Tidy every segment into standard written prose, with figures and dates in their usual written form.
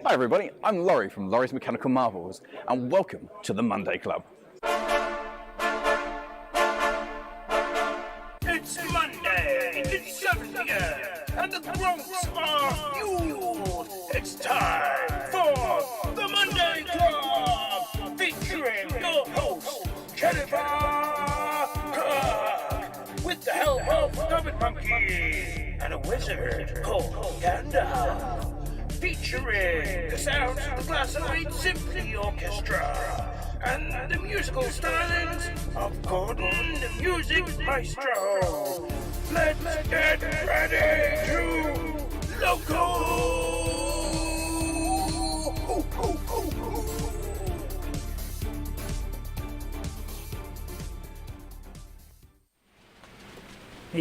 Hi everybody, I'm Laurie from Laurie's Mechanical Marvels, and welcome to the Monday Club. It's Monday, it's 7 p.m, and the Bronx are fueled. It's time for the Monday Club, featuring your host, Jennifer Kirk, with the help of Comet Monkey and a wizard called Gandalf. Featuring the sounds of the Glass-O-Eight Symphony Orchestra and the musical stylings of Gordon, the Music Maestro. Let's get ready to loco!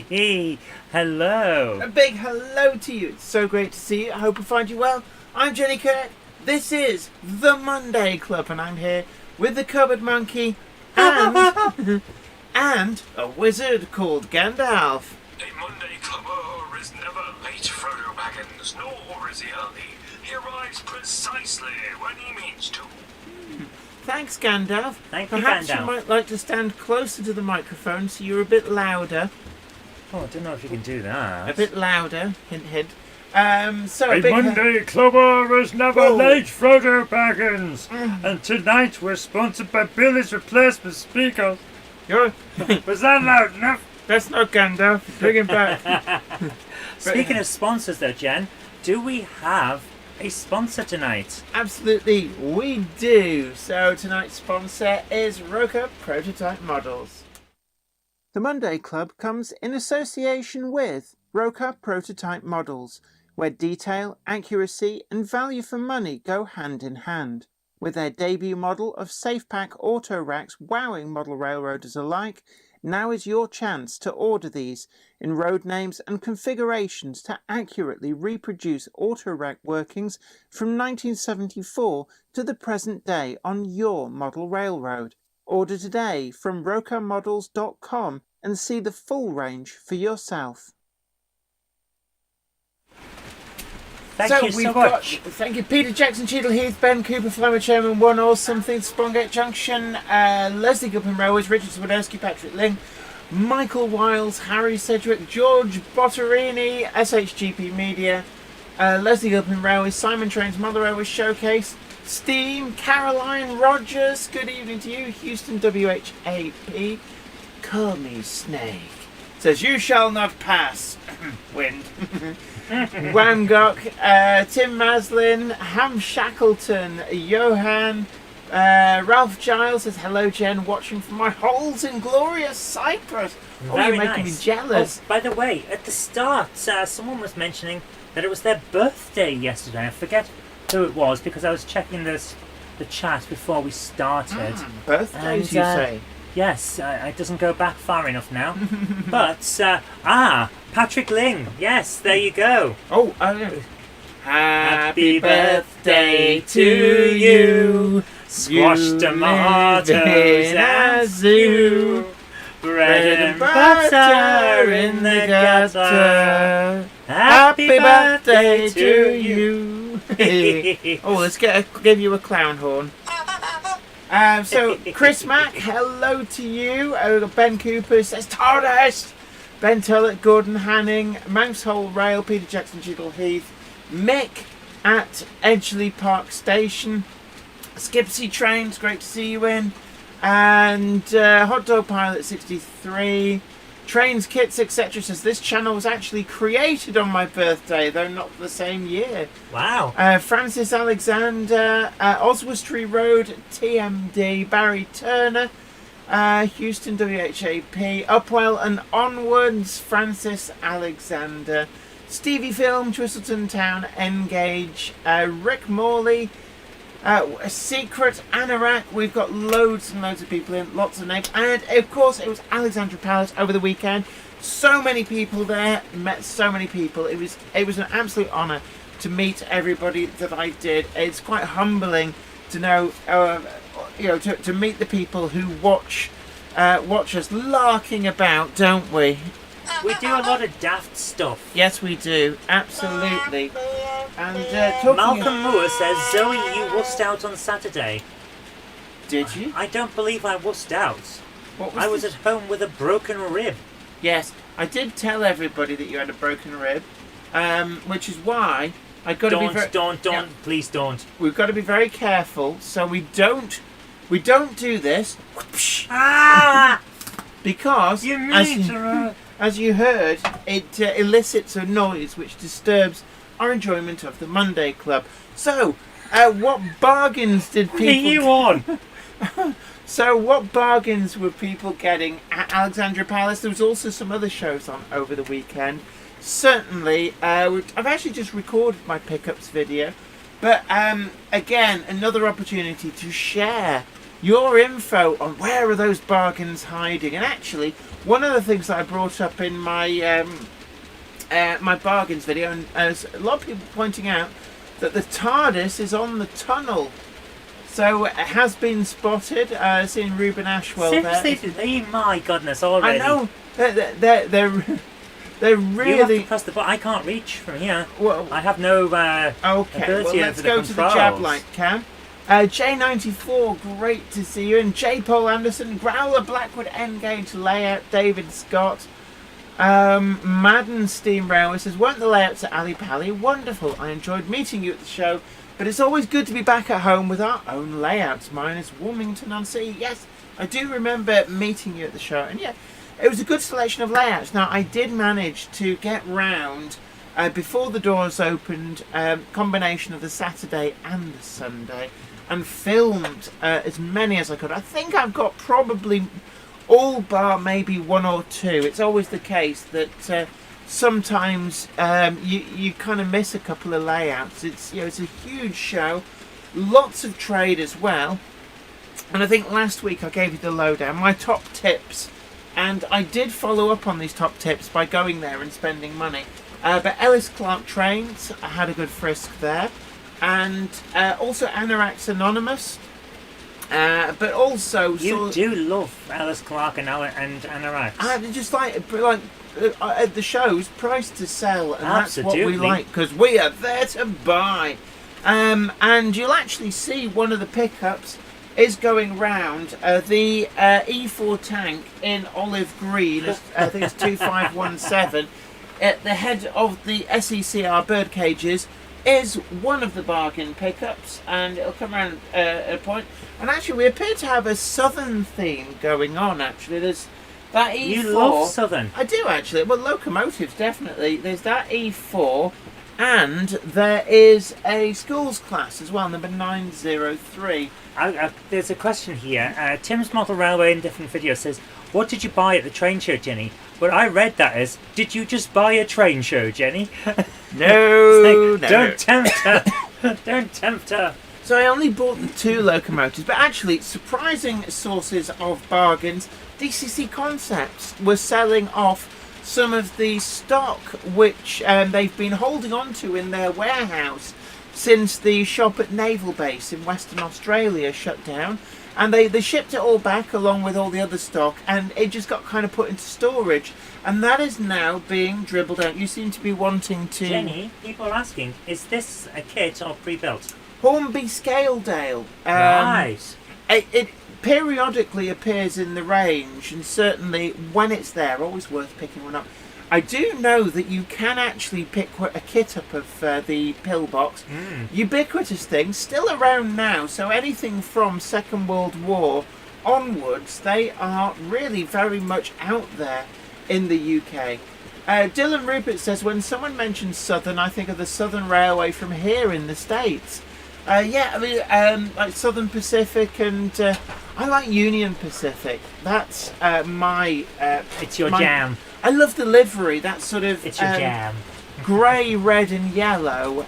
Hey, hello. A big hello to you. It's so great to see you. I hope I find you well. I'm Jenny Kirk. This is the Monday Club, and I'm here with the Cupboard Monkey and and a wizard called Gandalf. A Monday Clubber is never late, Frodo Baggins, nor is he early. He arrives precisely when he means to. Thanks, Gandalf. Thank you, Perhaps Gandalf. you might like to stand closer to the microphone so you're a bit louder. Oh, I don't know if you can do that. A bit louder. Hint, hint. A Monday Clubber is never Whoa. late, Frodo Baggins. And tonight we're sponsored by Billy's Replacement Speakers. You're... Was that loud enough? That's not Gandalf. Bring him back. Speaking of sponsors, though, Jen, do we have a sponsor tonight? Absolutely, we do. So tonight's sponsor is Roca Prototype Models. The Monday Club comes in association with Roca Prototype Models, where detail, accuracy and value for money go hand in hand. With their debut model of SafePack auto racks wowing model railroaders alike, now is your chance to order these in road names and configurations to accurately reproduce auto rack workings from 1974 to the present day on your model railroad. Order today from rocamodels.com and see the full range for yourself. Thank you so much. Thank you, Peter Jackson, Cheadle Heath, Ben Cooper, Flammer Chairman, One or Something, Spongate Junction, Leslie Gilpin Railways, Richard Swiderski, Patrick Ling, Michael Wiles, Harry Sedgwick, George Botterini, SHGP Media, Leslie Gilpin Railways, Simon Trains, Mother Railways Showcase, Steam, Caroline Rogers, good evening to you, Houston WHAP, Call Me Snake, says you shall not pass, wind. Wamgok, Tim Maslin, Ham Shackleton, Johan, Ralph Giles says hello Jen, watching from my holes in glorious Cyprus. Oh, Very you're making nice. me jealous. Oh, by the way, at the start, someone was mentioning that it was their birthday yesterday. I forget who it was because I was checking the chat before we started. Birthdays, you say? Yes, it doesn't go back far enough now. But, Patrick Ling. Yes, there you go. Oh, happy birthday to you. Squashed tomatoes as you. Bread and butter in the gutter. Happy birthday to you. Oh, let's give you a clown horn. So Chris Mack, hello to you. Ben Cooper says TARDIS. Ben Tullett, Gordon Hanning, Mousehole Rail, Peter Jackson, Cheadle Heath, Mick at Edgeley Park Station, Skipsy Trains, great to see you in, and Hot Dog Pilot 63, Trains, Kits, etc. says this channel was actually created on my birthday, though not the same year. Wow. Francis Alexander, Oswestry Road, TMD, Barry Turner, Houston WHAP, Upwell and Onwards, Francis Alexander, Stevie Film, Twistleton Town, Engage, Rick Morley, Secret Anorak. We've got loads and loads of people in, lots of names, and of course it was Alexandra Palace over the weekend. So many people there, met so many people. It was an absolute honour to meet everybody that I did. It's quite humbling to know, to meet the people who watch us larking about, don't we? We do a lot of daft stuff. Yes, we do. Absolutely. And talking Malcolm Moore says, Zoe, you wussed out on Saturday. Did you? I don't believe I wussed out. What was I was this? at home with a broken rib. Yes, I did tell everybody that you had a broken rib, which is why I got to be very... Don't, Yeah. please don't. We've got to be very careful so we don't do this Ah! because You mean to... as you heard, it elicits a noise which disturbs our enjoyment of the Monday Club. So, what bargains did people... You on? So, what bargains were people getting at Alexandra Palace? There was also some other shows on over the weekend. Certainly, I've actually just recorded my pickups video, but again, another opportunity to share your info on where are those bargains hiding. And actually, one of the things that I brought up in my my bargains video, and as a lot of people pointing out, that the TARDIS is on the tunnel. So it has been spotted. Seeing Ruben Ashwell Seriously, my goodness, already. I know. They're really... You have to press the button. I can't reach from here. Well, I have no okay, ability well, let's over go the to the controls. jab light cam. J94, great to see you. And J. Paul Anderson, Growler, Blackwood, Engage, Layout, David Scott. Madden Steam Railway says, weren't the layouts at Ali Pally wonderful? I enjoyed meeting you at the show, but it's always good to be back at home with our own layouts. Mine is Wilmington on Sea. Yes, I do remember meeting you at the show, and yeah, it was a good selection of layouts. Now, I did manage to get round before the doors opened, combination of the Saturday and the Sunday, and filmed as many as I could. I think I've got probably all bar maybe one or two. It's always the case that sometimes you kind of miss a couple of layouts. It's it's a huge show, lots of trade as well, and I think last week I gave you the lowdown, my top tips, and I did follow up on these top tips by going there and spending money. But Ellis Clark Trains, I had a good frisk there, and also Anorax Anonymous. But also You do love Alice Clark and Anorax. I just like at the shows, price to sell, and that's what we Absolutely. like because we are there to buy. And you'll actually see one of the pickups is going round the E4 tank in olive green. I think it's 2517. At the head of the SECR bird cages is one of the bargain pickups, and it'll come around at a point. And actually, we appear to have a southern theme going on. Actually, there's that E4. You love Southern. I do actually. Well, locomotives definitely. There's that E4, and there is a schools class as well, number 903. There's a question here. Tim's Model Railway in different videos says, what did you buy at the train show, Jenny? Well, I read that as, did you just buy a train show, Jenny? No, no. Don't tempt her. Don't tempt her. So I only bought the two locomotives, but actually, surprising sources of bargains. DCC Concepts were selling off some of the stock which they've been holding on to in their warehouse since the shop at Naval Base in Western Australia shut down. And they shipped it all back along with all the other stock, and it just got kind of put into storage. And that is now being dribbled out. You seem to be wanting to... Jenny, people are asking, is this a kit or pre-built? Hornby Scaledale. Right. It periodically appears in the range, and certainly when it's there, always worth picking one up. I do know that you can actually pick a kit up of the pillbox. Ubiquitous thing, still around now, so anything from Second World War onwards, they are really very much out there in the UK. Dylan Rupert says, when someone mentions Southern, I think of the Southern Railway from here in the States. Yeah, I mean, like Southern Pacific, and I like Union Pacific. That's my... It's your jam. I love the livery. That sort of... It's your jam. Grey, red and yellow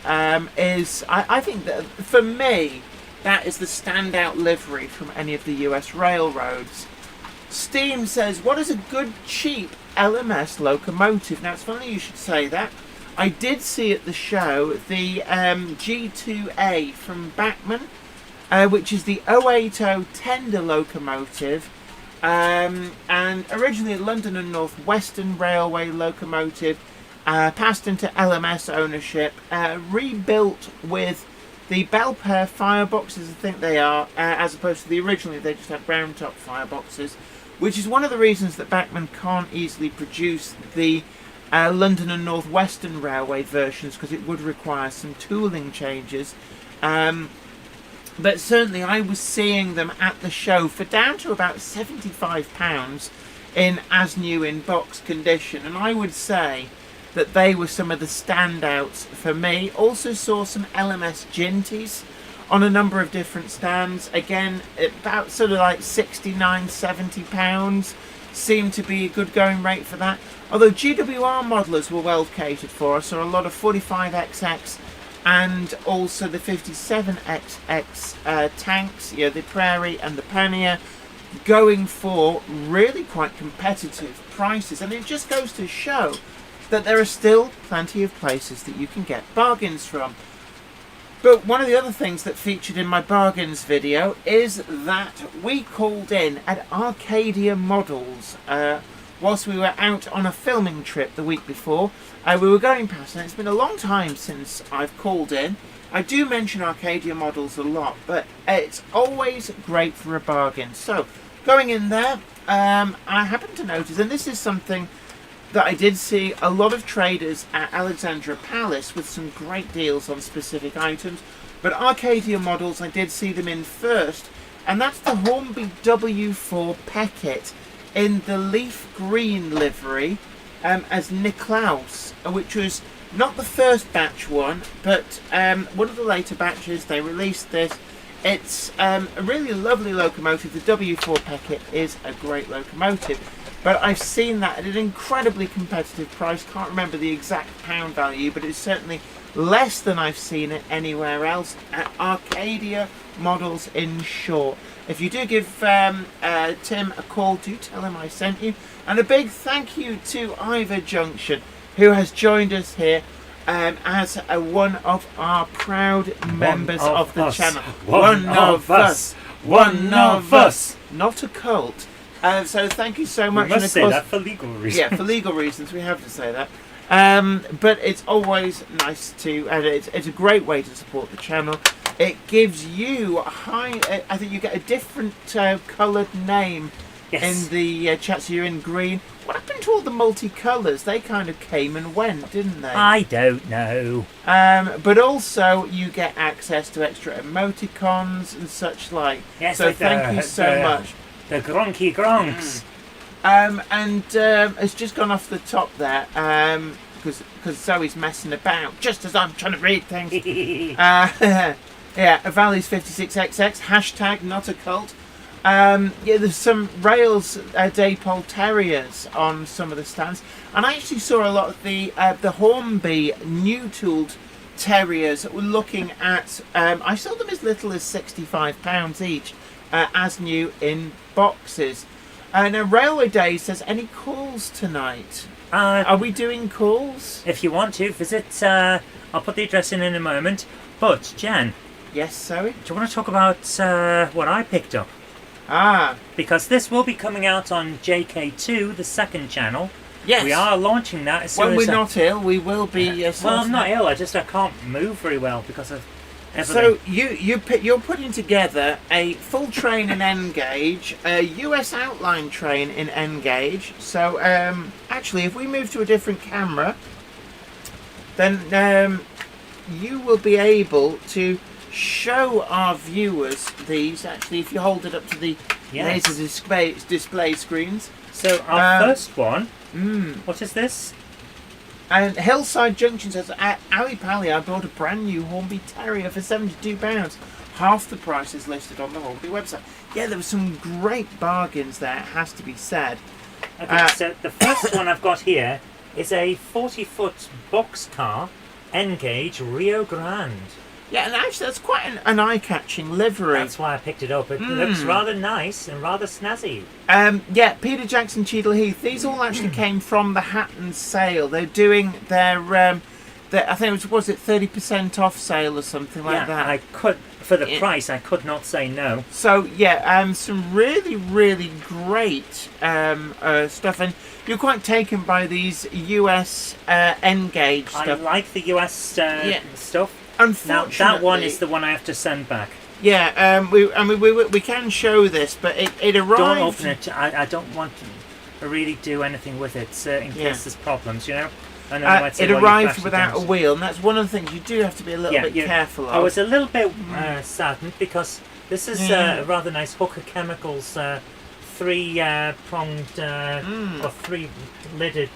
is... I think that, for me, that is the standout livery from any of the US railroads. Steam says, what is a good, cheap LMS locomotive? Now, it's funny you should say that. I did see at the show the G2A from Bachmann, which is the 080 tender locomotive, and originally a London and North Western Railway locomotive, passed into LMS ownership, rebuilt with the Bell Pair fireboxes, I think they are, as opposed to the originally they just had round top fireboxes, which is one of the reasons that Bachmann can't easily produce the London and North Western Railway versions, because it would require some tooling changes. But certainly I was seeing them at the show for down to about £75 in as new in box condition, and I would say that they were some of the standouts for me. Also saw some LMS Ginties on a number of different stands. Again, about sort of like £69–70 seemed to be a good going rate for that. Although GWR modelers were well catered for. I saw a lot of 45XX and also the 57XX tanks, the Prairie and the Pannier, going for really quite competitive prices. And it just goes to show that there are still plenty of places that you can get bargains from. But one of the other things that featured in my bargains video is that we called in at Arcadia Models whilst we were out on a filming trip the week before. We were going past, and it's been a long time since I've called in. I do mention Arcadia Models a lot, but it's always great for a bargain. So, going in there, I happened to notice, and this is something that I did see a lot of traders at Alexandra Palace with some great deals on specific items, but Arcadia Models, I did see them in first, and that's the Hornby W4 Peckett in the leaf green livery as Niklaus, which was not the first batch one, but one of the later batches. They released this. It's a really lovely locomotive. The W4 Peckett is a great locomotive, but I've seen that at an incredibly competitive price. Can't remember the exact pound value, but it's certainly less than I've seen it anywhere else at Arcadia Models in short. If you do give Tim a call, do tell him I sent you. And a big thank you to Ivor Junction, who has joined us here as one of our proud members of the channel. One of us. One of us. Not a cult. So thank you so much. We must say that for legal reasons. Yeah, for legal reasons we have to say that. But it's always nice to, and it's a great way to support the channel. It gives you a high, I think you get a different coloured name in the chat. So you're in green. What happened to all the multicolours? They kind of came and went, didn't they? I don't know. But also you get access to extra emoticons and such like. Yes, so thank you so much. The Gronky Gronks. And it's just gone off the top there because Zoe's messing about just as I'm trying to read things. Yeah, Valley's 56XX, hashtag not a cult. Yeah, there's some Rails Daypole Terriers on some of the stands, and I actually saw a lot of the Hornby new tooled Terriers that were looking at. I saw them as little as £65 each, as new in boxes. Now Railway Day says, any calls tonight? Are we doing calls? If you want to, visit. I'll put the address in a moment. But Jan. Yes, Zoe? Do you want to talk about what I picked up? Because this will be coming out on JK2, the second channel. Yes. We are launching that as soon when as... we're not ill, we will be... well, I'm not ill, I can't move very well because of everything. So you're putting together a full train in N-gauge, a US outline train in N-gauge. So, actually, if we move to a different camera, then you will be able to show our viewers these. Actually, if you hold it up to the laser display screens. So our first one, what is this? And Hillside Junction says, at Ali Pally, I bought a brand new Hornby Terrier for £72. Half the price is listed on the Hornby website. Yeah, there were some great bargains there, it has to be said. Okay, so the first one I've got here is a 40-foot boxcar N-gauge Rio Grande. Yeah, and actually that's quite an eye-catching livery. That's why I picked it up. It looks rather nice and rather snazzy. Yeah, Peter Jackson, Cheadle Heath. These all actually came from the Hatton sale. They're doing their I think it was it 30% off sale or something like that. I could, for the price, I could not say no. So yeah, some really, really great stuff, and you're quite taken by these US N-gauge stuff. I like the US stuff. Unfortunately, now that one is the one I have to send back. Yeah, we can show this, but it arrived. Don't open it. I don't want to really do anything with it in case there's problems, you know. And then you might say, it arrived without a wheel, and that's one of the things you do have to be a little bit careful of. I was a little bit saddened because this is a rather nice Hooker Chemicals three-pronged or three-lidded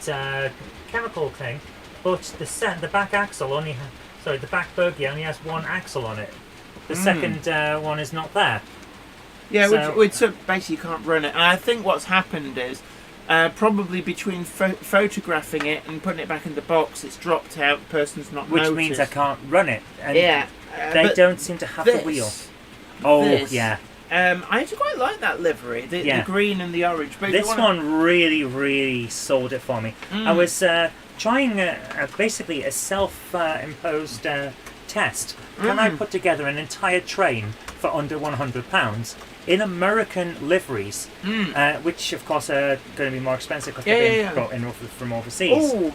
chemical thing, but the back axle only the back bogie only has one axle on it. The second one is not there. Yeah, which basically you can't run it. And I think what's happened is probably between photographing it and putting it back in the box, it's dropped out. The person's not noticed. Which means I can't run it. And they don't seem to have the wheel. Yeah. I actually quite like that livery, the green and the orange. But this one really, really sold it for me. I was trying basically a self-imposed test. Can I put together an entire train for under £100 in American liveries, which of course are going to be more expensive because they've been brought in from overseas?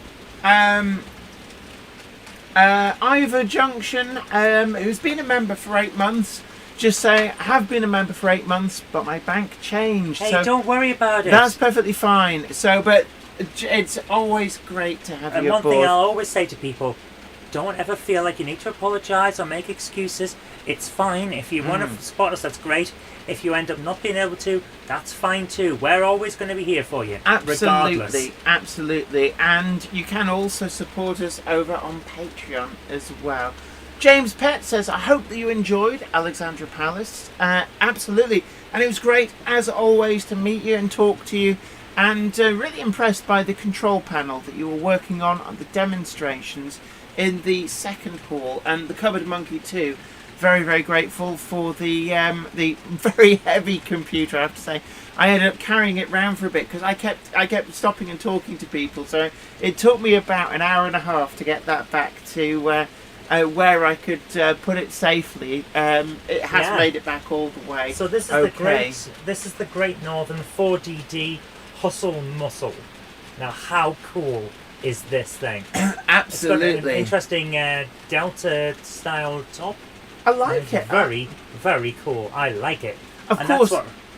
Ivor Junction, who's been a member for 8 months. Just say, I have been a member for 8 months, but my bank changed. Hey, so don't worry about it. That's perfectly fine. So, but it's always great to have you aboard. And one thing I'll always say to people, don't ever feel like you need to apologise or make excuses. It's fine. If you want to support us, that's great. If you end up not being able to, that's fine too. We're always going to be here for you, regardless. Absolutely. And you can also support us over on Patreon as well. James Pett says, I hope that you enjoyed Alexandra Palace. Absolutely. And it was great, as always, to meet you and talk to you. And really impressed by the control panel that you were working on the demonstrations in the second hall. And the Cupboard Monkey too. Very, very grateful for the very heavy computer, I have to say. I ended up carrying it round for a bit because I kept stopping and talking to people. So it took me about an hour and a half to get that back to where I could put it safely. It has made it back all the way. So this is the Great Northern 4DD Hustle Muscle. Now, how cool is this thing? Absolutely. It's got an interesting Delta style top. I like it. Very, very cool. I like it. Of course.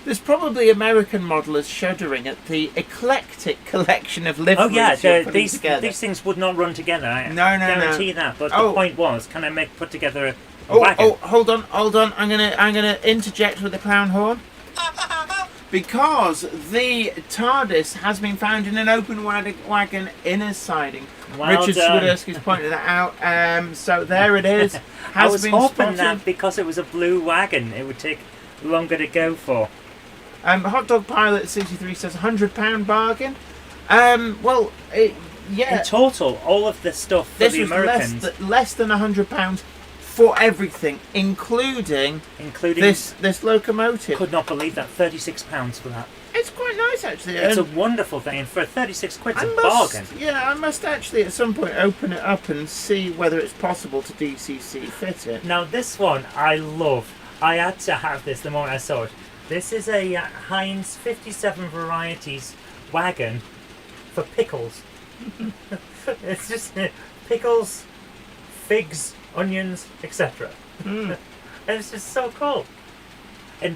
There's probably American modelers shuddering at the eclectic collection of liveries. Oh yeah, these things would not run together. I guarantee that. But the point was, can I put together a wagon? Oh, hold on. I'm gonna interject with the clown horn. Because the TARDIS has been found in an open wagon inner siding. Richard Swiderski's pointed that out. So there it is. I was hoping that because it was a blue wagon, it would take longer to go for. Hot Dog Pilot 63 says £100 bargain. In total, all of this stuff for this the was Americans, less than £100 for everything, including this locomotive. Could not believe that. £36 for that. It's quite nice actually. It's a wonderful thing, and for 36 quid, it's a bargain. Yeah, I must actually at some point open it up and see whether it's possible to DCC fit it. Now this one I love. I had to have this the moment I saw it. This is a Heinz 57 varieties wagon for pickles. It's just pickles, figs, onions, etc. And it's just so cool. And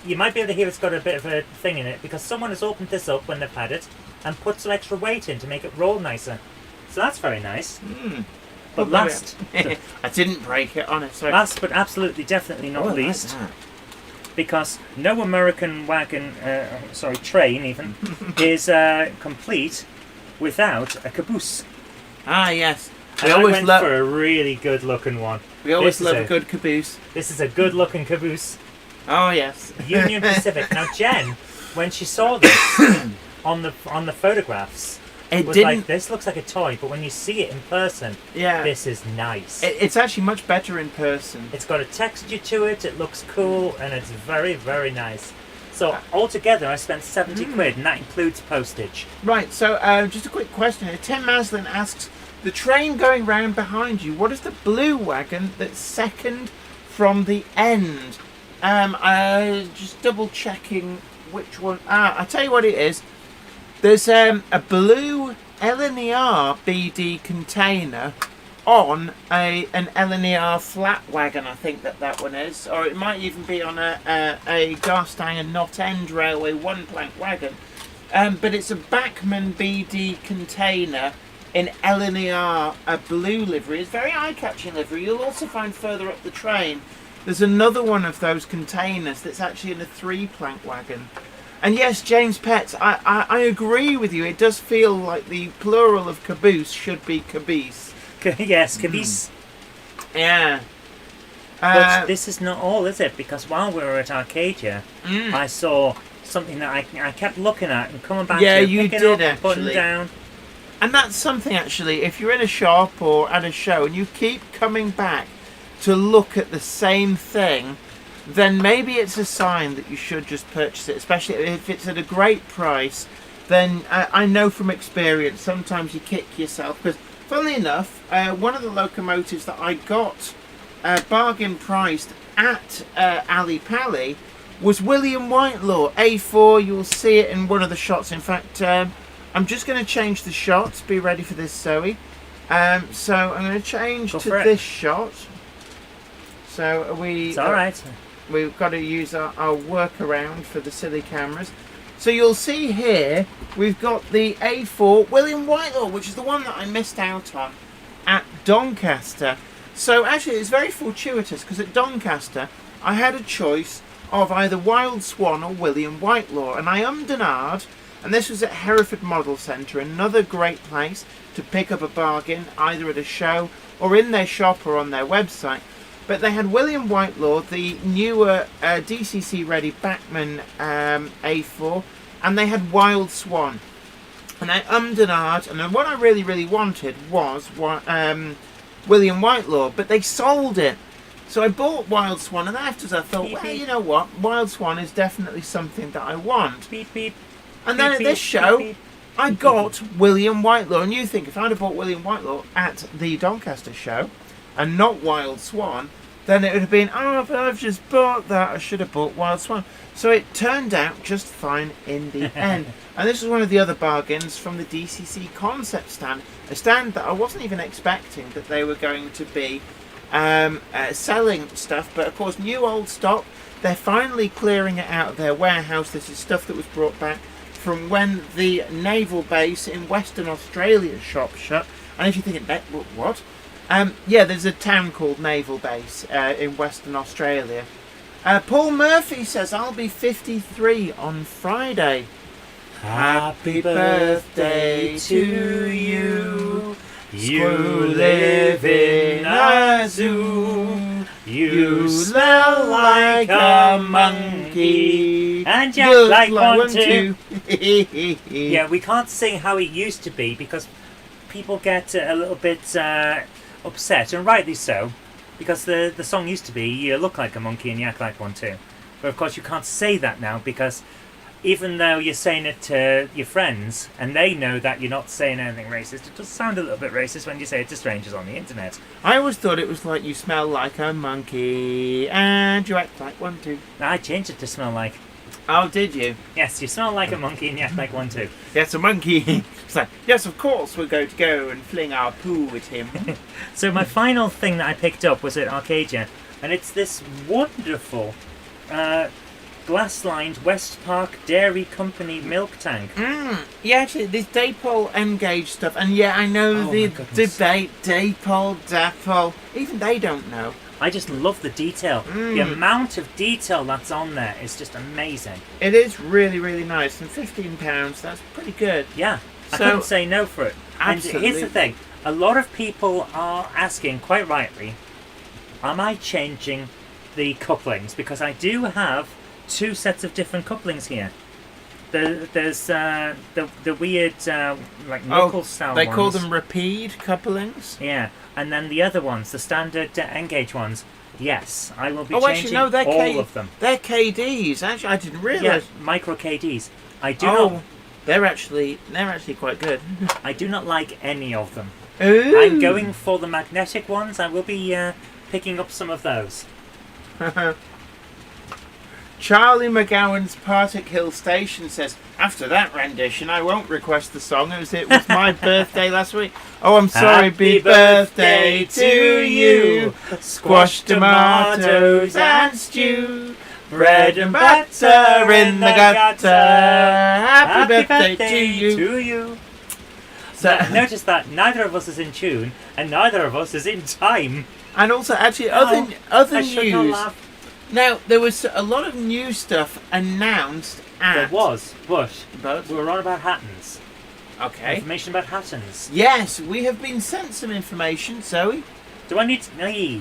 you might be able to hear it's got a bit of a thing in it because someone has opened this up when they've had it and put some extra weight in to make it roll nicer. So that's very nice. But last... I didn't break it, honestly. Last but absolutely definitely not least... because no American wagon, train even, is complete without a caboose. Ah, yes. I went for a really good looking one. We always love a good caboose. This is a good looking caboose. Oh, yes. Union Pacific. Now, Jen, when she saw this on the photographs, it was like, this looks like a toy, but when you see it in person, this is nice. It's actually much better in person. It's got a texture to it, it looks cool, and it's very, very nice. So, altogether, I spent 70 quid, and that includes postage. Right, so just a quick question here. Tim Maslin asks, The train going round behind you, what is the blue wagon that's second from the end? I just double checking which one. I tell you what it is. There's a blue LNER BD container on an LNER flat wagon, I think that one is, or it might even be on a Garstang and Knott End Railway one plank wagon. But it's a Bachmann BD container in LNER, a blue livery. It's very eye-catching livery. You'll also find further up the train there's another one of those containers that's actually in a 3-plank wagon. And yes, James Petts, I agree with you. It does feel like the plural of caboose should be caboose. Yes, caboose. Yeah. But this is not all, is it? Because while we were at Arcadia, I saw something that I kept looking at and coming back to you picking did up and putting actually. down. And that's something, actually, if you're in a shop or at a show and you keep coming back to look at the same thing, then maybe it's a sign that you should just purchase it, especially if it's at a great price. Then I know from experience, sometimes you kick yourself, because funnily enough, one of the locomotives that I got bargain priced at Ali Pally was William Whitelaw A4. You'll see it in one of the shots. In fact, I'm just going to change the shots. Be ready for this, Zoe. So I'm going to change to this shot. So It's all right. We've got to use our workaround for the silly cameras. So you'll see here, we've got the A4 William Whitelaw, which is the one that I missed out on at Doncaster. So actually it's very fortuitous, because at Doncaster I had a choice of either Wild Swan or William Whitelaw, and I ummed and ahed, and this was at Hereford Model Centre, another great place to pick up a bargain, either at a show or in their shop or on their website. But they had William Whitelaw, the newer DCC ready Bachmann A4, and they had Wild Swan. And I ummed and ahed, and then what I really, really wanted was William Whitelaw, but they sold it. So I bought Wild Swan, and afterwards I thought, well, you know what, Wild Swan is definitely something that I want. Beep, beep. And then at this show, I got William Whitelaw, and you think if I'd have bought William Whitelaw at the Doncaster show, and not Wild Swan, then it would have been, oh, but I've just bought that, I should have bought Wild Swan. So it turned out just fine in the end. And this is one of the other bargains from the DCC concept stand, a stand that I wasn't even expecting that they were going to be selling stuff, but of course new old stock. They're finally clearing it out of their warehouse. This is stuff that was brought back from when the naval base in Western Australia shop shut. And if you're thinking, what? Yeah, there's a town called Naval Base in Western Australia. Paul Murphy says, I'll be 53 on Friday. Happy birthday to you. You live in a zoo. You smell like a monkey. And you like one too. Yeah, we can't sing how it used to be because people get a little bit upset, and rightly so, because the song used to be you look like a monkey and you act like one too. But of course you can't say that now, because even though you're saying it to your friends and they know that you're not saying anything racist, it does sound a little bit racist when you say it to strangers on the internet. I always thought it was like you smell like a monkey and you act like one too. I changed it to smell like. Oh, did you? Yes, you smell like a monkey and you act like one too. Yes, a monkey. It's like, yes, of course we're going to go and fling our poo at him. So my final thing that I picked up was at Arcadia, and it's this wonderful glass-lined West Park Dairy Company milk tank. Yeah, actually, this Dapol M-gauge stuff, and yeah, I know the debate, Dapol, Dapol, even they don't know. I just love the detail. The amount of detail that's on there is just amazing. It is really, really nice, and £15, that's pretty good. Yeah, I So- couldn't say no for it. Absolutely. And here's the thing, a lot of people are asking, quite rightly, am I changing the couplings? Because I do have 2 sets of different couplings here. There's the weird like knuckle style They ones. call them repeat couplings? Yeah, and then the other ones, the standard engage ones. Yes, I will be Oh, changing actually, no, they're all of them. They're KDs. Actually, I didn't Yeah, realise. micro KDs. I do Oh, not. they're actually quite good. I do not like any of them. Ooh. I'm going for the magnetic ones. I will be picking up some of those. Charlie McGowan's Partick Hill Station says, after that rendition, I won't request the song as it was my birthday last week. Oh, I'm sorry. Happy birthday to you. Squash tomatoes and stew. Bread and butter in the gutter. Happy birthday to you. So, notice that neither of us is in tune and neither of us is in time. And also, actually, other I should not news. laugh. Now, there was a lot of new stuff announced at... There was, but we were on about Hattons. Okay. Information about Hattons. Yes, we have been sent some information, Zoe. Do I need to... No.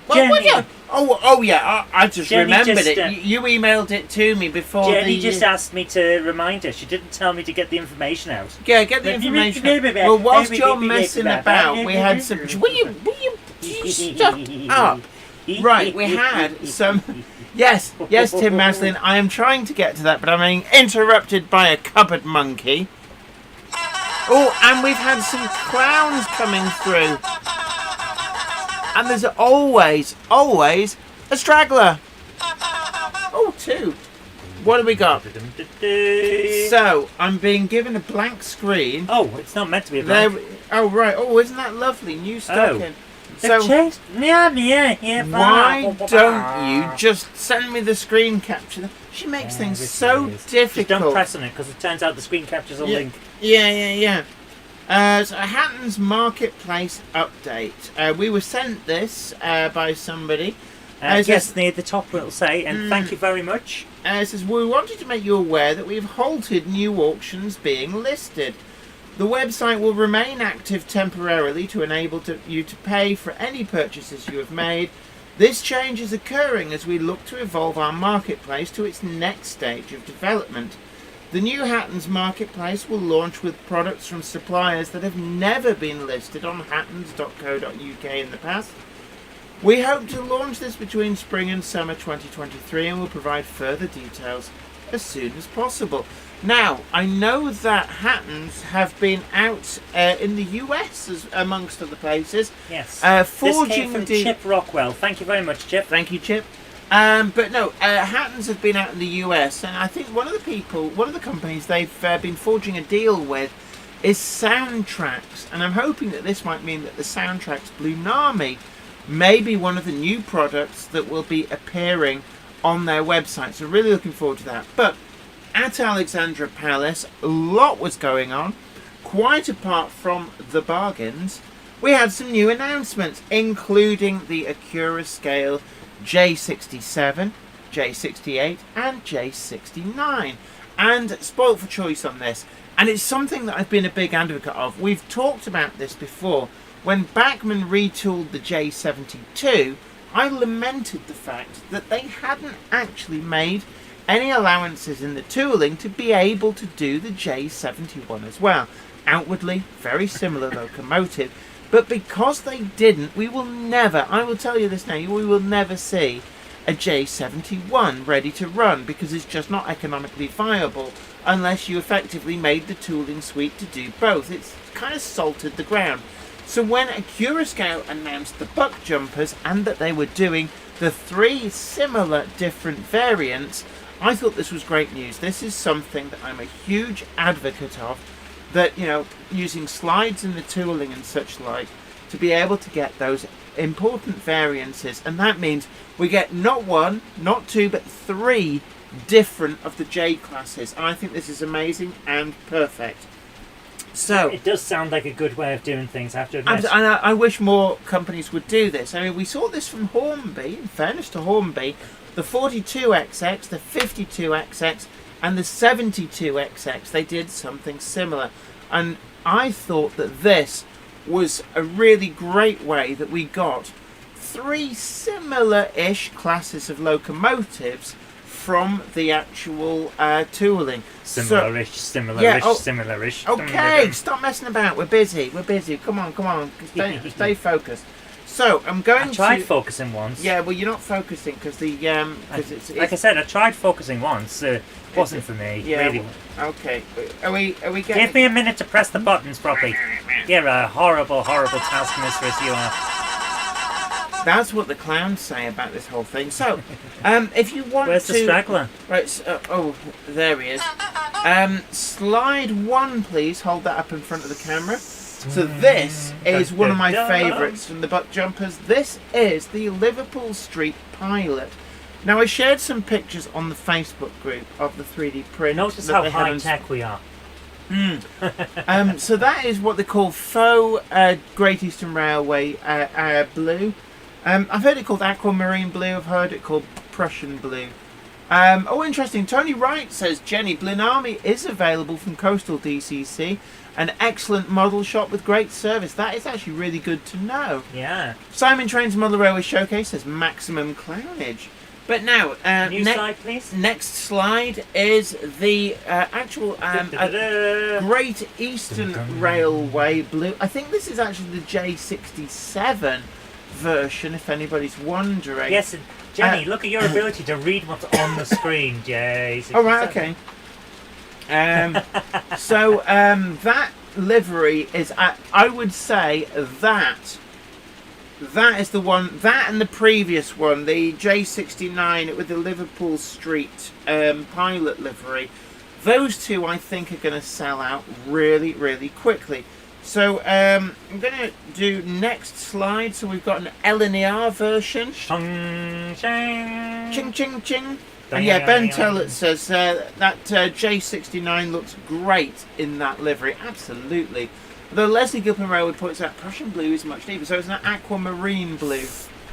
Well, what, yeah. Oh, yeah, I just Jenny remembered just, it. You emailed it to me before Jenny just asked me to remind her. She didn't tell me to get the information out. Yeah, get the information out. Well, whilst you're messing about, we had some... Will you stop up? Right, we had some... Yes, Tim Maslin, I am trying to get to that, but I'm being interrupted by a cupboard monkey. Oh, and we've had some clowns coming through. And there's always a straggler. Oh, two. What have we got? So, I'm being given a blank screen. Oh, it's not meant to be a blank. Oh, right. Oh, isn't that lovely? New stocking. So, why don't you just send me the screen capture? She makes things so difficult. Just don't press on it, because it turns out the screen captures a link. Yeah. So Hatton's Marketplace update. We were sent this by somebody. Yes, near the top it'll say, and thank you very much. It says, we wanted to make you aware that we've halted new auctions being listed. The website will remain active temporarily to enable you to pay for any purchases you have made. This change is occurring as we look to evolve our marketplace to its next stage of development. The new Hatton's Marketplace will launch with products from suppliers that have never been listed on hattons.co.uk in the past. We hope to launch this between spring and summer 2023 and will provide further details as soon as possible. Now, I know that Hattons have been out in the US amongst other places. Yes. Forging this came from Chip Rockwell. Thank you very much, Chip. Thank you, Chip. But no, Hattons have been out in the US, and I think one of the companies they've been forging a deal with is Soundtracks, and I'm hoping that this might mean that the Soundtracks Blunami may be one of the new products that will be appearing on their website. So really looking forward to that. But at Alexandra Palace, a lot was going on. Quite apart from the bargains, we had some new announcements, including the Acura Scale J67, J68 and J69. And spoilt for choice on this. And it's something that I've been a big advocate of. We've talked about this before. When Bachmann retooled the J72, I lamented the fact that they hadn't actually made any allowances in the tooling to be able to do the J71 as well. Outwardly, very similar locomotive, but because they didn't, we will never, I will tell you this now, we will never see a J71 ready to run because it's just not economically viable unless you effectively made the tooling suite to do both. It's kind of salted the ground. So when Acura Scout announced the buck jumpers and that they were doing the 3 similar different variants, I thought this was great news. This is something that I'm a huge advocate of, that, you know, using slides in the tooling and such like to be able to get those important variances, and that means we get not 1, not 2, but 3 different of the J classes, and I think this is amazing and perfect. So it does sound like a good way of doing things, I have to admit. And I wish more companies would do this. I mean, we saw this from Hornby, in fairness to Hornby, the 42XX, the 52XX, and the 72XX, they did something similar. And I thought that this was a really great way that we got 3 similar-ish classes of locomotives from the actual tooling. Similar-ish, similar-ish. Okay, stop messing about. We're busy. Come on. Stay focused. So I'm going I tried to. focusing once. Yeah, well, you're not focusing because it's Like I said, I tried focusing once. Wasn't for me. yeah. Really. Okay. Are we getting? Give me a minute to press the buttons properly. You're a horrible, horrible taskmistress, you are. That's what the clowns say about this whole thing. So, if you want Where's to, the straggler? right? Oh, there he is. Slide 1, please. Hold that up in front of the camera. So this is one of my favourites from the Buck Jumpers. This is the Liverpool Street Pilot. Now, I shared some pictures on the Facebook group of the 3D print. Notice that how they had high on- tech we are. So that is what they call faux Great Eastern Railway blue. I've heard it called aquamarine blue. I've heard it called Prussian blue. Interesting. Tony Wright says Jenny Blinami is available from Coastal DCC. An excellent model shop with great service. That is actually really good to know. Yeah. Simon Trains Model Railway Showcase says maximum clownage. But now, New slide, please. next slide is the actual Great Eastern Railway blue. I think this is actually the J67 version, if anybody's wondering. Yes, Jenny, look at your ability to read what's on the screen, Jay. Oh, right, okay. That livery is, I would say that is the one, that and the previous one, the J69 with the Liverpool Street pilot livery. Those two, I think, are going to sell out really, really quickly. So I'm going to do next slide. So we've got an LNER version. Ching, ching. Ching, ching, ching. And yeah, Ben Tellett says that J69 looks great in that livery. Absolutely. Though Leslie Gilpin Railway points out Prussian blue is much deeper, so it's an aquamarine blue.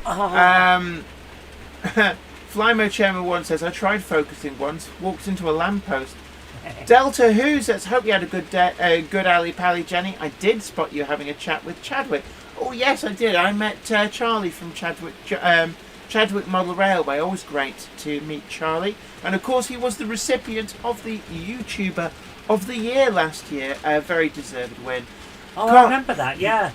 Flymo Chairman 1 says, I tried focusing once, walked into a lamppost. Delta Who says, hope you had a good alley pally, Jenny. I did spot you having a chat with Chadwick. Oh yes, I did. I met Charlie from Chadwick Model Railway. Always great to meet Charlie. And of course he was the recipient of the YouTuber of the Year last year. A very deserved win. Oh, I remember that, yeah.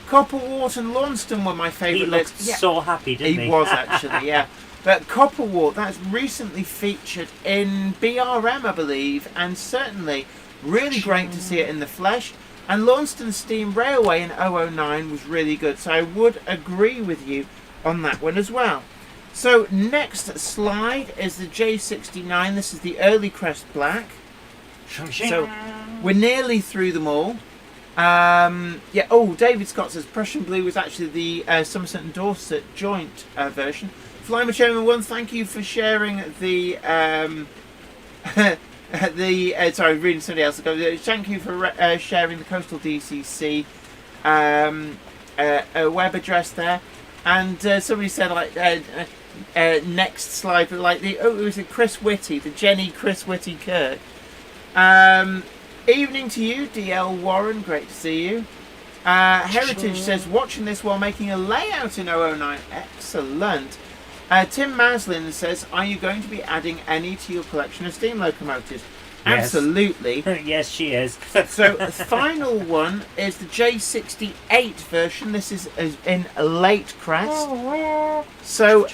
Copperwort and Launceston were my favourite He looked lists. so happy, didn't he? He was actually, yeah. But Copperwort, that's recently featured in BRM, I believe, and certainly really great to see it in the flesh. And Launceston Steam Railway in 009 was really good, so I would agree with you on that one as well. So next slide is the J69. This is the early Crest Black. So we're nearly through them all. Yeah. Oh, David Scott says Prussian Blue was actually the Somerset and Dorset joint version. Flymer Chairman 1, thank you for sharing the sorry, reading somebody else. Thank you for sharing the Coastal DCC web address there. And somebody said like next slide, but like it was a Chris Whitty, the Jenny Chris Whitty Kirk. Evening to you, DL Warren. Great to see you. Heritage says watching this while making a layout in 009. Excellent. Tim Maslin says, are you going to be adding any to your collection of steam locomotives? Yes. Absolutely. Yes, she is. So the final one is the J68 version. This is in late crest. So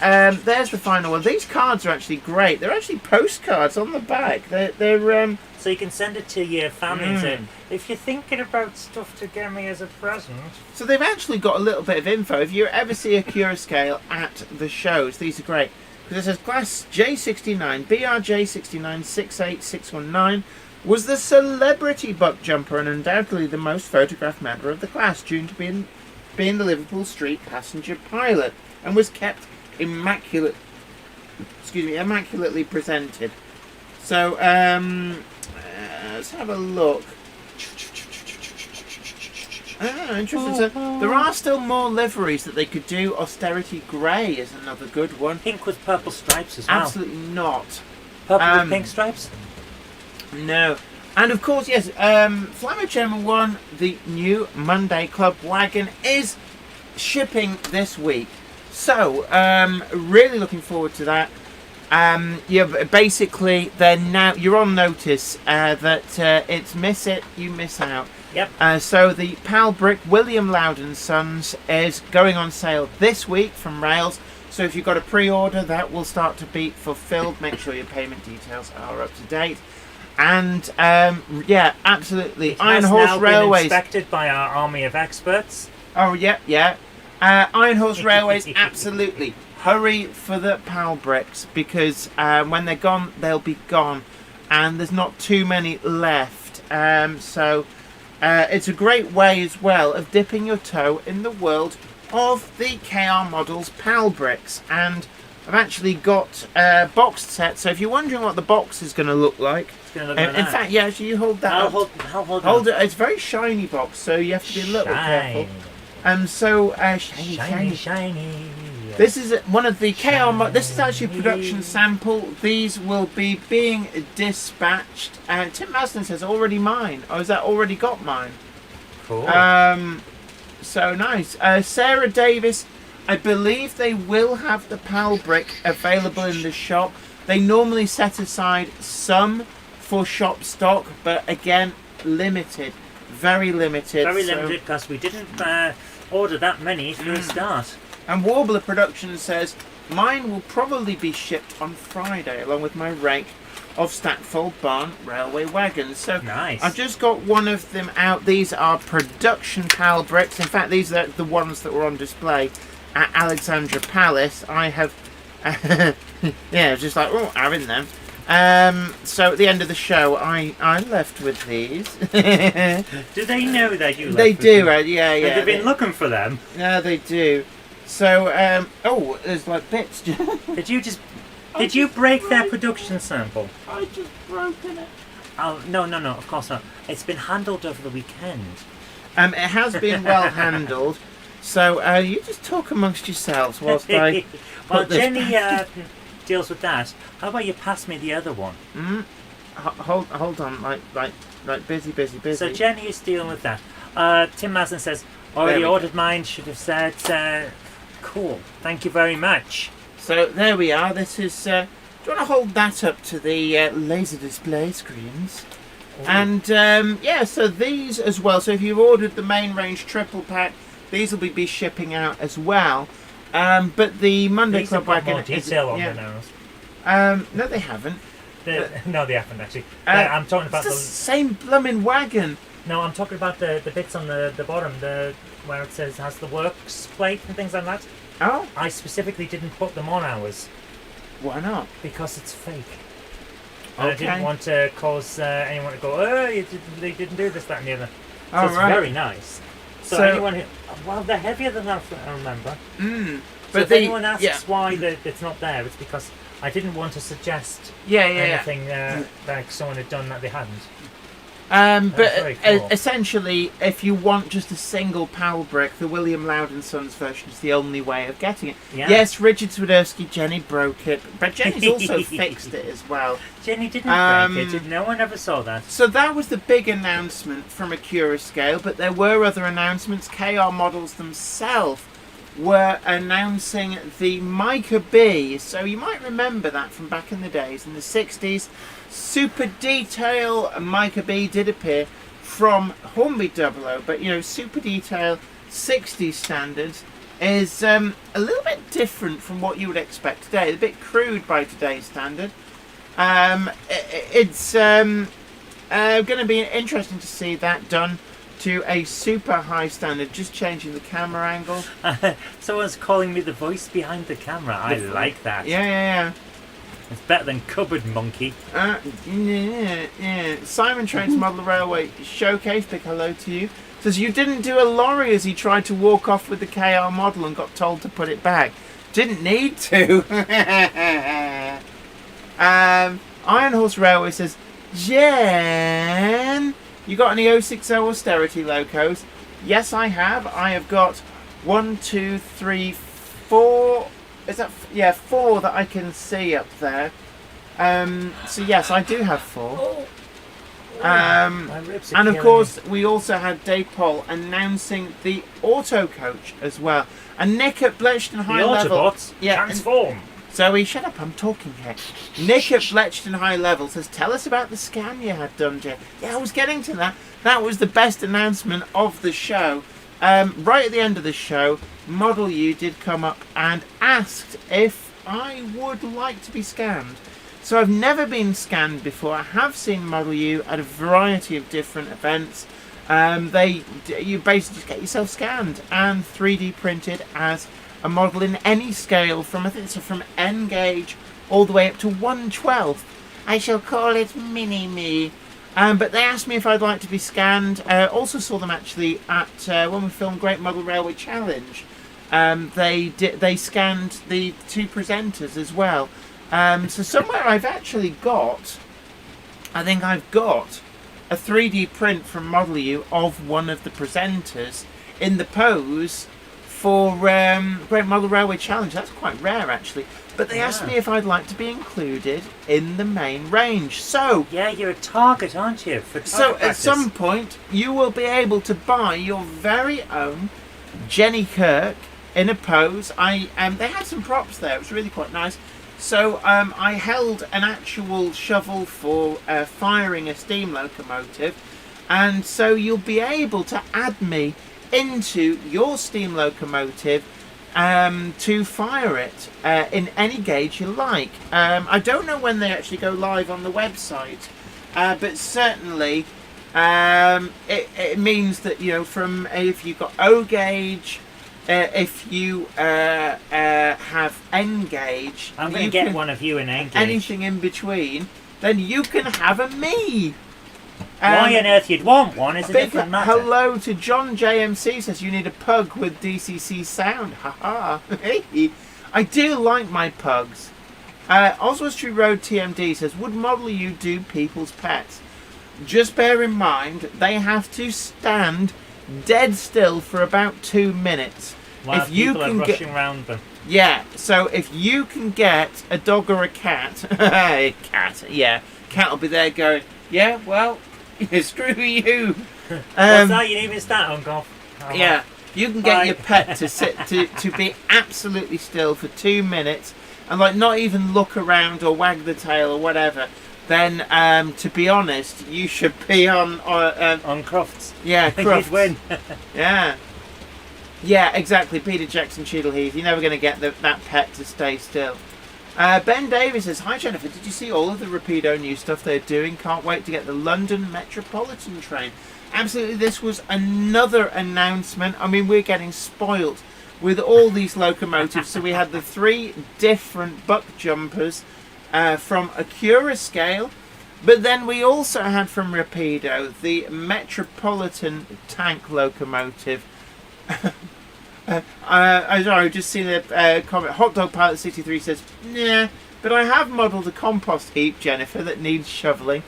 there's the final one. These cards are actually great. They're actually postcards on the back. They're so you can send it to your family and say, if you're thinking about stuff to get me as a present. So they've actually got a little bit of info. If you ever see a Curascale at the shows, these are great. Because it says class J69, BRJ69 68619 was the celebrity buck jumper and undoubtedly the most photographed member of the class, due to being the Liverpool Street passenger pilot, and was kept immaculately presented. So let's have a look. Interesting. So there are still more liveries that they could do. Austerity Grey is another good one. Pink with purple stripes as well. Absolutely not. Purple with pink stripes? No. And of course, yes, Flymo Chairman 1, the new Monday Club wagon is shipping this week. So, really looking forward to that. Yeah, basically, they're now, you're on notice that it's miss it, you miss out. Yep. So the PAL brick William Loudon Sons is going on sale this week from Rails. So if you've got a pre-order, that will start to be fulfilled. Make sure your payment details are up to date. And yeah, absolutely. Iron Horse Railways. Been inspected by our army of experts. Oh yeah. Iron Horse Railways, absolutely. Hurry for the PAL bricks because when they're gone, they'll be gone, and there's not too many left. So it's a great way as well of dipping your toe in the world of the KR Models PAL bricks. And I've actually got a boxed set. So if you're wondering what the box is going to look like, It's going to look like in that. fact, yeah, actually you hold that. I'll up. hold it. It's a very shiny box, so you have to be a little careful. So shiny. This is one of the KR. This is actually a production sample. These will be being dispatched. And Tim Maslin says already mine. Oh, is that already got mine? Cool. So nice. Sarah Davis, I believe they will have the PAL brick available in the shop. They normally set aside some for shop stock, but again, limited. Very limited. Very limited because we didn't order that many for a start. And Warbler Production says, mine will probably be shipped on Friday, along with my rake of Stackfold Barn Railway wagons. So Nice. I've just got one of them out. These are production PAL bricks. In fact, these are the ones that were on display at Alexandra Palace. I have, yeah, just like, oh, having them. So at the end of the show, I left with these. Do they know that you left They with do, them? yeah. They've been looking for them. Yeah, they do. So, oh, there's like bits. Did you break their production sample? I just broken it. Oh, no, of course not. It's been handled over the weekend. It has been well handled. So, you just talk amongst yourselves whilst I. Well, put this Jenny back. deals with that. How about you pass me the other one? Hold on, like busy. So Jenny is dealing with that. Tim Maslin says, already ordered mine, should have said, cool, thank you very much. So there we are. This is. Do you want to hold that up to the laser display screens? Ooh. And yeah, so these as well. So if you've ordered the main range triple pack, these will be shipping out as well. But the Monday These Club have got wagon more detail on yeah. the nose. No, they haven't. No, they haven't actually. I'm talking about it's the same blooming wagon. No, I'm talking about the bits on the bottom, where it says has the works plate and things like that. Oh, I specifically didn't put them on ours why not? because it's fake. And I Okay. didn't want to cause anyone to go, oh, they didn't do this, that, and the other. So Oh, it's right. very nice. So anyone who, well, they're heavier than I remember. So But if anyone asks yeah. why it's not there, it's because I didn't want to suggest Yeah. anything like someone had done that they hadn't. But very cool. essentially, if you want just a single PAL brick, the William Loudon Sons version is the only way of getting it. Yeah. Yes, Richard Swiderski, Jenny broke it, but Jenny's also fixed it as well. Jenny didn't break it. No one ever saw that. So that was the big announcement from Acura Scale, but there were other announcements. KR Models themselves were announcing the Mica B. So you might remember that from back in the days, in the 60s. Super Detail Mica B did appear from Hornby 00, but you know, Super Detail 60s standards is a little bit different from what you would expect today. A bit crude by today's standard. It's going to be interesting to see that done to a super high standard, just changing the camera angle. Someone's calling me the voice behind the camera. I like that. Yeah. It's better than Cupboard Monkey. Yeah. Simon Trains Model Railway Showcase, big hello to you. Says you didn't do a lorry as he tried to walk off with the KR model and got told to put it back. Didn't need to. Iron Horse Railway says, Jen, you got any 060 austerity locos? Yes, I have. I have got 1, 2, 3, 4. Is that yeah, 4 that I can see up there. So yes, I do have 4. My ribs are And of killing course, we also had Dave Poll announcing the auto coach as well. And Nick at Bletchton me. High The Level, Autobots yeah, transform. Zoe, shut up, I'm talking here. Nick at Bletchton High Level says, tell us about the scan you had done, Jen. Yeah, I was getting to that. That was the best announcement of the show. Right at the end of the show, Model U did come up and asked if I would like to be scanned. So I've never been scanned before. I have seen Model U at a variety of different events. You basically just get yourself scanned and 3D printed as a model in any scale from, I think it's from N gauge all the way up to 1/12. I shall call it Mini-Me. But they asked me if I'd like to be scanned. Also saw them actually at when we filmed Great Model Railway Challenge. They scanned the two presenters as well. So somewhere I've actually got, I think I've got a 3D print from Model U of one of the presenters in the pose for Great Model Railway Challenge. That's quite rare actually. But they asked me if I'd like to be included in the main range. So yeah, you're a target, aren't you? So at some point you will be able to buy your very own Jenny Kirk in a pose. They had some props there. It was really quite nice. So I held an actual shovel for firing a steam locomotive, and so you'll be able to add me into your steam locomotive to fire it in any gauge you like. I don't know when they actually go live on the website, but certainly it means that, you know, from if you've got O gauge, if you have N gauge, I'm going to get one of you in N gauge. Anything in between, then you can have a me. Why on earth you'd want one is a different matter. Hello to John JMC, says you need a pug with DCC sound. Haha. I do like my pugs. Oswald Street Road TMD says, would Model U do people's pets? Just bear in mind, they have to stand dead still for about 2 minutes. While people are rushing around them. Yeah, so if you can get a dog or a cat, cat will be there going, yeah, well, screw you. What's that? You need me to start on golf? Yeah, you can get your pet to sit to be absolutely still for 2 minutes and like not even look around or wag the tail or whatever. Then, to be honest, you should be on Crofts. Yeah, I think Crofts. you'd win. Yeah, exactly. Peter Jackson, Cheadle Heath. You're never going to get that pet to stay still. Ben Davis says, hi Jennifer, did you see all of the Rapido new stuff they're doing? Can't wait to get the London Metropolitan train. Absolutely, this was another announcement. I mean, we're getting spoilt with all these locomotives. So we had the 3 different buck jumpers from Acura scale. But then we also had from Rapido the Metropolitan tank locomotive. I've just seen a comment. Hot Dog Pilot 63 says, nah, but I have modelled a compost heap, Jennifer, that needs shoveling.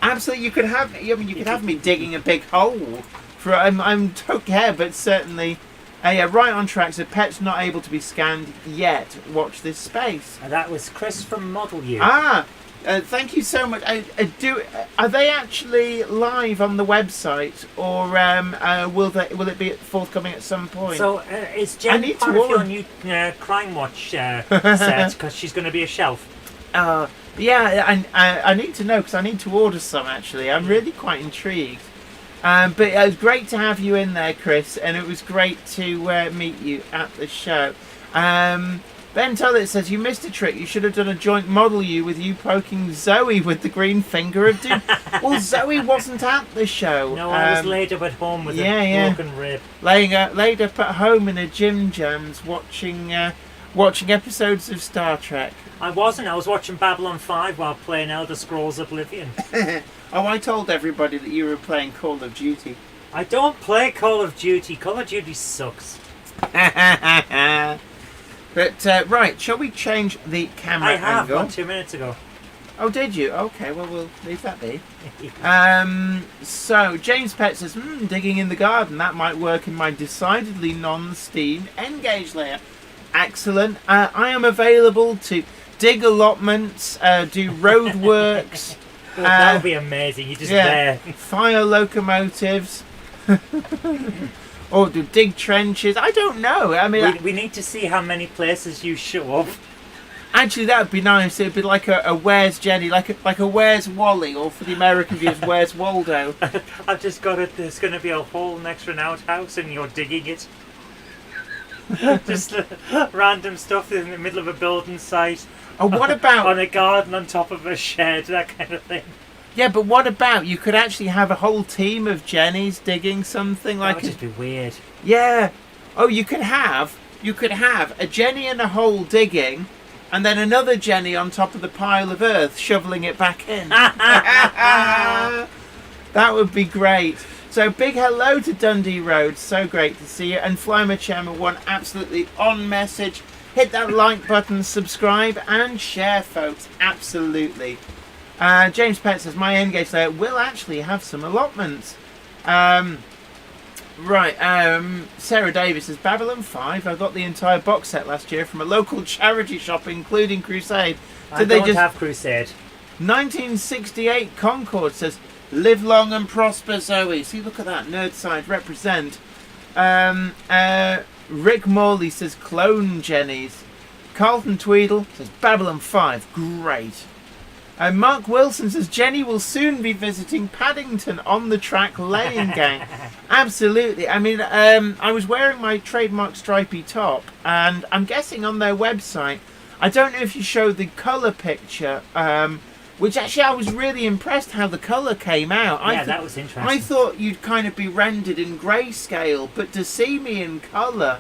Absolutely, you could have. I mean, you could have me digging a big hole. For I don't care, but certainly, yeah, right on track. So pet's not able to be scanned yet. Watch this space. And that was Chris from Model U. Thank you so much. Are they actually live on the website, or will it be forthcoming at some point? So is Jen part of your new Crime Watch set? Because she's going to be a shelf. Yeah, I need to know because I need to order some actually. I'm really quite intrigued. But it was great to have you in there, Chris, and it was great to meet you at the show. Ben Tullett says, you missed a trick. You should have done a joint Model U with you poking Zoe with the green finger of doom. Well, Zoe wasn't at the show. No, I was laid up at home with a broken rib. Laid up at home in a Jim Jams watching episodes of Star Trek. I wasn't. I was watching Babylon 5 while playing Elder Scrolls Oblivion. Oh, I told everybody that you were playing Call of Duty. I don't play Call of Duty. Call of Duty sucks. But, right, shall we change the camera angle? I have, 2 minutes ago. Oh, did you? Okay, well, we'll leave that be. So, James Pett says, digging in the garden, that might work in my decidedly non-steam N-gauge layer. Excellent. I am available to dig allotments, do road works. That would be amazing. You're just there. Fire locomotives. Or do dig trenches. I don't know. I mean, we need to see how many places you show up. Actually, that would be nice. It would be like a Where's Jenny, like a Where's Wally, or for the American viewers, Where's Waldo. I've just got it. There's going to be a hole next to an outhouse, and you're digging it. Just random stuff in the middle of a building site. Oh, what about on a garden on top of a shed, that kind of thing. Yeah, but what about you could actually have a whole team of Jennies digging something That like would just be weird. Yeah. Oh, you could have a Jenny in a hole digging, and then another Jenny on top of the pile of earth shoveling it back in. That would be great. So big hello to Dundee Road. So great to see you. And Flymer Chairman 1 absolutely on message. Hit that like button, subscribe, and share, folks. Absolutely. James Pett says, my Endgame Slayer will actually have some allotments. Sarah Davis says, Babylon 5. I got the entire box set last year from a local charity shop, including Crusade. So I don't have Crusade. 1968 Concord says, live long and prosper, Zoe. See, look at that. Nerdside represent. Rick Morley says, clone Jennies. Carlton Tweedle says, Babylon 5. Great. Mark Wilson says, Jenny will soon be visiting Paddington on the track laying gang. Absolutely. I mean, I was wearing my trademark stripy top, and I'm guessing on their website, I don't know if you showed the colour picture, which actually I was really impressed how the colour came out. Yeah, that was interesting. I thought you'd kind of be rendered in grayscale, but to see me in colour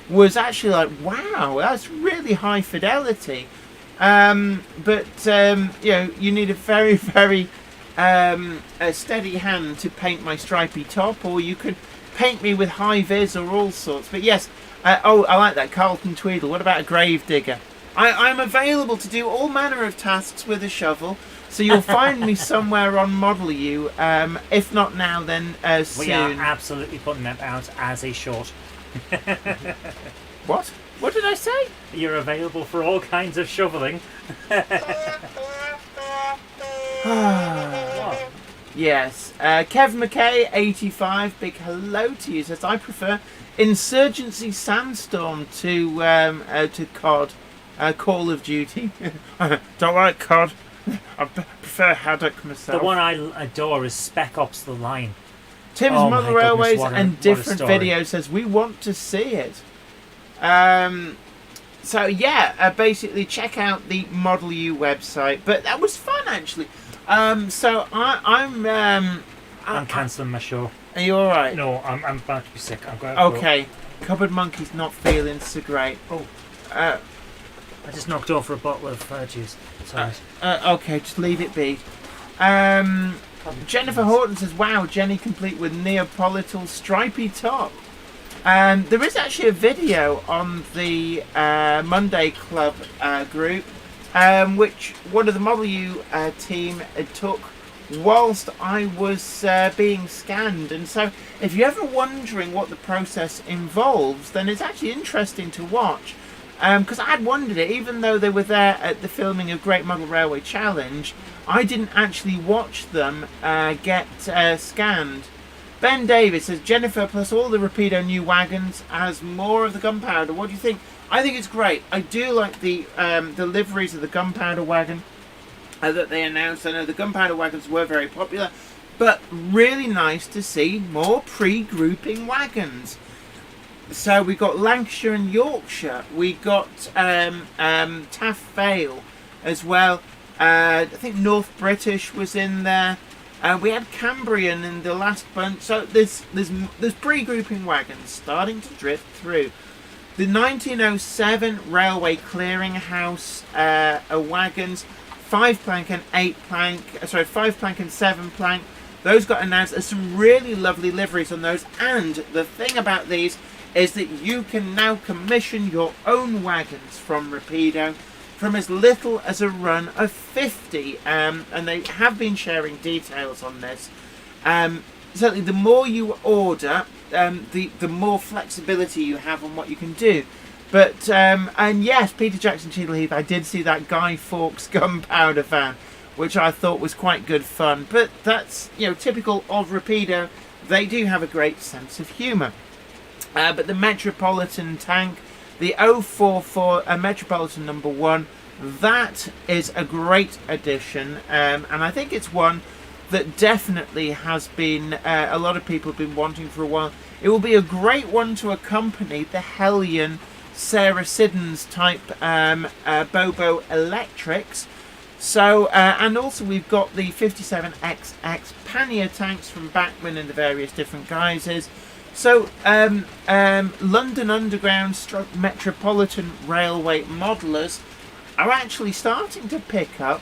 was actually like, wow, that's really high fidelity. You need a very, very a steady hand to paint my stripy top, or you could paint me with high vis or all sorts. But yes, I like that, Carlton Tweedle. What about a grave digger? I'm available to do all manner of tasks with a shovel, so you'll find me somewhere on Model U. If not now, then soon. We are absolutely putting that out as a short. What? What did I say? You're available for all kinds of shoveling. Yes. Kev McKay, 85, big hello to you. Says, I prefer Insurgency Sandstorm to COD. Call of Duty. Don't like COD. I prefer Haddock myself. The one I adore is Spec Ops The Line. Tim's Oh Mother my Railways goodness, and different what a story. videos says, we want to see it. Basically check out the Model U website. But that was fun, actually. I'm cancelling my show. Are you alright? No, I'm about to be sick. I'm going. Okay. Cupboard Monkey's not feeling so great. Oh. I just knocked over a bottle of juice. Sorry. Okay, just leave it be. Jennifer Horton says, wow, Jenny complete with Neapolitan stripy top. There is actually a video on the Monday Club group, which one of the Model U team took whilst I was being scanned. And so if you're ever wondering what the process involves, then it's actually interesting to watch. Because I had wondered it, even though they were there at the filming of Great Model Railway Challenge, I didn't actually watch them get scanned. Ben Davis says, Jennifer plus all the Rapido new wagons as more of the gunpowder. What do you think? I think it's great. I do like the liveries of the gunpowder wagon that they announced. I know the gunpowder wagons were very popular, but really nice to see more pre-grouping wagons. So we got Lancashire and Yorkshire. We got Taff Vale as well. I think North British was in there. We had Cambrian in the last bunch. So there's pre-grouping wagons starting to drift through. The 1907 Railway Clearinghouse wagons, 5 plank and 5 plank and 7 plank. Those got announced. There's some really lovely liveries on those. And the thing about these is that you can now commission your own wagons from Rapido from as little as a run of 50. And they have been sharing details on this. Certainly the more you order, the more flexibility you have on what you can do. But, and yes, Peter Jackson Cheadle Heath, I did see that Guy Fawkes gunpowder van, which I thought was quite good fun. But that's, typical of Rapido. They do have a great sense of humour. But the Metropolitan tank, the 044 Metropolitan number 1, That is a great addition, and I think it's one that definitely has been a lot of people have been wanting for a while. It will be a great one to accompany the Hellion Sarah Siddons type Bobo Electrics. So, and also we've got the 57XX pannier tanks from Bachmann in the various different guises. So, London Underground / Metropolitan Railway modelers are actually starting to pick up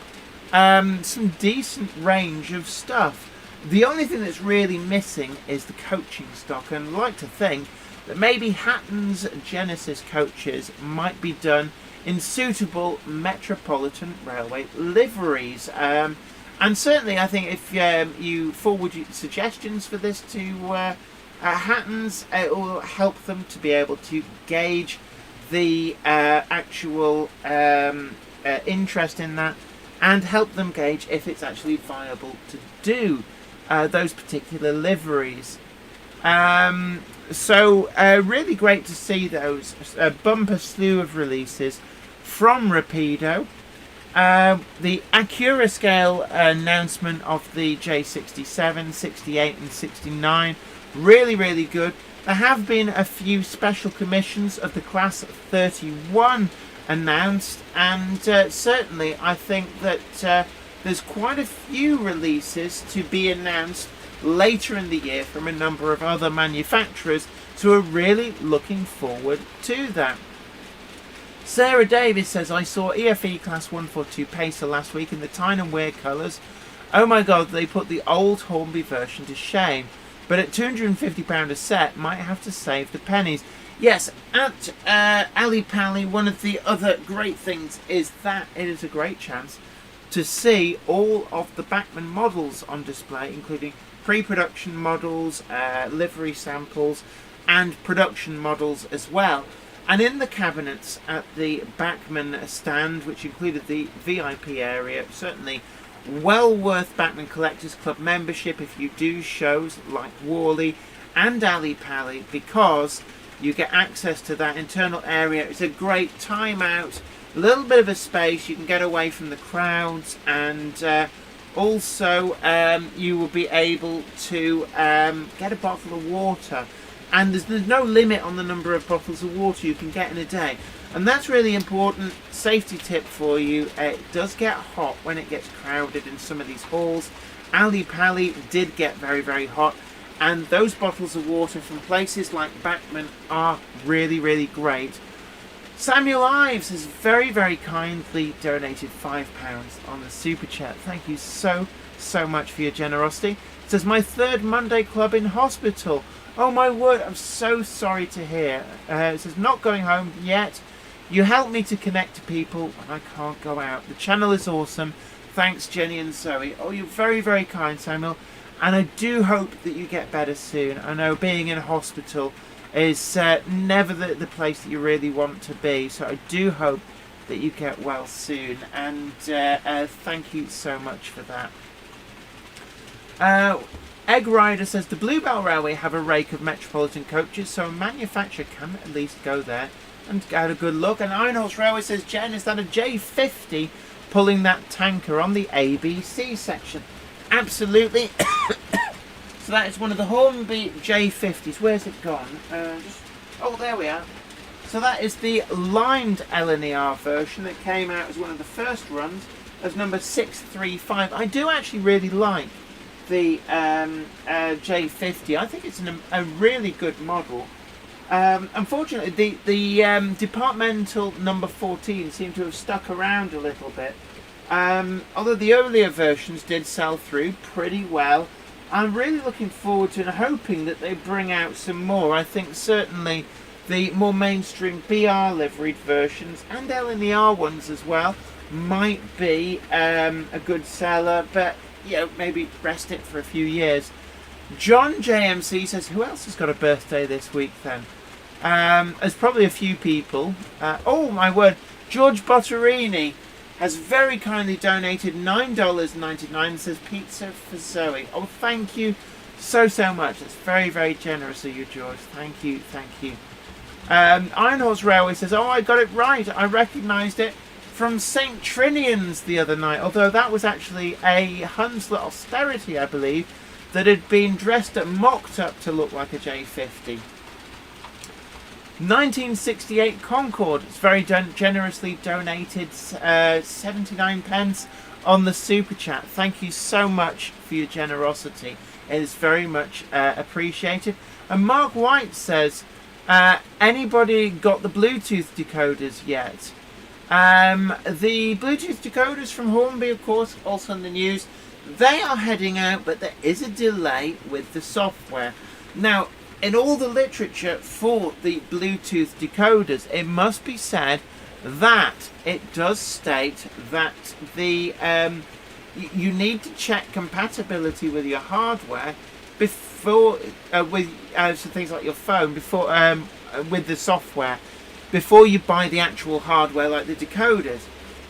some decent range of stuff. The only thing that's really missing is the coaching stock, and I'd like to think that maybe Hatton's Genesis coaches might be done in suitable Metropolitan Railway liveries. And certainly I think if you forward suggestions for this to Hatton's, it will help them to be able to gauge the actual interest in that, and help them gauge if it's actually viable to do those particular liveries. So really great to see those bumper slew of releases from Rapido. The Acura scale announcement of the J67, 68 and 69, really good. There have been a few special commissions of the class 31 announced, and certainly I think that there's quite a few releases to be announced later in the year from a number of other manufacturers, so we're really looking forward to that. Sarah Davis says, I saw EFE Class 142 Pacer last week in the Tyne and Wear colours. Oh my god, they put the old Hornby version to shame, but at £250 a set, might have to save the pennies. Yes, at Ali Pally, one of the other great things is that it is a great chance to see all of the Bachmann models on display, including pre-production models, livery samples, and production models as well. And in the cabinets at the Bachmann stand, which included the VIP area, certainly well worth Bachmann Collectors Club membership if you do shows like Worley and Ali Pally, because you get access to that internal area. It's a great time out, a little bit of a space, you can get away from the crowds, and also you will be able to get a bottle of water, and there's no limit on the number of bottles of water you can get in a day, and that's really important. Safety tip for you, it does get hot when it gets crowded in some of these halls. Ali Pally did get very hot, and those bottles of water from places like Bachmann are really great. Samuel Ives has very kindly donated £5 on the super chat. Thank you so much for your generosity. It says, my third Monday club in hospital. Oh my word, I'm so sorry to hear. It says, not going home yet. You help me to connect to people when I can't go out. The channel is awesome. Thanks, Jenny and Zoe. Oh, you're very kind, Samuel. And I do hope that you get better soon. I know being in hospital is never the place that you really want to be. So I do hope that you get well soon. And thank you so much for that. Egg Rider says, the Bluebell Railway have a rake of Metropolitan coaches, so a manufacturer can at least go there and get a good look. And Iron Horse Railway says, Jen, is that a J50 pulling that tanker on the ABC section? Absolutely. So that is one of the Hornby J50s. Where's it gone? Oh, there we are. So that is the lined LNER version that came out as one of the first runs as number 635. I do actually really like the J50. I think it's a really good model. Unfortunately, the departmental number 14 seemed to have stuck around a little bit. Although the earlier versions did sell through pretty well. I'm really looking forward to and hoping that they bring out some more. I think certainly the more mainstream BR liveried versions and LNER ones as well might be a good seller, but you know, maybe rest it for a few years. John JMC says, who else has got a birthday this week then? There's probably a few people. Oh my word, George Botterini has very kindly donated $9.99, says pizza for Zoe. Oh, thank you so much. That's very generous of you, George. Thank you. Iron Horse Railway says, oh, I got it right. I recognised it from St. Trinian's the other night, although that was actually a Hunslet Austerity, I believe, that had been dressed up, mocked up to look like a J50. 1968 Concorde, it's very generously donated 79 pence on the Super Chat. Thank you so much for your generosity. It is very much appreciated. And Mark White says, anybody got the Bluetooth decoders yet? The Bluetooth decoders from Hornby, of course, also in the news. They are heading out, but there is a delay with the software. Now, in all the literature for the Bluetooth decoders, it must be said that it does state that the you need to check compatibility with your hardware before with so things like your phone before with the software before you buy the actual hardware like the decoders.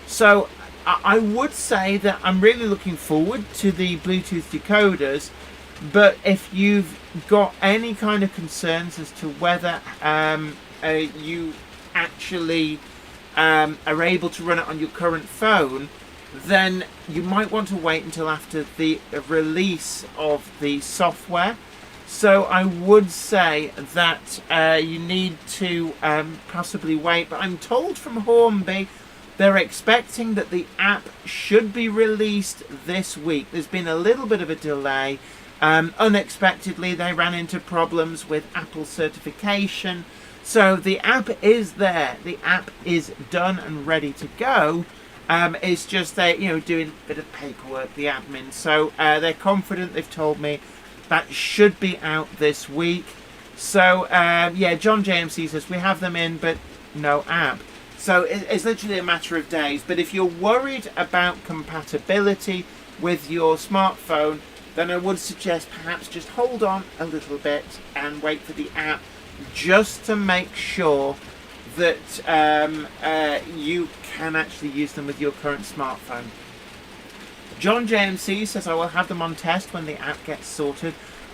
So I would say that I'm really looking forward to the Bluetooth decoders, but if you've got any kind of concerns as to whether you actually are able to run it on your current phone, then you might want to wait until after the release of the software. So I would say that you need to possibly wait, but I'm told from Hornby they're expecting that the app should be released this week. There's been a little bit of a delay. Unexpectedly, they ran into problems with Apple certification. So the app is there. The app is done and ready to go. It's just they, doing a bit of paperwork, the admin. So they're confident. They've told me that should be out this week. So yeah, John JMC says we have them in, but no app. So it's literally a matter of days. But if you're worried about compatibility with your smartphone, then I would suggest perhaps just hold on a little bit and wait for the app, just to make sure that you can actually use them with your current smartphone. John JMC says I will have them on test when the app gets sorted.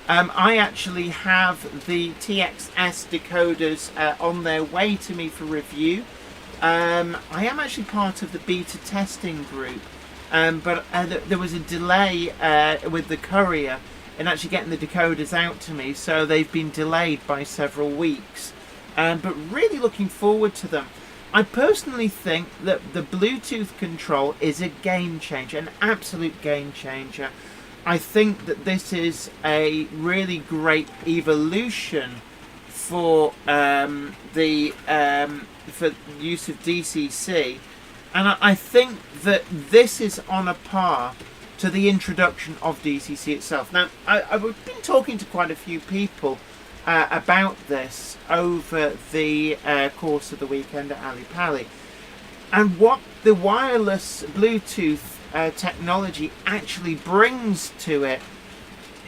I actually have the TXS decoders on their way to me for review. I am actually part of the beta testing group, but there was a delay with the courier in actually getting the decoders out to me, so they've been delayed by several weeks. But really looking forward to them. I personally think that the Bluetooth control is a game changer, an absolute game changer. I think that this is a really great evolution for for use of DCC, and I think that this is on a par to the introduction of DCC itself. Now, I've been talking to quite a few people about this over the course of the weekend at Ali Pali, and what the wireless Bluetooth technology actually brings to it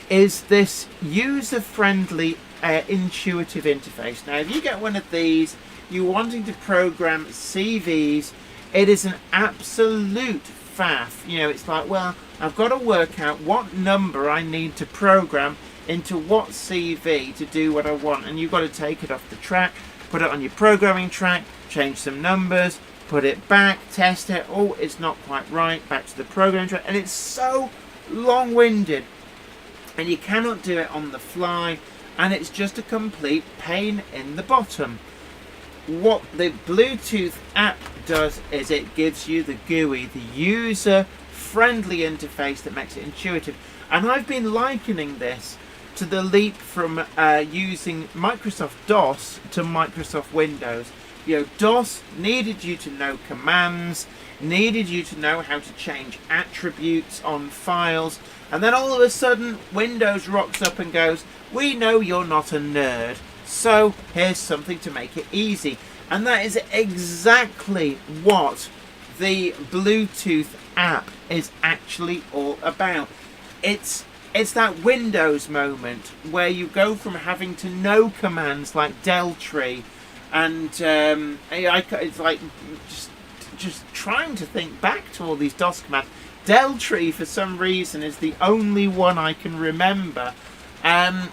is this user-friendly intuitive interface. Now, if you get one of these, you're wanting to program CVs, it is an absolute faff. It's like, well, I've got to work out what number I need to program into what CV to do what I want, and you've got to take it off the track, put it on your programming track, change some numbers, put it back, test it. Oh, it's not quite right, back to the programming track, and it's so long-winded, and you cannot do it on the fly, and it's just a complete pain in the bottom. What the Bluetooth app does is it gives you the GUI, the user-friendly interface that makes it intuitive. And I've been likening this to the leap from using Microsoft DOS to Microsoft Windows. DOS needed you to know commands, needed you to know how to change attributes on files, and then all of a sudden Windows rocks up and goes, we know you're not a nerd, so here's something to make it easy. And that is exactly what the Bluetooth app is actually all about. It's that Windows moment where you go from having to know commands like deltree and it's like just trying to think back to all these DOS commands. Deltree, for some reason, is the only one I can remember. And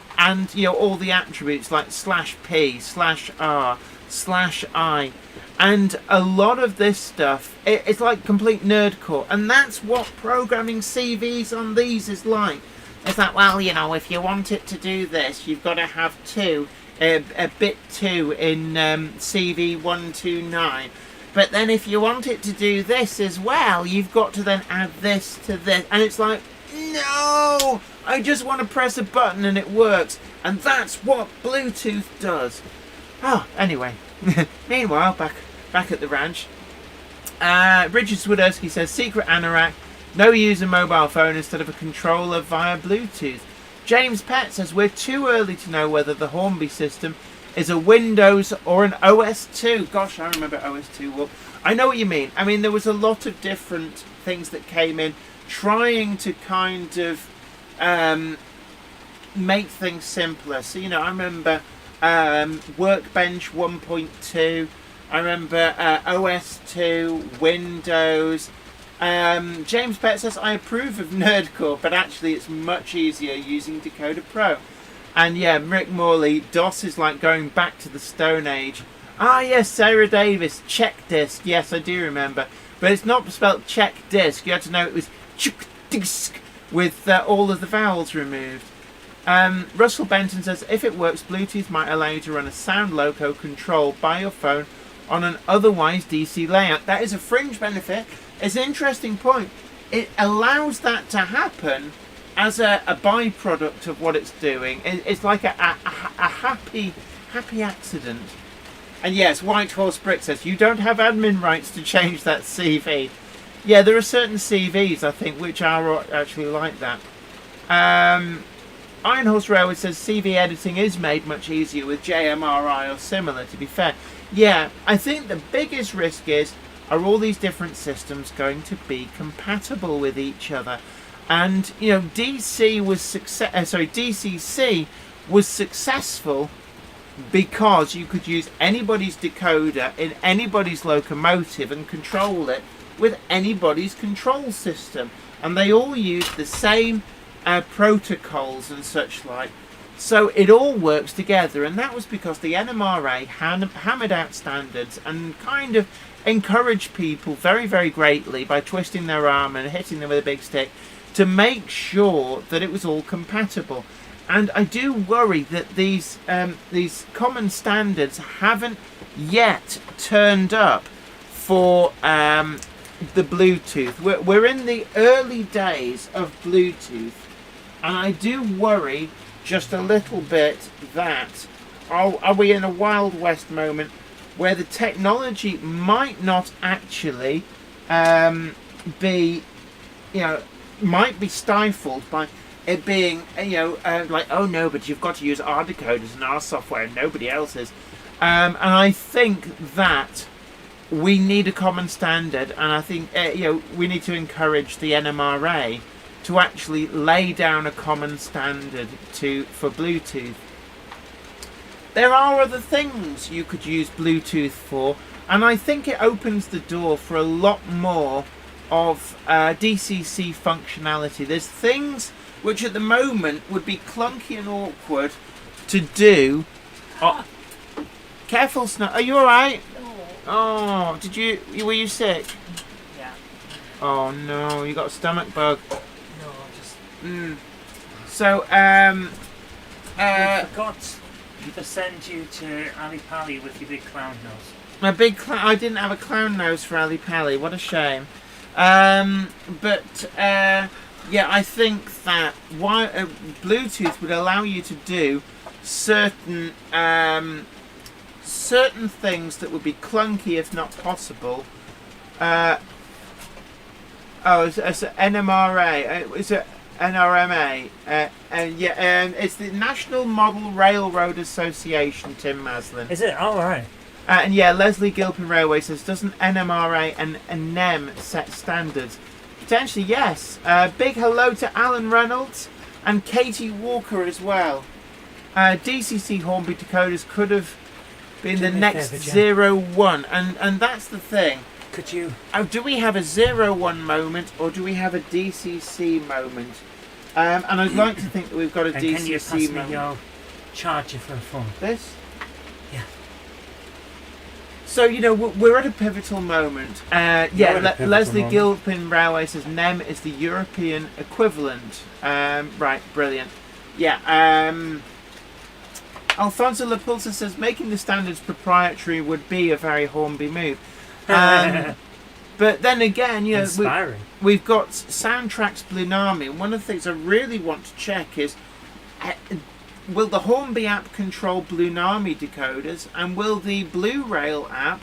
all the attributes like /p, /r, /i, And a lot of this stuff, it's like complete nerdcore. And that's what programming CVs on these is like. It's like, well, you know, if you want it to do this, you've got to have a bit 2 in CV 129. But then if you want it to do this as well, you've got to then add this to this. And it's like, no! I just want to press a button and it works. And that's what Bluetooth does. Oh, anyway. Meanwhile, back at the ranch, Richard Swiderski says, secret anorak, no use a mobile phone instead of a controller via Bluetooth. James Pett says, we're too early to know whether the Hornby system is a Windows or an OS2. Gosh, I remember OS2. Well, I know what you mean. I mean, there was a lot of different things that came in trying to kind of make things simpler. So, you know, I remember Workbench 1.2. I remember OS2, Windows. James Pett says, I approve of Nerdcore, but actually it's much easier using Decoder Pro. And yeah, Rick Morley, DOS is like going back to the Stone Age. Ah yes, Sarah Davis, check disc. Yes, I do remember. But it's not spelled check disc. You had to know it was check disc with all of the vowels removed. Russell Benton says, if it works, Bluetooth might allow you to run a sound loco control by your phone on an otherwise DC layout. That is a fringe benefit. It's an interesting point. It allows that to happen as a byproduct of what it's doing. It's like a happy accident. And yes, White Horse Brick says, you don't have admin rights to change that CV. Yeah, there are certain CVs, I think, which are actually like that. Iron Horse Railway says, CV editing is made much easier with JMRI or similar, to be fair. Yeah, I think the biggest risk is, are all these different systems going to be compatible with each other? And, you know, DCC was successful because you could use anybody's decoder in anybody's locomotive and control it with anybody's control system. And they all used the same protocols and such like. So it all works together, and that was because the NMRA hammered out standards and kind of encouraged people very, very greatly by twisting their arm and hitting them with a big stick to make sure that it was all compatible. And I do worry that these common standards haven't yet turned up for the Bluetooth. We're in the early days of Bluetooth, and I do worry just a little bit that are we in a Wild West moment where the technology might not actually be, you know, might be stifled by it being, you know, like, oh no, but you've got to use our decoders and our software and nobody else's. And I think that we need a common standard, and I think you know, we need to encourage the NMRA to actually lay down a common standard for Bluetooth. There are other things you could use Bluetooth for, and I think it opens the door for a lot more of DCC functionality. There's things which at the moment would be clunky and awkward to do. Oh, careful, Snow. Are you alright? Oh, were you sick? Yeah. Oh no, you got a stomach bug. No, just... So, I forgot to send you to Ali Pali with your big clown nose. My big I didn't have a clown nose for Ali Pali. What a shame. Yeah, I think that Bluetooth would allow you to do certain things that would be clunky if not possible. It's NMRA. It's a NRMA. It's the National Model Railroad Association, Tim Maslin. Is it? Oh, right. And yeah, Leslie Gilpin Railway says, doesn't NMRA and NEM set standards? Potentially, yes. Big hello to Alan Reynolds and Katie Walker as well. DCC Hornby decoders could have been the next 01, and that's the thing. Could you? Do we have a 01 moment or do we have a DCC moment? And I'd like to think that we've got a DCC can you pass moment. me your charger for a phone? This? Yeah. So, we're at a pivotal moment. Leslie moment. Gilpin Railway says NEM is the European equivalent. Right, brilliant. Yeah, Alfonso Lapulsa says making the standards proprietary would be a very Hornby move. But then again, Inspiring. we've got Soundtrack's Blunami, and one of the things I really want to check is, will the Hornby app control Blunami decoders, and will the Blu-rail app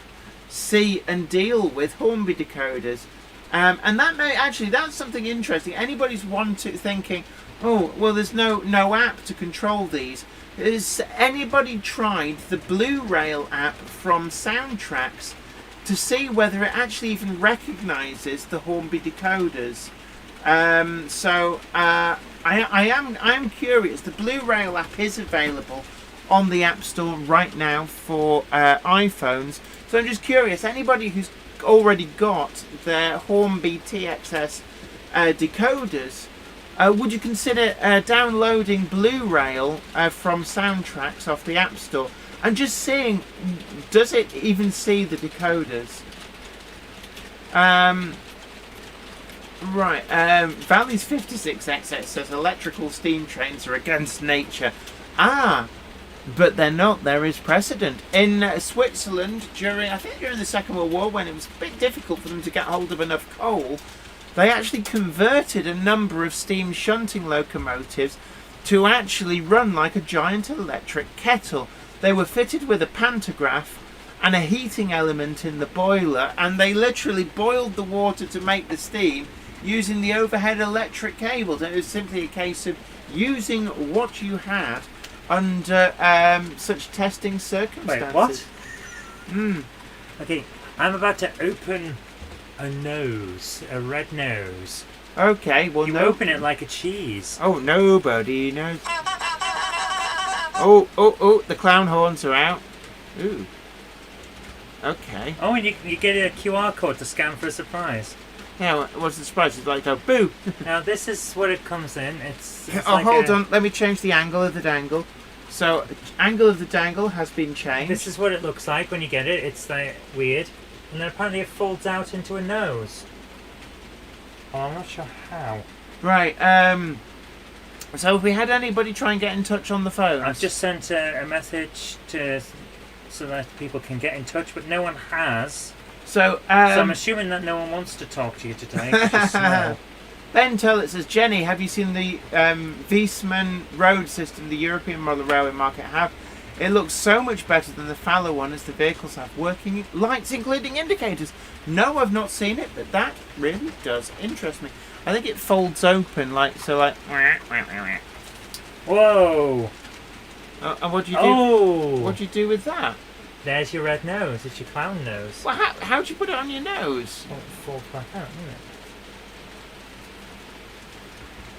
see and deal with Hornby decoders? And that may that's something interesting. Anybody's thinking, oh, well, there's no app to control these. Has anybody tried the Blu-rail app from Soundtracks to see whether it actually even recognises the Hornby decoders? I am curious. The Blu-rail app is available on the App Store right now for iPhones. So I'm just curious. Anybody who's already got their Hornby TXS decoders, would you consider downloading Blu-rail from Soundtracks off the App Store and just seeing, does it even see the decoders? Right, Valley's 56XX says electrical steam trains are against nature. But they're not. There is precedent. In Switzerland, during the Second World War, when it was a bit difficult for them to get hold of enough coal, they actually converted a number of steam shunting locomotives to actually run like a giant electric kettle. They were fitted with a pantograph and a heating element in the boiler, and they literally boiled the water to make the steam using the overhead electric cables. It was simply a case of using what you had under such testing circumstances. Wait, what? Okay, I'm about to open a nose, a red nose. Okay, well, you open it like a cheese. Oh, nobody knows. Oh, the clown horns are out. Ooh. Okay. Oh, and you get a QR code to scan for a surprise. Yeah, what's the surprise? It's like, boo! Now, this is what it comes in. It's hold on. Let me change the angle of the dangle. So, angle of the dangle has been changed. This is what it looks like when you get it. It's like weird. And then apparently it folds out into a nose. Oh, I'm not sure how. Right, so have we had anybody try and get in touch on the phone? I've just sent a message so that people can get in touch, but no one has. So I'm assuming that no one wants to talk to you today. Ben Tullett says, Jenny, have you seen the Wiesmann road system the European model railway market have? It looks so much better than the fallow one as the vehicles have working lights, including indicators. No, I've not seen it, but that really does interest me. I think it folds open like. Whoa! And what do you do? Oh! What do you do with that? There's your red nose. It's your clown nose. Well, how do you put it on your nose? Well, it falls back out, doesn't it?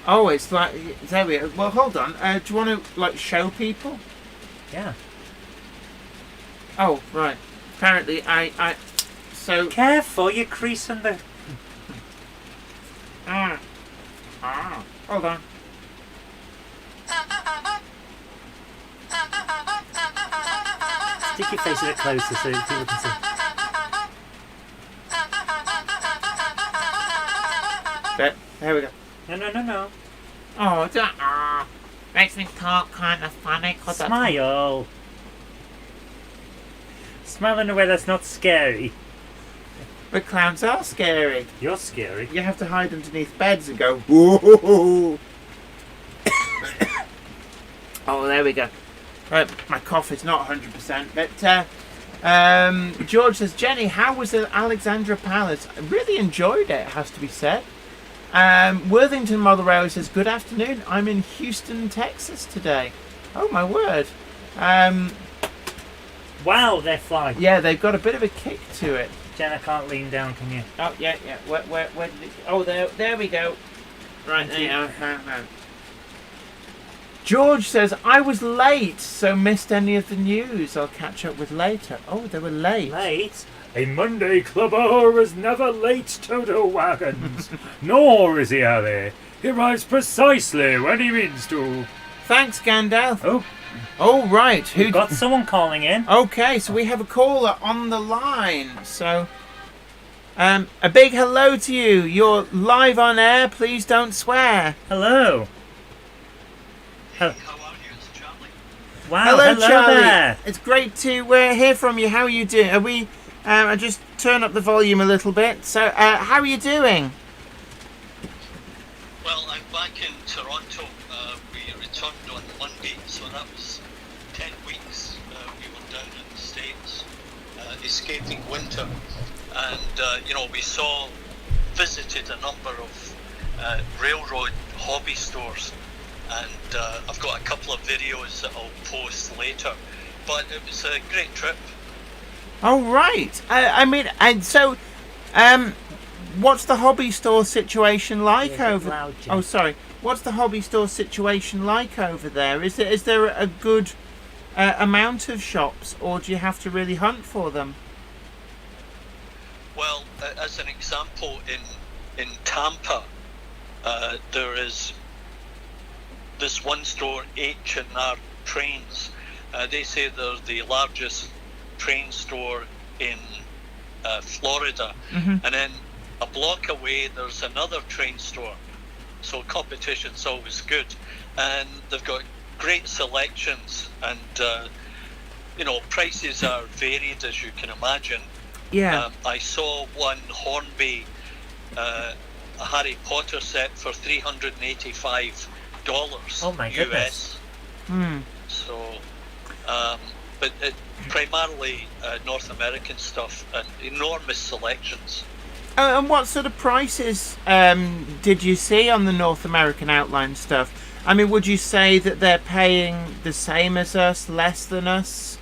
Oh, it's like there we go. Well, hold on. Do you want to show people? Yeah. Oh, right. Apparently, so careful, you crease on the. Hold on. Stick your face a bit closer so people can see. There we go. No. Oh, that makes me talk kind of funny. Smile. Smile in a way that's not scary. But clowns are scary. You're scary. You have to hide underneath beds and go, whoa. Oh, there we go. Right, my cough is not 100%. But George says, Jenny, how was the Alexandra Palace? I really enjoyed it, has to be said. Worthington Model Railway says, good afternoon. I'm in Houston, Texas today. Oh, my word. Wow, they're flying. Yeah, they've got a bit of a kick to it. Jen, I can't lean down, can you? Oh, yeah. Where did it... Oh, there we go. Right, there. George says, I was late, so missed any of the news. I'll catch up with later. Oh, they were late. Late? A Monday clubber is never late, Toto Wagons. Nor is he early. He arrives precisely when he means to. Thanks, Gandalf. Oh, Oh, right. Who? We've got someone calling in. Okay, so we have a caller on the line. So, a big hello to you. You're live on air. Please don't swear. Hello. How are you? It's Charlie. Wow, Hello, Charlie. there. It's great to hear from you. How are you doing? Are we? I just turn up the volume a little bit. So, how are you doing? Well, I'm back in Toronto. We returned on Monday, so that was 10 weeks. We were down in the States, escaping winter. And, we visited a number of railroad hobby stores. And I've got a couple of videos that I'll post later. But it was a great trip. Oh, right. What's the hobby store situation like over? Loud, Jim. Oh, sorry. What's the hobby store situation like over there? Is there a good amount of shops, or do you have to really hunt for them? Well, as an example, in Tampa, there is this one store, H&R Trains. They say they're the largest train store in Florida. Mm-hmm. And then a block away, there's another train store. So competition's always good. And they've got great selections, and prices are varied, as you can imagine. Yeah. I saw one Hornby, a Harry Potter set for $385. Oh my goodness. US. Hmm. So, but primarily North American stuff and enormous selections. And what sort of prices did you see on the North American outline stuff? I mean, would you say that they're paying the same as us, less than us,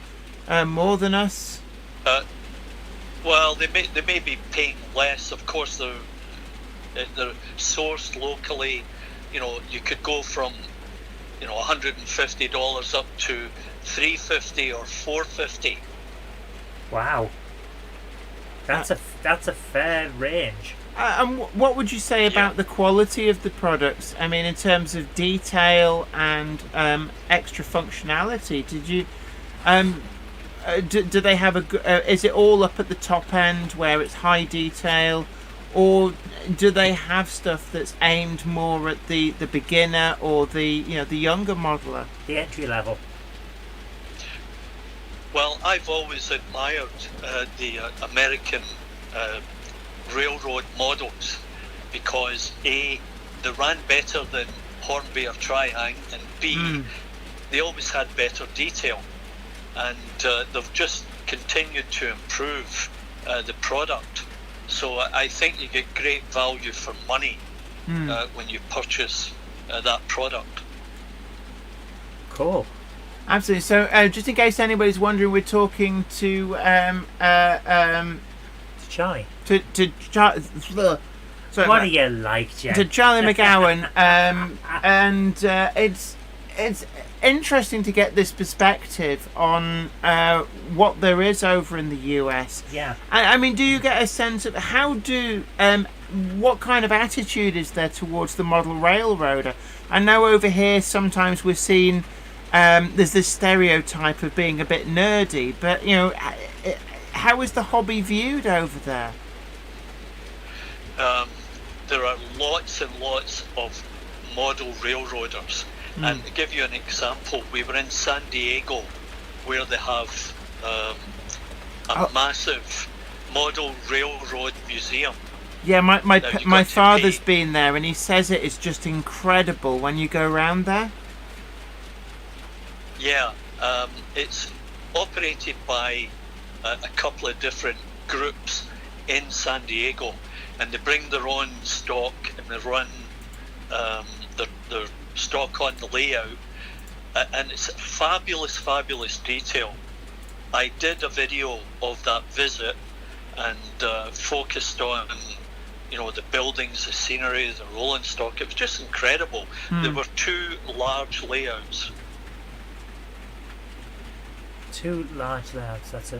more than us? Well, they may be paying less. Of course, they're sourced locally. You could go from $150 up to $350 or $450. Wow. That's a fair range. And what would you say about the quality of the products? I mean, in terms of detail and extra functionality, did you do they have is it all up at the top end where it's high detail, or do they have stuff that's aimed more at the beginner or the younger modeler? The entry level. Well, I've always admired the American railroad models because A, they ran better than Hornby or Triang, and B, they always had better detail, and they've just continued to improve the product. So I think you get great value for money when you purchase that product. Cool. Absolutely. So, just in case anybody's wondering, we're talking to Charlie. Sorry, What do you like, Jen? to Charlie McGowan, and it's interesting to get this perspective on what there is over in the US. Yeah. I mean, do you get a sense of what kind of attitude is there towards the model railroader? I know over here sometimes we're seen there's this stereotype of being a bit nerdy, but how is the hobby viewed over there? There are lots and lots of model railroaders. And to give you an example, we were in San Diego, where they have a massive model railroad museum. Yeah, my father's been there, and he says it is just incredible when you go around there. Yeah, it's operated by a couple of different groups in San Diego, and they bring their own stock and they run their stock on the layout, and it's fabulous detail. I did a video of that visit and focused on the buildings, the scenery, the rolling stock. It was just incredible. There were 2 large layouts. 2 large layouts. That's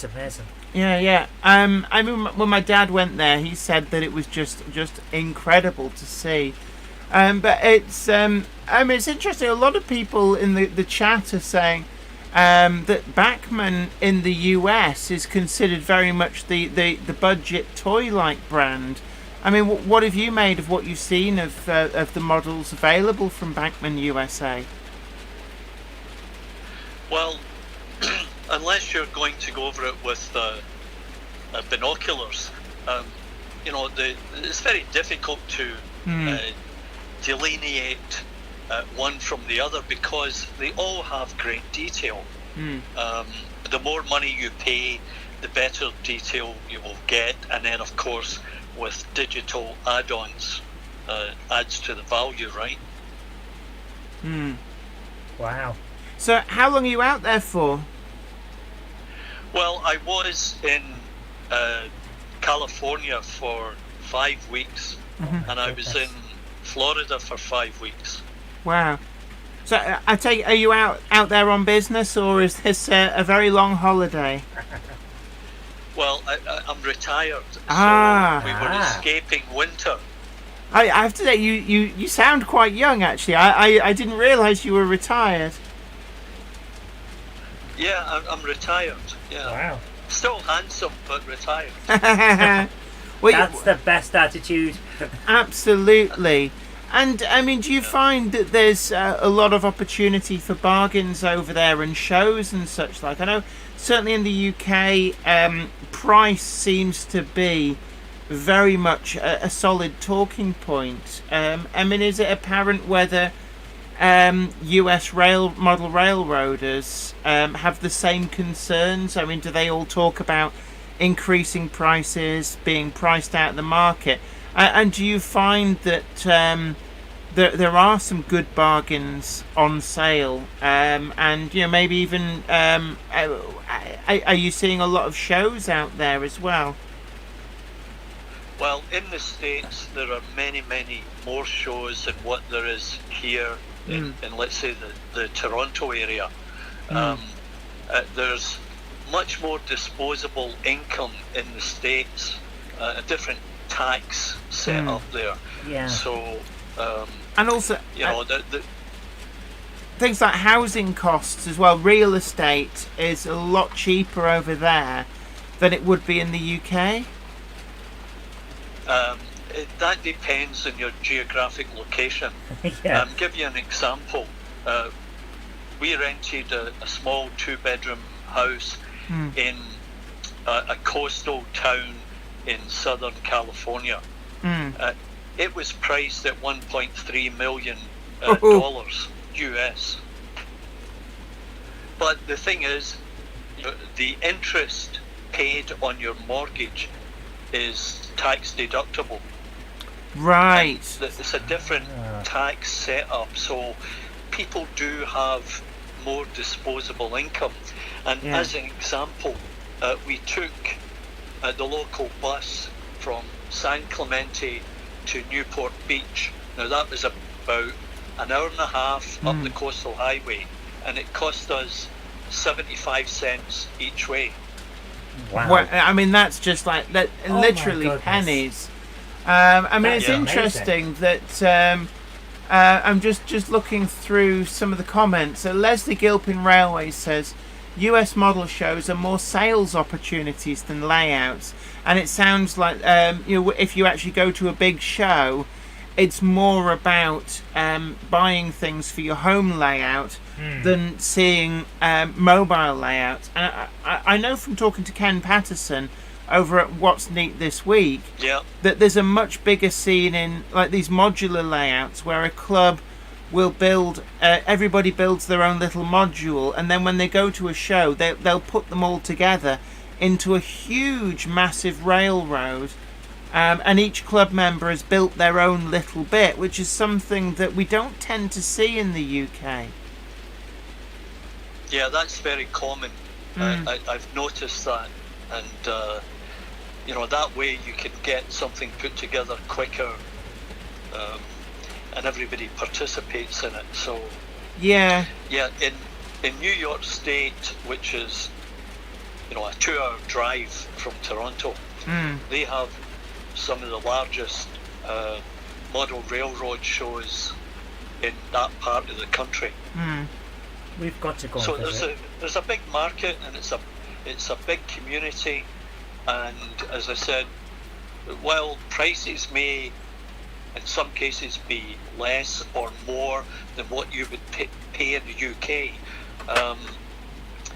amazing. Yeah. I mean, when my dad went there, he said that it was just incredible to see. But it's it's interesting. A lot of people in the chat are saying that Bachmann in the US is considered very much the budget toy-like brand. I mean, what have you made of what you've seen of the models available from Bachmann USA? Well, unless you're going to go over it with binoculars, it's very difficult to delineate one from the other because they all have great detail. The more money you pay, the better detail you will get, and then of course with digital add-ons adds to the value, right? Wow. So how long are you out there for? Well, I was in California for 5 weeks, and I was in Florida for 5 weeks. Wow. So I take, are you out there on business, or is this a very long holiday? Well, I'm retired, so we were escaping winter. I have to say, you sound quite young, actually. I didn't realise you were retired. Yeah, I'm retired. Yeah. Wow. Still handsome, but retired. Well, That's the best attitude. Absolutely. And, I mean, do you find that there's a lot of opportunity for bargains over there and shows and such like? I know certainly in the UK, price seems to be very much a solid talking point. I mean, is it apparent whether US model railroaders have the same concerns? I mean, do they all talk about increasing prices, being priced out of the market? And do you find that there are some good bargains on sale? And maybe even are you seeing a lot of shows out there as well? Well, in the States, there are many, many more shows than what there is here in let's say, the Toronto area. There's much more disposable income in the States, a different tax set up there. Yeah. So, and also, the things like housing costs as well. Real estate is a lot cheaper over there than it would be in the UK. That depends on your geographic location. Yeah. Give you an example. We rented a small 2-bedroom house in a coastal town in Southern California. It was priced at $1.3 million dollars US. But the thing is, the interest paid on your mortgage is tax deductible. Right. It's a different tax setup, so people do have more disposable income. And as an example, we took the local bus from San Clemente to Newport Beach. Now that was about an hour and a half up the coastal highway, and it cost us 75 cents each way. Wow. Well, I mean, that's just like that, literally pennies. I mean, it's interesting that I'm just looking through some of the comments. Leslie Gilpin Railways says US model shows are more sales opportunities than layouts, and it sounds like if you actually go to a big show, it's more about buying things for your home layout than seeing mobile layouts. And I know from talking to Ken Patterson over at What's Neat This Week that there's a much bigger scene in like these modular layouts where a club will build, everybody builds their own little module, and then when they go to a show they'll put them all together into a huge massive railroad, and each club member has built their own little bit, which is something that we don't tend to see in the UK. Yeah, that's very common. I've noticed that, and that way you can get something put together quicker, and everybody participates in it. So in New York State, which is a 2-hour drive from Toronto, they have some of the largest model railroad shows in that part of the country. We've got to go So and visit. there's a big market, and it's a big community, and as I said, while prices may in some cases be less or more than what you would pay in the UK,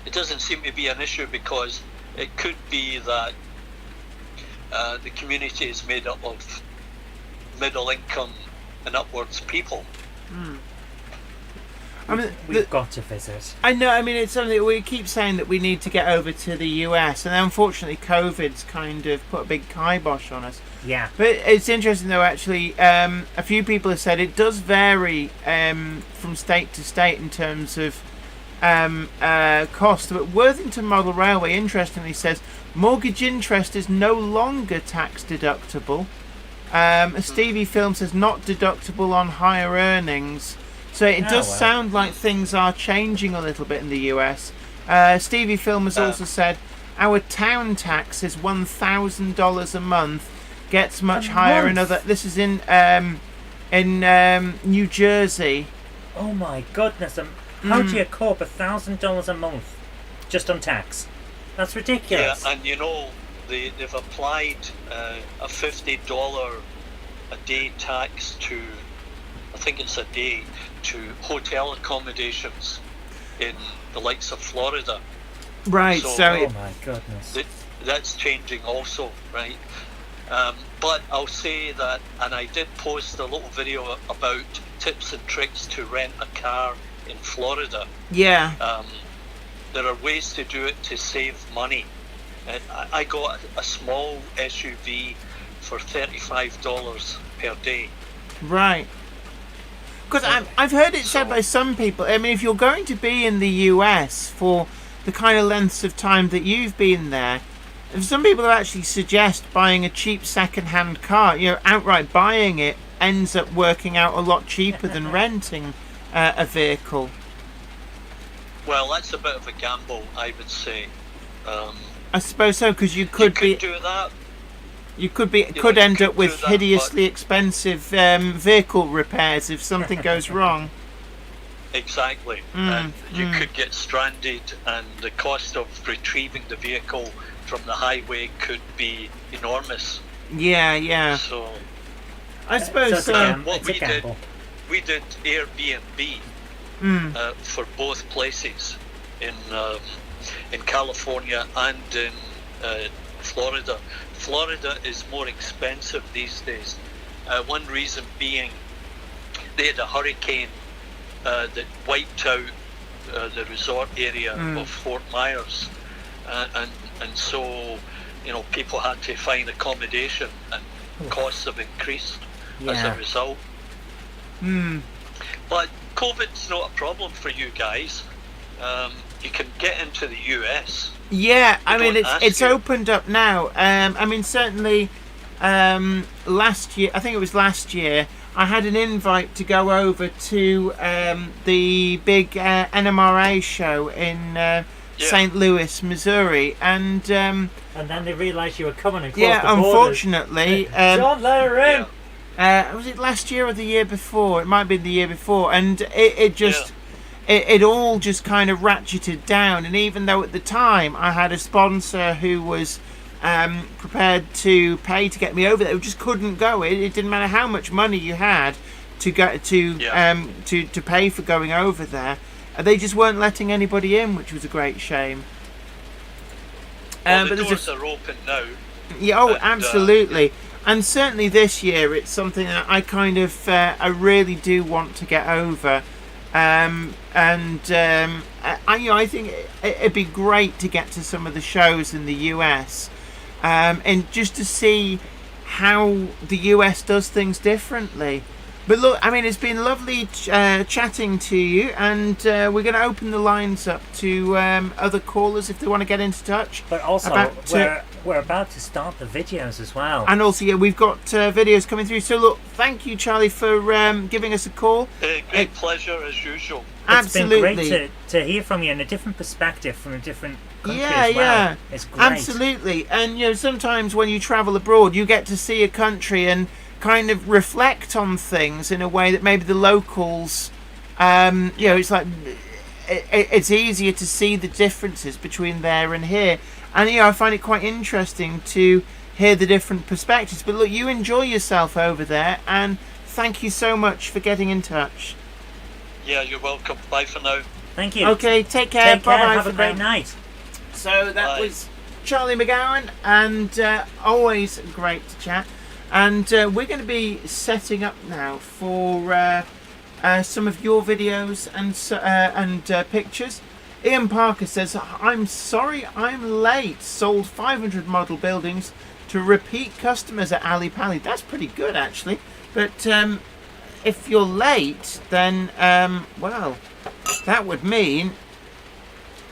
it doesn't seem to be an issue, because it could be that the community is made up of middle income and upwards people. I mean, We've got to visit. I know. I mean, it's something that we keep saying that we need to get over to the US, and unfortunately, COVID's kind of put a big kibosh on us. Yeah. But it's interesting, though. Actually, a few people have said it does vary from state to state in terms of cost. But Worthington Model Railway, interestingly, says mortgage interest is no longer tax deductible. Stevie Film says not deductible on higher earnings. So it does sound like things are changing a little bit in the US. Stevie Film has also said our town tax is $1,000 a month, gets much higher in other. This is in New Jersey. Oh my goodness! How do you cope $1,000 a month just on tax? That's ridiculous. Yeah, and you know they've applied a $50 a day tax to, I think it's a day, to hotel accommodations in the likes of Florida. Right. So oh my goodness. That's changing also, right? But I'll say that, and I did post a little video about tips and tricks to rent a car in Florida. yeah. There are ways to do it to save money. And I got a small SUV for $35 per day. Right. Because I've heard it said by some people, I mean, if you're going to be in the US for the kind of lengths of time that you've been there, some people actually suggest buying a cheap second-hand car. You know, outright buying it ends up working out a lot cheaper than renting a vehicle. Well, that's a bit of a gamble, I would say. I suppose so, because you could do that. You could know, you end could up with do that, hideously expensive vehicle repairs if something goes wrong. Exactly. And you could get stranded, and the cost of retrieving the vehicle from the highway could be enormous. Yeah. So I suppose So so. what it's a gamble. we did Airbnb for both places in California and in Florida. Florida is more expensive these days. One reason being they had a hurricane that wiped out the resort area of Fort Myers, and so people had to find accommodation, and costs have increased as a result. But COVID's not a problem for you guys. You can get into the US. Yeah, I mean, don't ask it's you. opened up now. I mean, certainly last year, I think it was last year, I had an invite to go over to the big NMRA show in St. Louis, Missouri, and And then they realised you were coming and closed the borders. unfortunately, Don't let her in. was it last year or the year before? It might have been the year before, and it just. It all just kind of ratcheted down, and even though at the time I had a sponsor who was prepared to pay to get me over there, we just couldn't go. It didn't matter how much money you had to go to pay for going over there. They just weren't letting anybody in, which was a great shame. Well, the but there's doors are open now. Yeah, oh, And, absolutely. And certainly this year, it's something that I kind of, I really do want to get over. I think it'd be great to get to some of the shows in the US, and just to see how the US does things differently. But look, I mean, it's been lovely chatting to you, and we're going to open the lines up to other callers if they want to get into touch. But also, we're about to start the videos as well. And also, yeah, we've got videos coming through. So look, thank you, Charlie, for giving us a call. Great pleasure as usual. Absolutely. It's been great to hear from you in a different perspective from a different country Yeah, as well. yeah. It's great. Absolutely. And sometimes when you travel abroad, you get to see a country, and kind of reflect on things in a way that maybe the locals, it's like it's easier to see the differences between there and here. And I find it quite interesting to hear the different perspectives. But look, you enjoy yourself over there, and thank you so much for getting in touch. Yeah, you're welcome. Bye for now. Thank you. Okay, take care. Take care. Bye-bye Have for a great now. night. So that Bye. was Charlie McGowan, and always great to chat. And we're going to be setting up now for some of your videos and pictures. Ian Parker says, "I'm sorry I'm late. Sold 500 model buildings to repeat customers at Ali Pali." That's pretty good, actually. But if you're late, then, well, that would mean...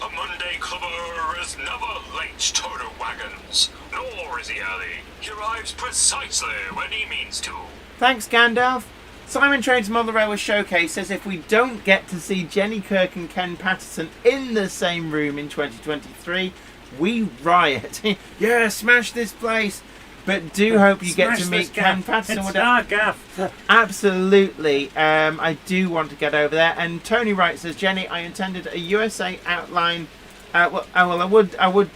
A Monday clubber is never late to the wagons, nor is he early. He arrives precisely when he means to. Thanks, Gandalf. Simon Trade's Model Railway Showcase says if we don't get to see Jenny Kirk and Ken Patterson in the same room in 2023, we riot. Yeah, smash this place. But do hope you get to Smash meet this Ken gaff. Patterson. It's Whatever. our gaff. Absolutely. I do want to get over there. And Tony Wright says, Jenny, I intended a USA outline. I would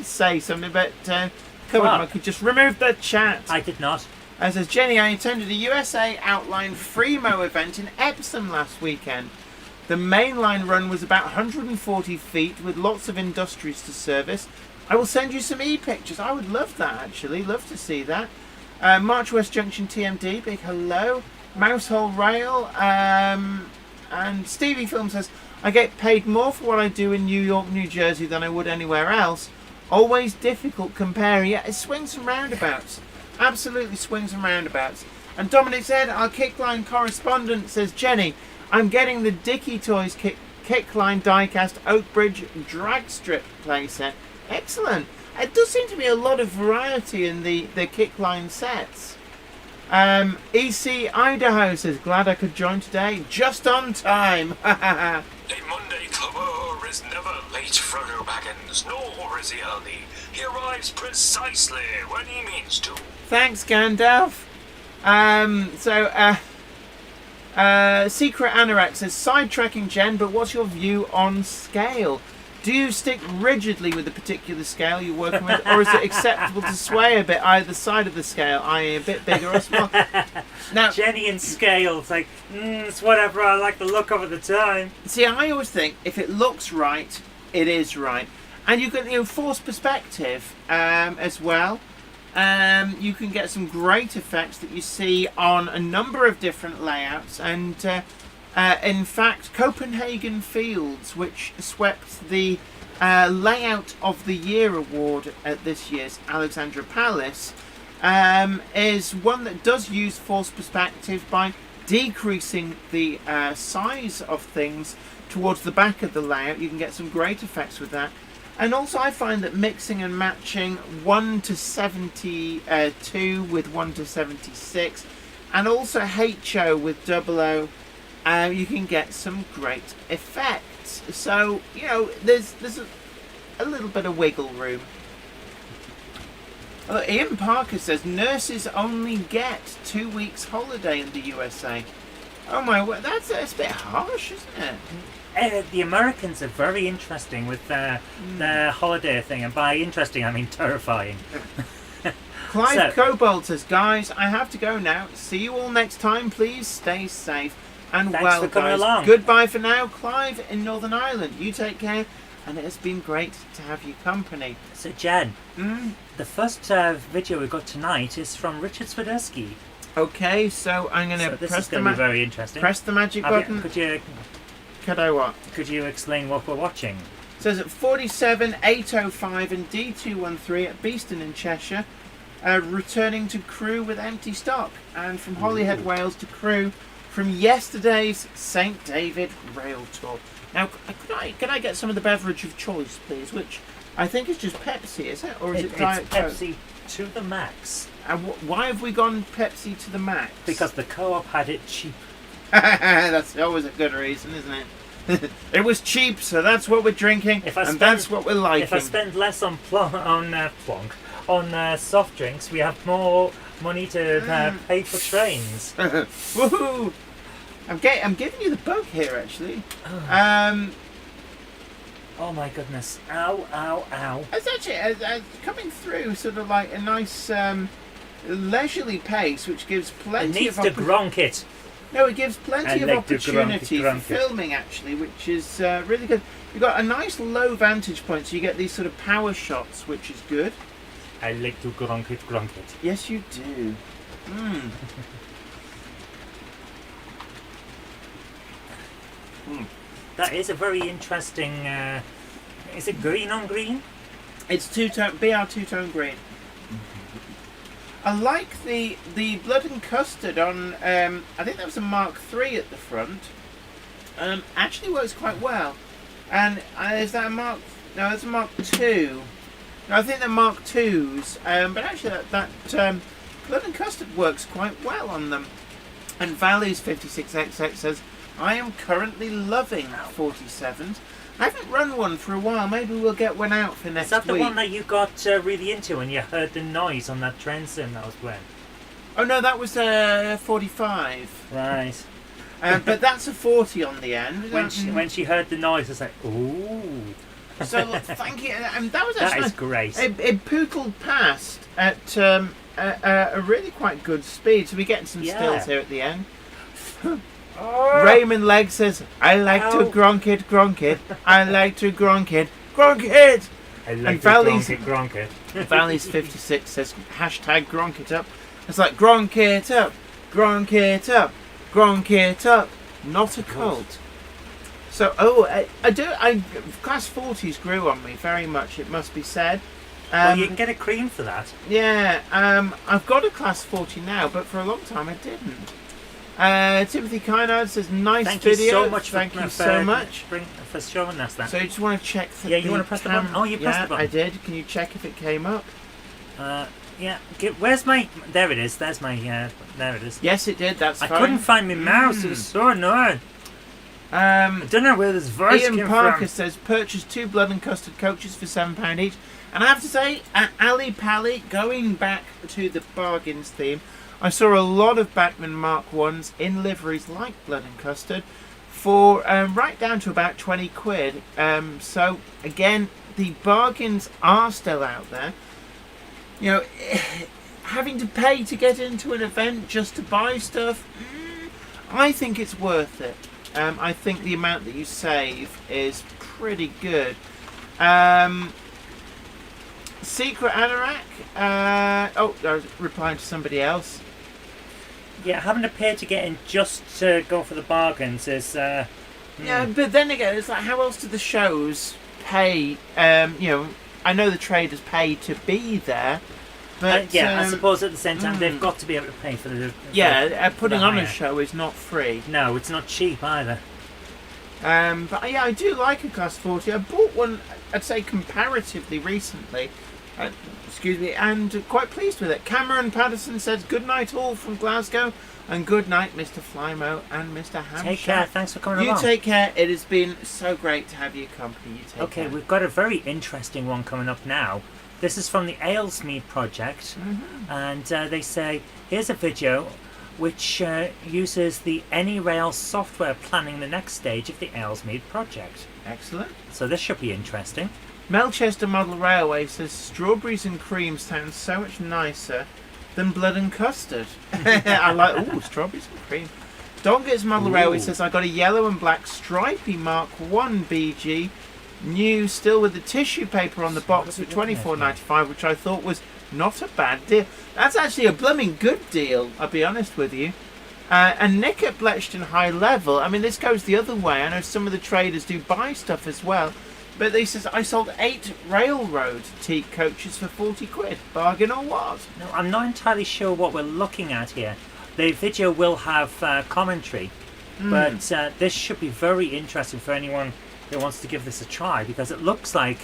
say something, but come on, I could just remove the chat. I did not. Says Jenny, I attended a USA Outline Freemo event in Epsom last weekend. The mainline run was about 140 feet with lots of industries to service. I will send you some e-pictures. I would love that, actually. Love to see that. March West Junction TMD, big hello. Mousehole Rail. And Stevie Film says, I get paid more for what I do in New York, New Jersey than I would anywhere else. Always difficult comparing. Yeah, it swings and roundabouts. Absolutely swings and roundabouts. And Dominic said, our Kickline correspondent says, Jenny, I'm getting the Dicky Toys Kickline diecast Oakbridge drag strip playset. Excellent. It does seem to be a lot of variety in the Kickline sets. EC Idaho says, glad I could join today. Just on time. A Monday clubber is never late, Frodo Baggins, nor is he early. He arrives precisely when he means to. Thanks, Gandalf. Secret Anorak says, sidetracking Jen, but what's your view on scale? Do you stick rigidly with the particular scale you're working with, or is it acceptable to sway a bit either side of the scale, i.e. a bit bigger or small? Now, Jenny and scale, it's like, it's whatever I like the look of at the time. see, I always think if it looks right, it is right. And you can force perspective as well. You can get some great effects that you see on a number of different layouts. And in fact, Copenhagen Fields, which swept the Layout of the Year award at this year's Alexandra Palace, is one that does use forced perspective by decreasing the size of things towards the back of the layout. You can get some great effects with that. And also I find that mixing and matching 1 to 72 with 1 to 76 and also HO with 00, you can get some great effects. So, there's a little bit of wiggle room. Ian Parker says, nurses only get 2 weeks holiday in the USA. Oh my word, that's a bit harsh, isn't it? The Americans are very interesting with their holiday thing, and by interesting I mean terrifying. Clive Cobalt says, guys, I have to go now. See you all next time. Please stay safe and Thanks well, for coming guys. along. Goodbye for now. Clive in Northern Ireland. You take care, and it has been great to have you company. So Jen, the first video we got tonight is from Richard Swiderski. Okay, so I'm going to This is going to be very interesting. press the magic button. Could I what? Could you explain what we're watching? It says at 47,805 and D213 at Beeston in Cheshire, returning to Crewe with empty stock, and from Holyhead, Wales to Crewe from yesterday's St David Rail Tour. Now, could I get some of the beverage of choice, please? Which I think is just Pepsi, is it, or is it Diet Coke? It's Pepsi to the max. And why have we gone Pepsi to the max? Because the co-op had it cheap. That's always a good reason, isn't it? It was cheap, so that's what we're drinking, that's what we're liking. If I spend less on on soft drinks, we have more money to pay for trains. Woohoo! I'm giving you the bug here, actually. Oh my goodness! Ow! Ow! Ow! It's actually coming through sort of like a nice leisurely pace, which gives It plenty needs of to gronk it. No, it gives plenty of like to opportunity grunk for it. filming, actually, which is really good. You've got a nice low vantage point, so you get these sort of power shots, which is good. I like to gronk it. Yes, you do. That is a very interesting. Is it green on green? It's two-tone, BR two-tone green. I like the blood and custard on. I think that was a Mark III at the front. Actually works quite well. And is that a Mark? No, that's a Mark II. No, I think they're Mark IIs. But actually, that blood and custard works quite well on them. And Values 56XX says, I am currently loving 47s. I haven't run one for a while. Maybe we'll get one out for next Is that the week. one that you got really into when you heard the noise on that train sim that was playing? Oh no, that was 45. Right. But that's a 40 on the end. When she heard the noise, it's like, ooh. So thank you. And that was That actually is great. It pootled past at a really quite good speed. So we're getting some stills here at the end. Raymond Legg says, I like to gronk it. I like to gronk it. I like And to gronk it. Valleys 56 says, hashtag gronk it up. It's like gronk it up. Not a cult. So, class 40s grew on me very much, it must be said. Well, you can get a cream for that. Yeah, I've got a class 40 now, but for a long time I didn't. Timothy Kynard says, nice Thank video. you so much Thank you so much. For showing us that. So you just want to check Yeah, you want to press the button? Oh, you pressed the button. I did. Can you check if it came up? Yeah. Where's my... There it is. There's my... there it is. Yes, it did. That's I fine. couldn't find my mouse. It was so annoying. I don't know where this voice Ian came Parker from. says, purchase 2 blood and custard coaches for £7 each. And I have to say, at Ali Pally, going back to the bargains theme, I saw a lot of Bachmann Mark 1s in liveries like blood and custard for right down to about 20 quid. So, again, the bargains are still out there. You know, having to pay to get into an event just to buy stuff, I think it's worth it. I think the amount that you save is pretty good. Secret Anorak. I was replying to somebody else. Yeah, having to pay to get in just to go for the bargains is... Yeah, but then again, it's like, how else do the shows pay? I know the traders pay to be there, but I suppose at the same time they've got to be able to pay for the... putting the on a hire. show is not free. No, it's not cheap either. But yeah, I do like a Class 40. I bought one, I'd say, comparatively recently. And quite pleased with it. Cameron Patterson says, good night all from Glasgow, and good night Mr. Flymo and Mr. Hampshire. Take care. Thanks for coming You along. take care. It has been so great to have your company. You take Okay, care. we've got a very interesting one coming up now. This is from the Aylesmead project, and they say, here's a video which uses the AnyRail software planning the next stage of the Aylesmead project. Excellent. So this should be interesting. Melchester Model Railway says, strawberries and cream sounds so much nicer than blood and custard. I like, strawberries and cream. Dongers Model Railway says, I got a yellow and black stripy Mark 1 BG, new, still with the tissue paper on the box for $24.95, which I thought was not a bad deal. That's actually a blooming good deal, I'll be honest with you. And Nick at Bletchton High Level, I mean, this goes the other way. I know some of the traders do buy stuff as well. But he says, I sold 8 railroad teak coaches for 40 quid. Bargain or what? No, I'm not entirely sure what we're looking at here. The video will have commentary, but this should be very interesting for anyone who wants to give this a try, because it looks like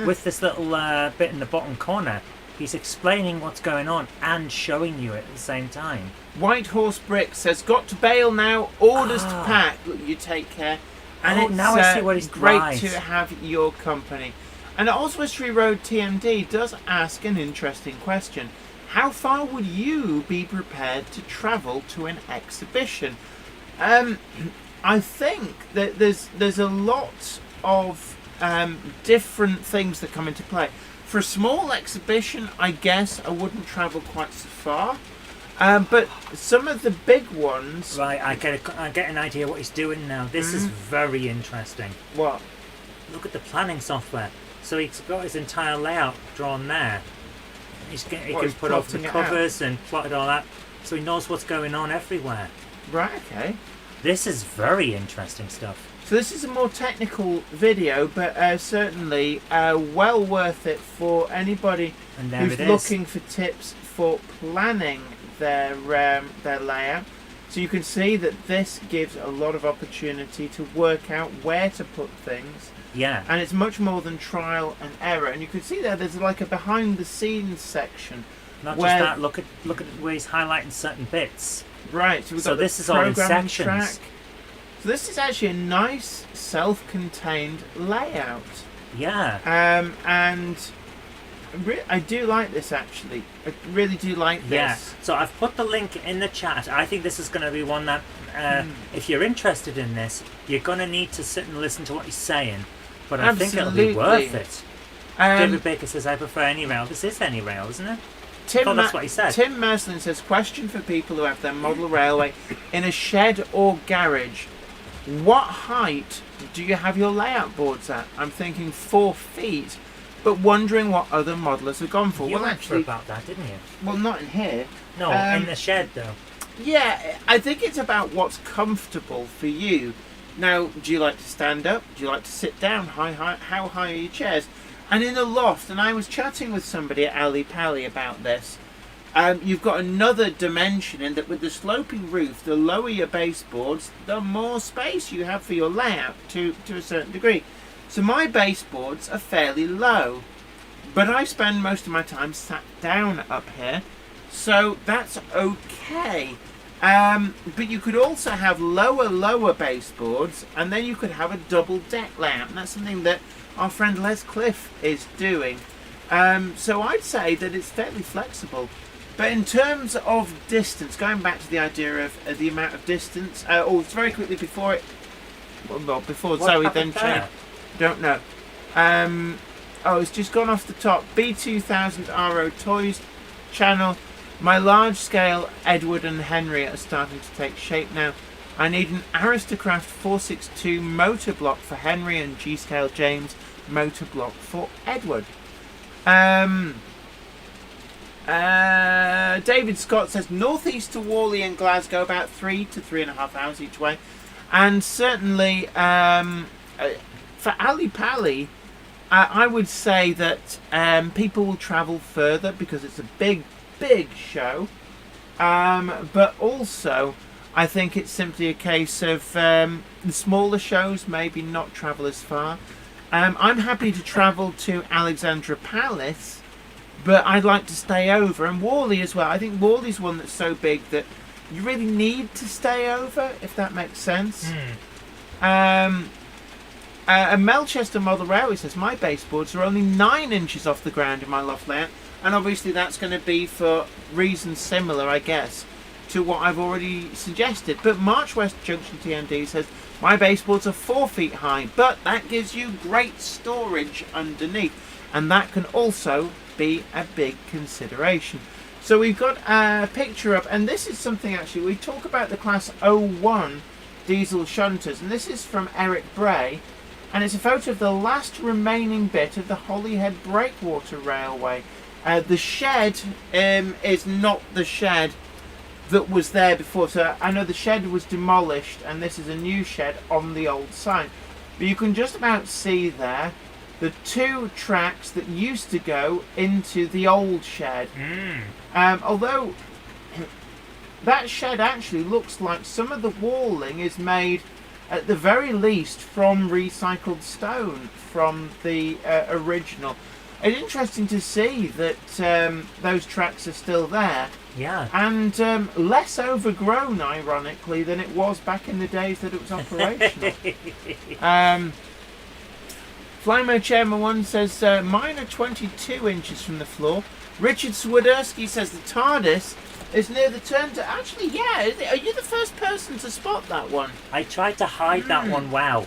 with this little bit in the bottom corner, he's explaining what's going on and showing you it at the same time. White Horse Brick says, got to bail now, orders to pack. Look, you take care. And now I see what he's great right. to have your company. And Oswestry Road TMD does ask an interesting question. How far would you be prepared to travel to an exhibition? I think that there's a lot of different things that come into play. For a small exhibition, I guess I wouldn't travel quite so far. But some of the big ones... Right, I get an idea what he's doing now. This is very interesting. What? Look at the planning software. So he's got his entire layout drawn there. He can put off the covers and plot it all out, so he knows what's going on everywhere. Right, okay. This is very interesting stuff. So this is a more technical video, but certainly well worth it for anybody who's looking for tips for planning their layout. So you can see that this gives a lot of opportunity to work out where to put things. Yeah. And it's much more than trial and error. And you can see there's like a behind the scenes section. Not just that, look at where he's highlighting certain bits. Right, so we've got this is all in sections. Track. So this is actually a nice self-contained layout. Yeah. And I do like this actually. I really do like this. Yeah. So I've put the link in the chat. I think this is going to be one that, if you're interested in this, you're going to need to sit and listen to what he's saying. But I think it'll be worth it. David Baker says, I prefer any rail. This is any rail, isn't it? That's what he said. Tim Merslin says, question for people who have their model railway in a shed or garage. What height do you have your layout boards at? I'm thinking 4 feet, but wondering what other modelers have gone for. You went for about that, didn't you? Well, not in here. No, in the shed though. Yeah, I think it's about what's comfortable for you. Now, do you like to stand up? Do you like to sit down? How high are your chairs? And in the loft, and I was chatting with somebody at Ali Pally about this, you've got another dimension in that with the sloping roof, the lower your baseboards, the more space you have for your layout to a certain degree. So my baseboards are fairly low, but I spend most of my time sat down up here, so that's okay. But you could also have lower baseboards, and then you could have a double deck layout, and that's something that our friend Les Cliff is doing. So I'd say that it's fairly flexible. But in terms of distance, going back to the idea of the amount of distance, very quickly before it, before Zoe then changed, don't know. It's just gone off the top. B2000 RO Toys channel. My large scale Edward and Henry are starting to take shape now. I need an Aristocraft 462 motor block for Henry and G scale James motor block for Edward. David Scott says northeast to Whalley and Glasgow about 3 to 3.5 hours each way, and certainly for Ali Pally, I would say that people will travel further because it's a big show, but also I think it's simply a case of the smaller shows maybe not travel as far. I'm happy to travel to Alexandra Palace, but I'd like to stay over, and Whalley as well. I think Whalley's one that's so big that you really need to stay over, if that makes sense. And Melchester Model Railway says, my baseboards are only 9 inches off the ground in my loft layout, and obviously that's going to be for reasons similar, I guess, to what I've already suggested. But March West Junction TMD says, my baseboards are 4 feet high, but that gives you great storage underneath, and that can also be a big consideration. So we've got a picture up, and this is something actually, we talk about the class 01 diesel shunters, and this is from Eric Bray, and it's a photo of the last remaining bit of the Holyhead Breakwater Railway. The shed is not the shed that was there before, so I know the shed was demolished and this is a new shed on the old site, but you can just about see there the 2 tracks that used to go into the old shed. Although that shed actually looks like some of the walling is made at the very least from recycled stone from the original. It's interesting to see that those tracks are still there. Yeah. And less overgrown, ironically, than it was back in the days that it was operational. Flymo Chairman 1 says, mine are 22 inches from the floor. Richard Swiderski says the TARDIS is near the turn to... Actually, yeah, are you the first person to spot that one? I tried to hide that one well.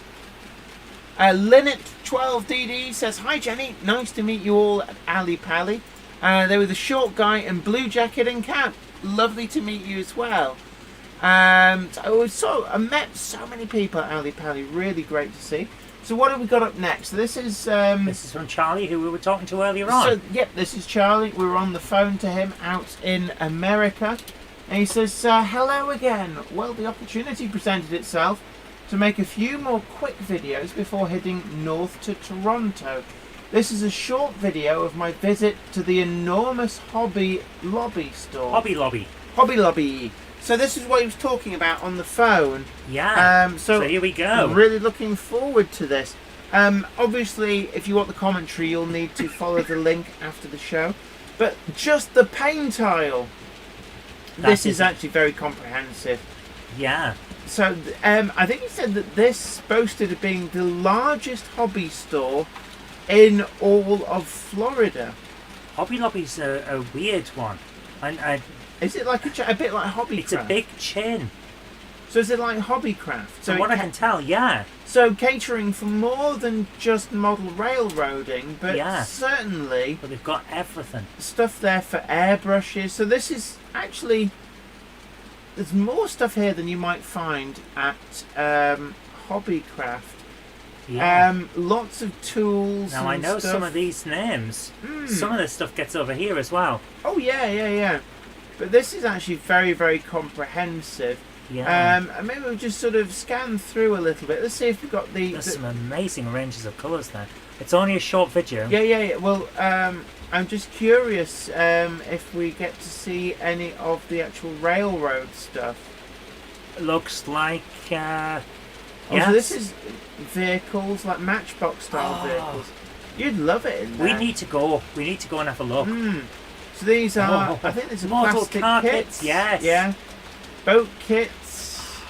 Linnet12DD says, hi Jenny, nice to meet you all at Ali Pally. They were the short guy in blue jacket and cap. Lovely to meet you as well. I met so many people at Ali Pally, really great to see. So what have we got up next? This is from Charlie, who we were talking to earlier on. So, yep, this is Charlie. We were on the phone to him out in America. And he says, hello again. Well, the opportunity presented itself to make a few more quick videos before heading north to Toronto. This is a short video of my visit to the enormous Hobby Lobby store. Hobby Lobby. Hobby Lobby. So this is what he was talking about on the phone. Yeah. So here we go. I'm really looking forward to this. Obviously, if you want the commentary, you'll need to follow the link after the show. But just the paint aisle. This is actually very comprehensive. Yeah. So I think he said that this boasted of being the largest hobby store in all of Florida. Hobby Lobby's a weird one. Is it like a bit like Hobbycraft? It's a big chin. So is it like Hobbycraft? So what I can tell, yeah. So catering for more than just model railroading, but certainly... But they've got everything. Stuff there for airbrushes. So this is actually... There's more stuff here than you might find at Hobbycraft. Yeah. Lots of tools. Now I know some of these names. Some of this stuff gets over here as well. Oh yeah. But this is actually very, very comprehensive. Yeah. And maybe we'll just sort of scan through a little bit. Let's see if we've got There's some amazing ranges of colours there. It's only a short video. Yeah. Well, I'm just curious if we get to see any of the actual railroad stuff. Looks like... So this is vehicles, like Matchbox style vehicles. You'd love it in there. We need to go and have a look. So these are, I think these are model plastic car kits. Yes. Yeah. Boat kits.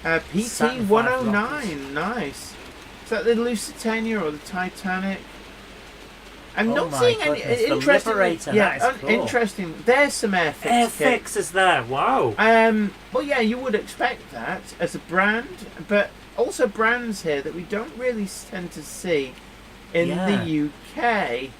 PT-109. Nice. Is that the Lusitania or the Titanic? I'm not seeing any interesting. Cool. Interesting. There's some Airfix. Airfix is there. Wow. Well, yeah, you would expect that as a brand, but also brands here that we don't really tend to see in the UK.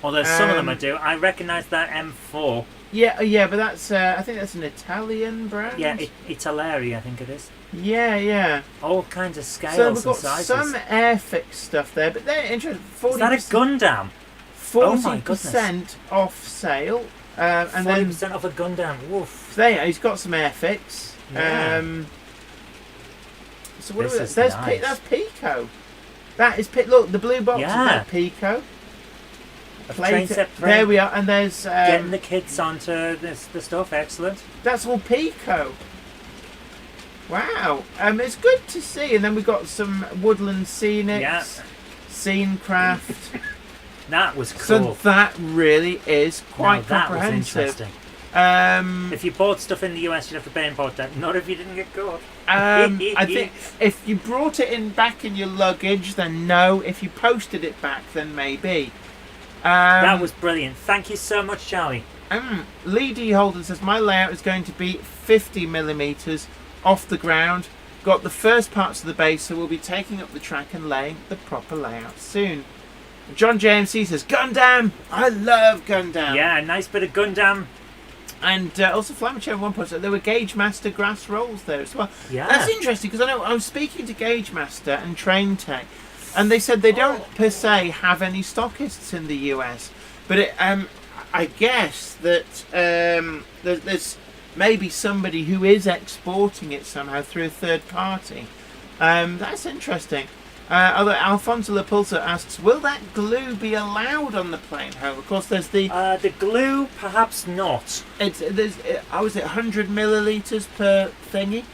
Although some of them I do. I recognise that M4. Yeah, but that's I think that's an Italian brand. Yeah, Italeri, I think it is. Yeah. All kinds of scales so we've got and sizes. some Airfix stuff there, but they're interesting. Is that a Gundam? 40% off sale. And 40% off a Gundam. Woof. There, he's got some Airfix. Yeah. So what is nice. That's Pico. That is look, the blue box is that Pico. There we are, and there's getting the kids onto the stuff. Excellent. That's all Pico. Wow, it's good to see. And then we've got some Woodland Scenics, Scenecraft. That was cool. So that really is quite comprehensive. That was interesting. If you bought stuff in the US, you'd have to pay import tax. Not if you didn't get caught. I think if you brought it back in your luggage, then no. If you posted it back, then maybe. That was brilliant. Thank you so much, Charlie. Lee D. Holden says, my layout is going to be 50mm off the ground. Got the first parts of the base, so we'll be taking up the track and laying the proper layout soon. John JMC says, Gundam! I love Gundam! Yeah, a nice bit of Gundam. And also, Flammacher at one point said there were Gauge Master grass rolls there as well. Yeah. That's interesting, because I was speaking to Gauge Master and Train Tech, and they said they don't per se have any stockists in the US, but I guess that there's maybe somebody who is exporting it somehow through a third party. That's interesting. Although Alfonso Lapulsa asks, will that glue be allowed on the plane home? Of course, there's the glue, perhaps not. There's 100 millilitres per thingy?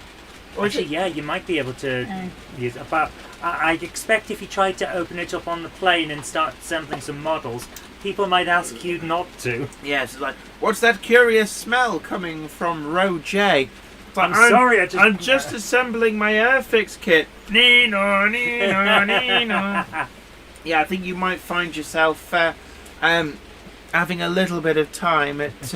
Or actually, yeah, you might be able to use it. But I expect if you tried to open it up on the plane and start assembling some models, people might ask you not to. Yes, it's like, what's that curious smell coming from row J? I'm sorry, I'm just assembling my Airfix kit. Nino. Yeah, I think you might find yourself having a little bit of time at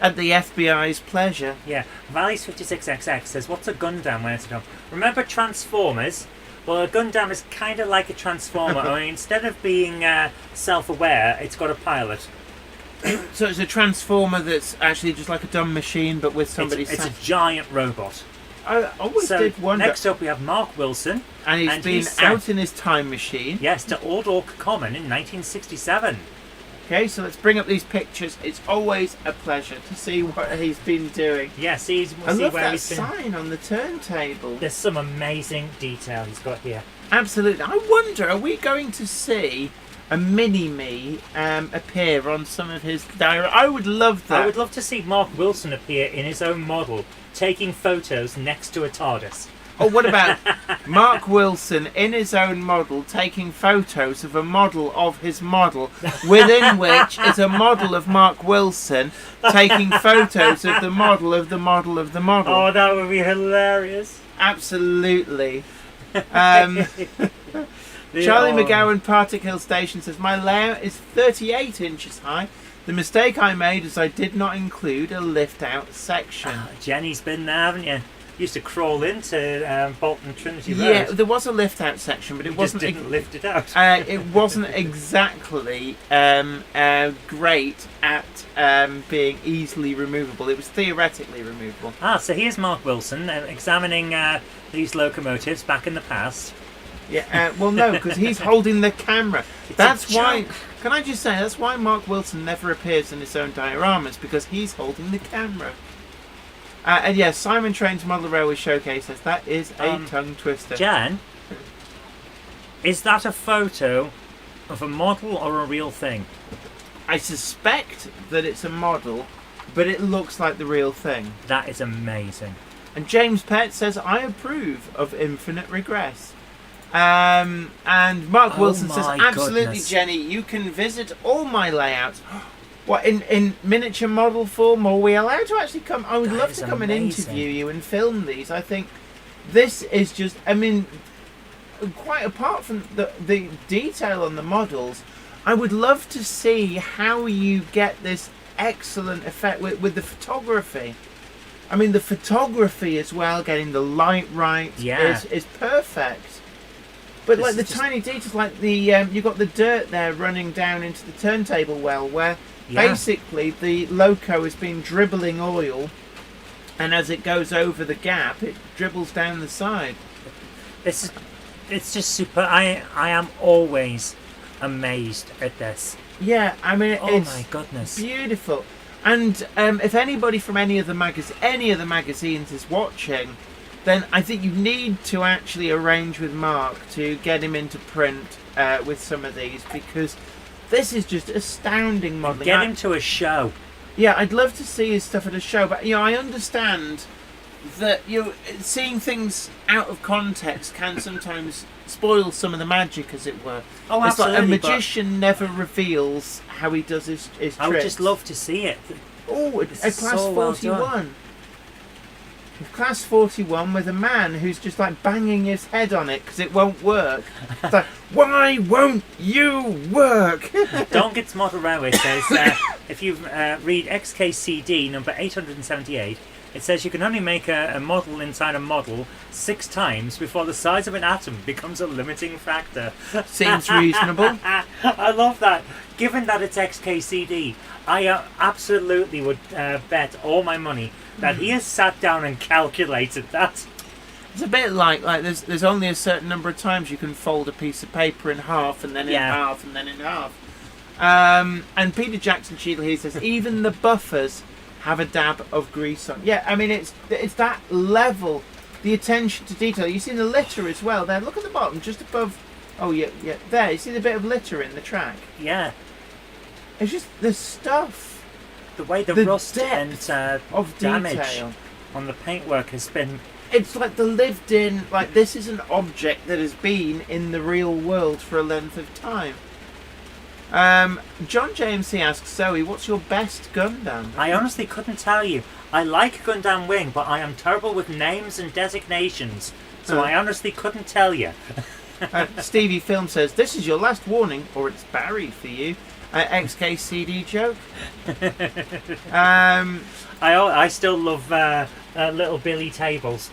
at the FBI's pleasure. Yeah, Valleys56XX says, what's a Gundam? Where's it from? Remember Transformers? Well, a Gundam is kind of like a Transformer, only instead of being self-aware, it's got a pilot. So it's a Transformer that's actually just like a dumb machine, but with somebody. It's a giant robot. I always did wonder. Next up we have Mark Wilson. And he's been out in his time machine. Yes, to Old Orc Common in 1967. Okay, so let's bring up these pictures. It's always a pleasure to see what he's been doing. Yeah, I love that sign on the turntable. There's some amazing detail he's got here. Absolutely. I wonder, are we going to see a mini-me appear on some of his diary? I would love that. I would love to see Mark Wilson appear in his own model, taking photos next to a TARDIS. Or what about Mark Wilson in his own model taking photos of a model of his model, within which is a model of Mark Wilson taking photos of the model of the model of the model. Oh, that would be hilarious. Absolutely. Charlie McGowan, Partick Hill Station says, my layout is 38 inches high. The mistake I made is I did not include a lift-out section. Jenny's been there, haven't you? Used to crawl into Bolton Trinity Road. Yeah, there was a lift-out section, but it wasn't. Just didn't lift it out. It wasn't exactly great at being easily removable. It was theoretically removable. So here's Mark Wilson examining these locomotives back in the past. Yeah, well, no, because he's holding the camera. That's why. Can I just say that's why Mark Wilson never appears in his own dioramas, because he's holding the camera. And yes, Simon Train's Model Railway Showcase says that is a tongue twister. Jan, is that a photo of a model or a real thing? I suspect that it's a model, but it looks like the real thing. That is amazing. And James Pett says, I approve of Infinite Regress. And Mark Wilson says, absolutely, goodness. Jenny, you can visit all my layouts. What, in miniature model form? Or are we allowed to actually come? I would love to come and interview you and film these. I think this is just, I mean, quite apart from the detail on the models, I would love to see how you get this excellent effect with the photography. I mean, the photography as well, getting the light right, is perfect. But like the tiny details, like the you got the dirt there running down into the turntable well, where basically the loco has been dribbling oil, and as it goes over the gap, it dribbles down the side. It's just super. I am always amazed at this. Yeah, I mean, it's my goodness, beautiful. And if anybody from any of the magazines is watching, then I think you need to actually arrange with Mark to get him into print with some of these, because this is just astounding modelling. Get him to a show. Yeah, I'd love to see his stuff at a show, but I understand that seeing things out of context can sometimes spoil some of the magic, as it were. Oh, it's absolutely. like a magician never reveals how he does his tricks. I would just love to see it. Oh, a Class so 41. Well Class 41 with a man who's just like banging his head on it because it won't work. It's like, why won't you work? Donget's Model Railway says, if you read XKCD number 878, it says you can only make a model inside a model 6 times before the size of an atom becomes a limiting factor. Seems reasonable. I love that. Given that it's XKCD, I absolutely would bet all my money that he has sat down and calculated that. It's a bit like there's only a certain number of times you can fold a piece of paper in half, and then in half, and then in half. And Peter Jackson Cheadle here says even the buffers have a dab of grease on. Yeah, I mean it's that level, the attention to detail. You see the litter as well there. Look at the bottom, just above. Oh yeah. There, you see the bit of litter in the track. Yeah. It's just the stuff. The way the rust and of damage detail on the paintwork has been. It's like the lived-in. Like this is an object that has been in the real world for a length of time. John JMC asks Zoe, "What's your best Gundam?" I honestly couldn't tell you. I like Gundam Wing, but I am terrible with names and designations, so I honestly couldn't tell you. Stevie Film says, "This is your last warning, or it's Barry for you." XKCD joke. I still love little Billy tables.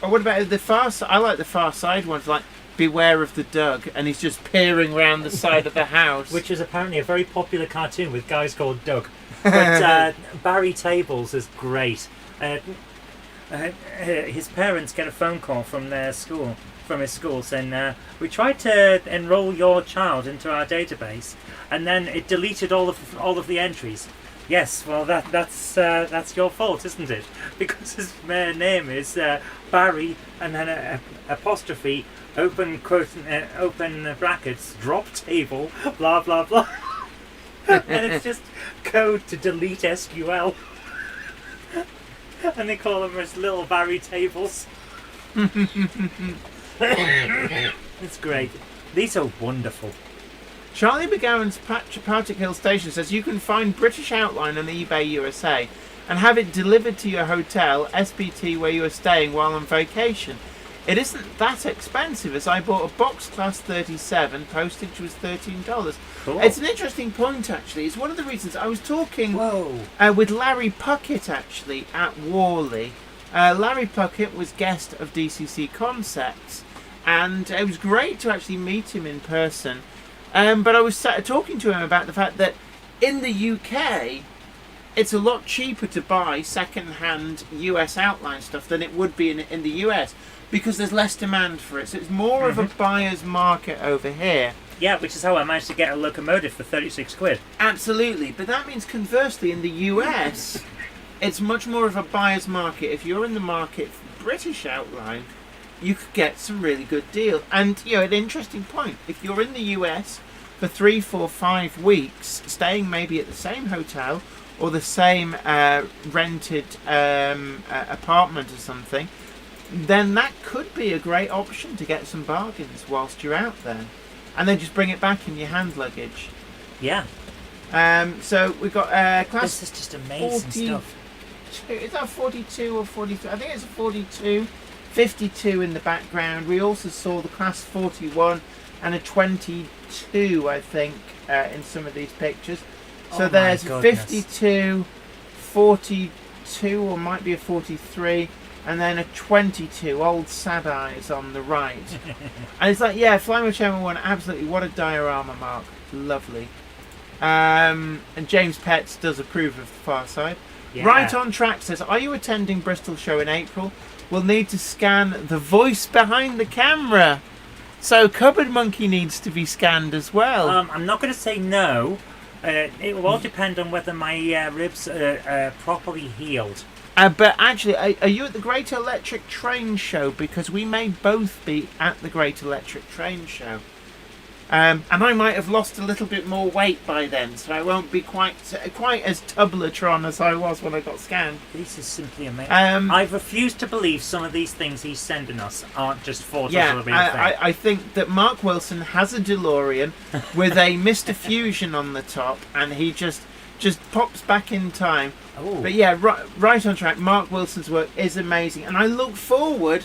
Or what about the Far Side? I like the Far Side ones, like "Beware of the Doug," and he's just peering round the side of the house. Which is apparently a very popular cartoon with guys called Doug. But Barry Tables is great. His parents get a phone call from his school saying, "We tried to enroll your child into our database, and then it deleted all of the entries." Yes, well that's your fault, isn't it? Because his name is Barry, and then a apostrophe, open quote, open brackets, drop table, blah blah blah, and it's just code to delete SQL. And they call them as little Barry tables. It's great. These are wonderful. Charlie McGowan's Partick Hill Station says you can find British Outline on eBay USA and have it delivered to your hotel, SBT, where you are staying while on vacation. It isn't that expensive, as I bought a box class 37, postage was $13. Cool. It's an interesting point, actually. It's one of the reasons I was talking with Larry Puckett, actually, at Worley. Larry Puckett was guest of DCC Concepts, and it was great to actually meet him in person. But I was talking to him about the fact that in the UK, it's a lot cheaper to buy second-hand US outline stuff than it would be in the US, because there's less demand for it. So it's more of a buyer's market over here. Yeah, which is how I managed to get a locomotive for 36 quid. Absolutely. But that means conversely in the US, it's much more of a buyer's market. If you're in the market for British outline, you could get some really good deals. And, you know, an interesting point, if you're in the US for 3, 4, 5 weeks, staying maybe at the same hotel or the same rented apartment or something, then that could be a great option to get some bargains whilst you're out there. And then just bring it back in your hand luggage. Yeah. So we've got class. This is just amazing stuff. Is that 42 or 43? I think it's a 42. 52 in the background. We also saw the class 41 and a 22, I think, in some of these pictures. So there's a 52, 42, or might be a 43, and then a 22, old sad eyes on the right. And it's like, yeah, Flying Whichever One, absolutely, what a diorama, Mark. Lovely. And James Petts does approve of the Far Side. Yeah. Right on Track says, are you attending Bristol show in April? We'll need to scan the voice behind the camera. So Cupboard Monkey needs to be scanned as well. I'm not going to say no. It will all depend on whether my ribs are properly healed. But actually, are you at the Great Electric Train Show? Because we may both be at the Great Electric Train Show. And I might have lost a little bit more weight by then, so I won't be quite as Tublatron as I was when I got scanned. This is simply amazing. I've refused to believe some of these things he's sending us aren't just photos of the real thing. I think that Mark Wilson has a DeLorean with a Mr. Fusion on the top, and he just pops back in time. Ooh. But yeah, right on track. Mark Wilson's work is amazing, and I look forward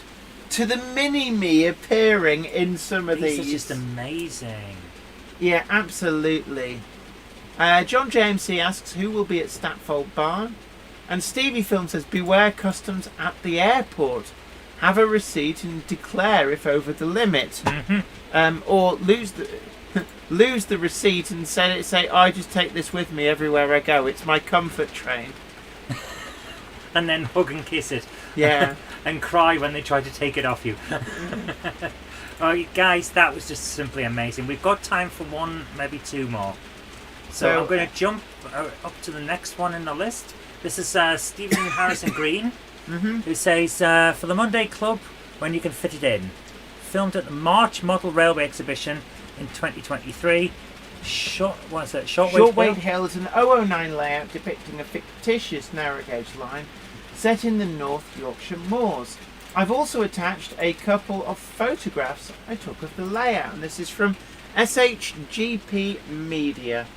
to the mini-me appearing in some of these. These are just amazing. Yeah, absolutely. John JMC asks, who will be at Statfold Barn? And Stevie Film says, beware customs at the airport. Have a receipt and declare if over the limit. Or lose the receipt and say, I just take this with me everywhere I go. It's my comfort train. And then hug and kiss it. Yeah. And cry when they try to take it off you. Oh, guys, that was just simply amazing. We've got time for one, maybe two more. So I'm going to jump up to the next one in the list. This is Stephen Harrison Green, who says, for the Monday Club, when you can fit it in. Filmed at the March Model Railway Exhibition in 2023. Shortwave Hill is an 009 layout depicting a fictitious narrow gauge line set in the North Yorkshire moors. I've also attached a couple of photographs I took of the layout, and this is from SHGP Media.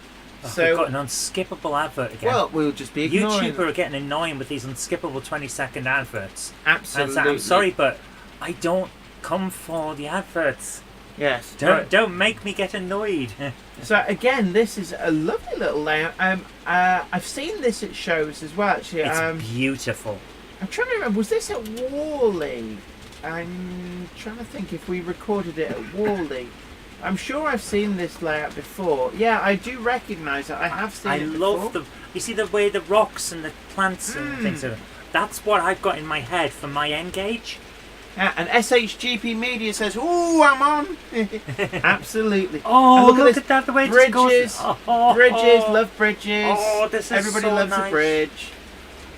So we've got an unskippable advert again. Well, we'll just be ignoring YouTube are getting annoying with these unskippable 20-second adverts. Absolutely. And I'm sorry, but I don't come for the adverts. Yes. Don't make me get annoyed. So again, this is a lovely little layout. I've seen this at shows as well. Actually, It's beautiful. I'm trying to remember. Was this at Worley? I'm trying to think if we recorded it at Worley. I'm sure I've seen this layout before. Yeah, I do recognise it. I have seen it before. I love you see the way the rocks and the plants and things are. That's what I've got in my head for my N-Gage. Yeah, and SHGP Media says, "Ooh, I'm on." Absolutely. Oh, and look at that, the way it just bridges, goes. Bridges, love bridges. Oh, this is Everybody so loves nice. a bridge.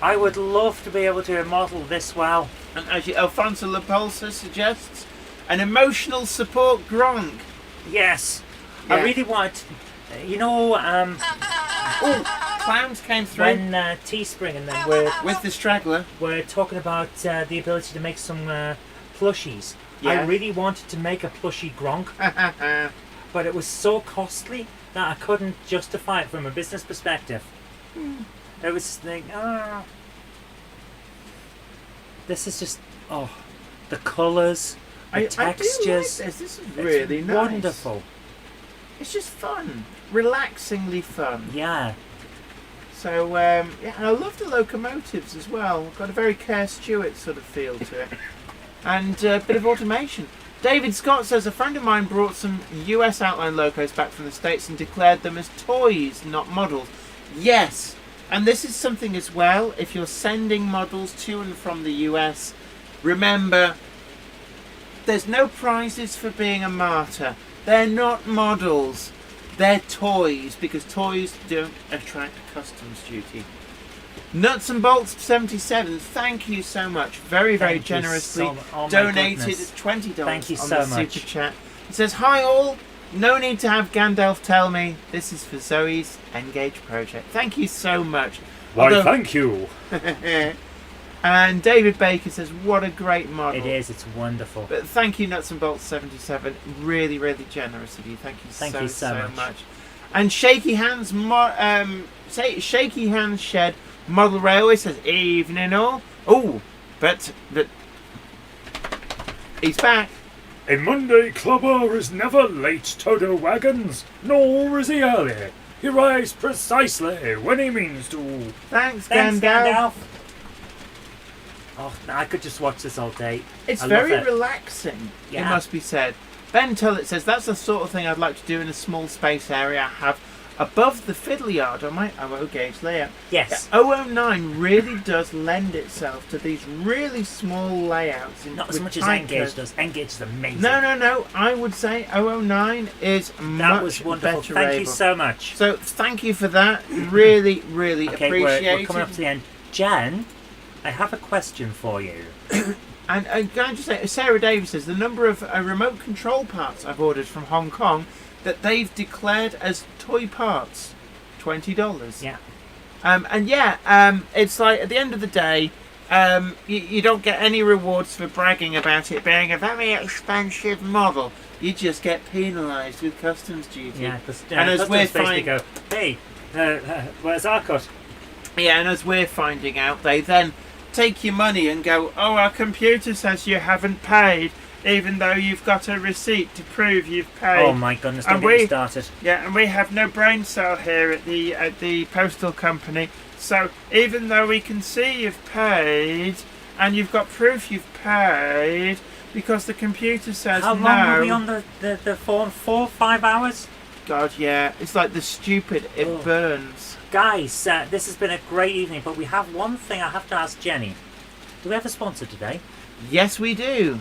I would love to be able to model this well. And as Alfonso Lapulsa suggests, an emotional support Gronk. Yes. Yeah. I really want, you know, Clowns came through when Teespring and them were with the straggler. We're talking about the ability to make some plushies. Yeah. I really wanted to make a plushie Gronk, but it was so costly that I couldn't justify it from a business perspective. It was like, this is just, the colours, the textures. I do like this. This is really it's nice. Wonderful. It's just fun, relaxingly fun. Yeah. So yeah, and I love the locomotives as well. Got a very Kerr Stewart sort of feel to it, and a bit of automation. David Scott says a friend of mine brought some US outline locos back from the States and declared them as toys, not models. Yes, and this is something as well. If you're sending models to and from the US, remember there's no prizes for being a martyr. They're not models. They're toys, because toys don't attract customs duty. Nuts and Bolts 77, thank you so much. Very, very generously donated $20 Thank you on so the much. super chat. It says, "Hi all, no need to have Gandalf tell me. This is for Zoe's N-Gage project." Thank you so much. Why, thank you. And David Baker says, "What a great model." It is, it's wonderful. But thank you, Nuts and Bolts 77. Really, really generous of you. Thank you so much. And Shaky Hands Shaky Hands Shed Model Railway says, "Evening all." Oh, but he's back. A Monday clubber is never late to the wagons, nor is he early. He arrives precisely when he means to. Thanks, Thanks, Gandalf. Gandalf. Oh, I could just watch this all day. It's I very love it. relaxing, it Yeah. must be said. Ben Tullett says, "That's the sort of thing I'd like to do in a small space area I have above the fiddle yard on my OO gauge layout." Yes. Yeah, 009 really does lend itself to these really small layouts. Not as much as N-Gage does. N-Gage is amazing. No. I would say 009 is That much was wonderful. better Thank able. you so much. So thank you for that. Really, really Okay, appreciate we're coming up to the end. Jen, I have a question for you. And can I just say, Sarah Davis says the number of remote control parts I've ordered from Hong Kong that they've declared as toy parts, $20. Yeah. It's like at the end of the day, you don't get any rewards for bragging about it being a very expensive model. You just get penalised with customs duty. Yeah, because and as we're basically go, hey, where's our cut? Yeah, and as we're finding out, they then take your money and go, "Oh, our computer says you haven't paid, even though you've got a receipt to prove you've paid." Oh my goodness, don't get me started. Yeah, and we have no brain cell here at the postal company. So even though we can see you've paid and you've got proof you've paid, because the computer says no. How long were we on the phone? 4-5 hours? God, yeah. It's like the stupid, it burns. Guys, this has been a great evening, but we have one thing I have to ask Jenny. Do we have a sponsor today? Yes, we do.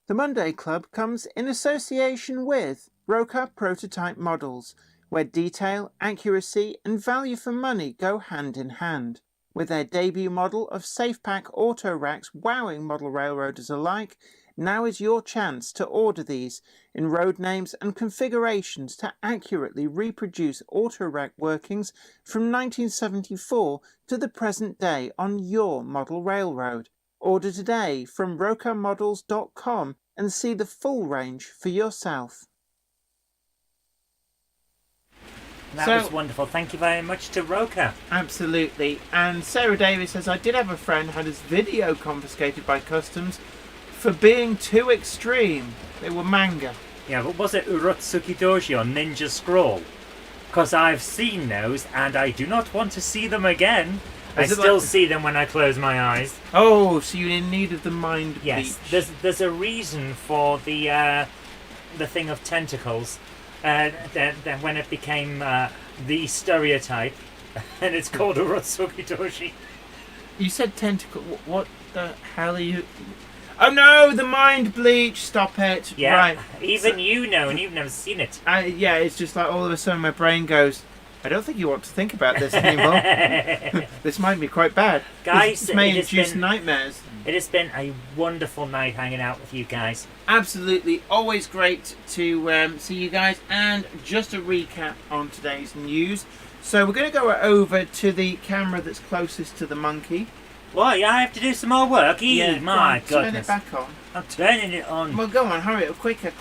The Monday Club comes in association with Roca Prototype Models, where detail, accuracy and value for money go hand in hand. With their debut model of SafePack auto racks wowing model railroaders alike, now is your chance to order these in road names and configurations to accurately reproduce auto rack workings from 1974 to the present day on your model railroad. Order today from rocamodels.com and see the full range for yourself. That was wonderful. Thank you very much to Roca. Absolutely. And Sarah Davis says, "I did have a friend who had his video confiscated by customs for being too extreme. They were manga. Yeah, but was it Urotsuki Doji or Ninja Scroll? Because I've seen those and I do not want to see them again. I Is it still like- see them when I close my eyes. Oh, so you're in need of the mind Yes, bleach. there's a reason for the thing of tentacles. That when it became the stereotype, and it's called Urotsuki Doji. You said tentacle. What the hell are you? Oh no, the mind bleach! Stop it! Yeah, Right. even you know, and you've never seen it. Yeah, it's just like all of a sudden my brain goes, I don't think you want to think about this anymore. This might be quite bad. Guys, this may it has induce been- nightmares. It has been a wonderful night hanging out with you guys. Absolutely, always great to see you guys. And just a recap on today's news. So we're going to go over to the camera that's closest to the monkey. Why, I have to do some more work? My go on, turn it goodness. back on. I'm turning it on. Well, go on, hurry up, quicker.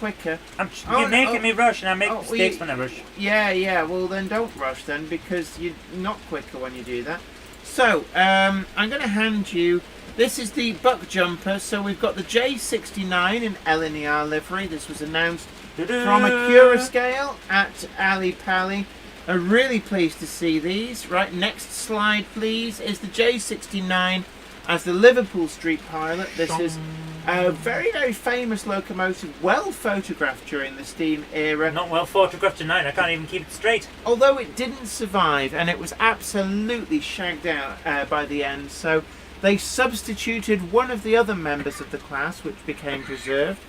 You're making me rush, and I make well, mistakes you- when I rush. Yeah, well then don't rush then, because you're not quicker when you do that. So, I'm going to hand you, this is the buck jumper, so we've got the J69 in LNER livery. This was announced from a Cura scale at Ali Pali. I'm really pleased to see these. Right, next slide please, is the J69 as the Liverpool Street Pilot. This is a very, very famous locomotive, well photographed during the steam era. Not well photographed tonight, I can't even keep it straight. Although it didn't survive, and it was absolutely shagged out by the end, so they substituted one of the other members of the class, which became preserved.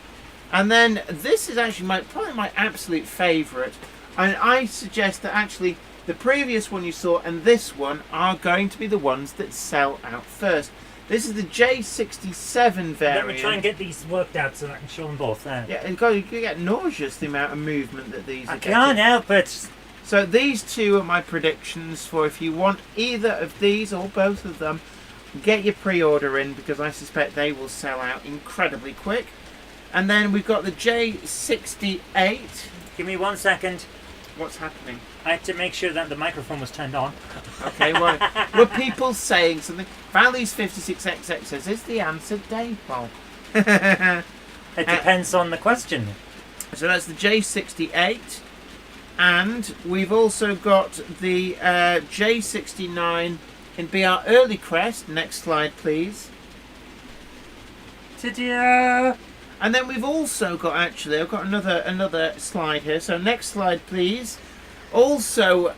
And then this is actually probably my absolute favourite, and I suggest that actually the previous one you saw and this one are going to be the ones that sell out first. This is the J67 variant. Let me try and get these worked out so I can show them both. Yeah, and God, you get nauseous the amount of movement that these are I can't getting. help it. So these two are my predictions for if you want either of these or both of them, get your pre-order in, because I suspect they will sell out incredibly quick. And then we've got the J68. Give me 1 second. What's happening? I had to make sure that the microphone was turned on. Okay, well, were people saying something? Valley's 56XX says, is the answer Daypole? It depends on the question. So that's the J68. And we've also got the J69 in BR Early Crest. Next slide, please. Ta-da! And then we've also got, actually, I've got another slide here. So next slide, please. Also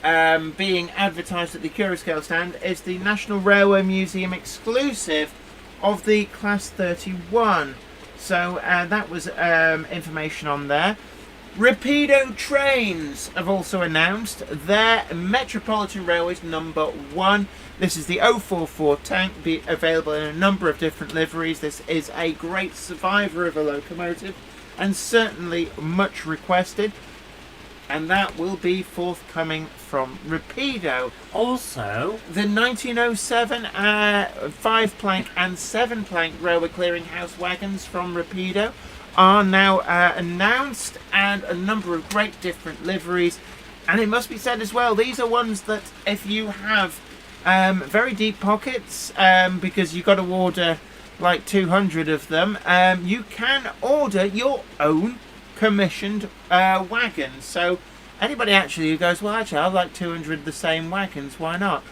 being advertised at the Curascale stand is the National Railway Museum exclusive of the Class 31. So that was information on there. Rapido Trains have also announced their Metropolitan Railways number 1. This is the 044 tank, be available in a number of different liveries. This is a great survivor of a locomotive and certainly much requested. And that will be forthcoming from Rapido. Also, The 1907 5-plank and 7-plank railway clearinghouse wagons from Rapido are now announced, and a number of great different liveries. And it must be said as well, these are ones that if you have very deep pockets, because you've got to order like 200 of them, you can order your own commissioned wagons. So anybody actually who goes, well, actually I'd like 200 of the same wagons, why not?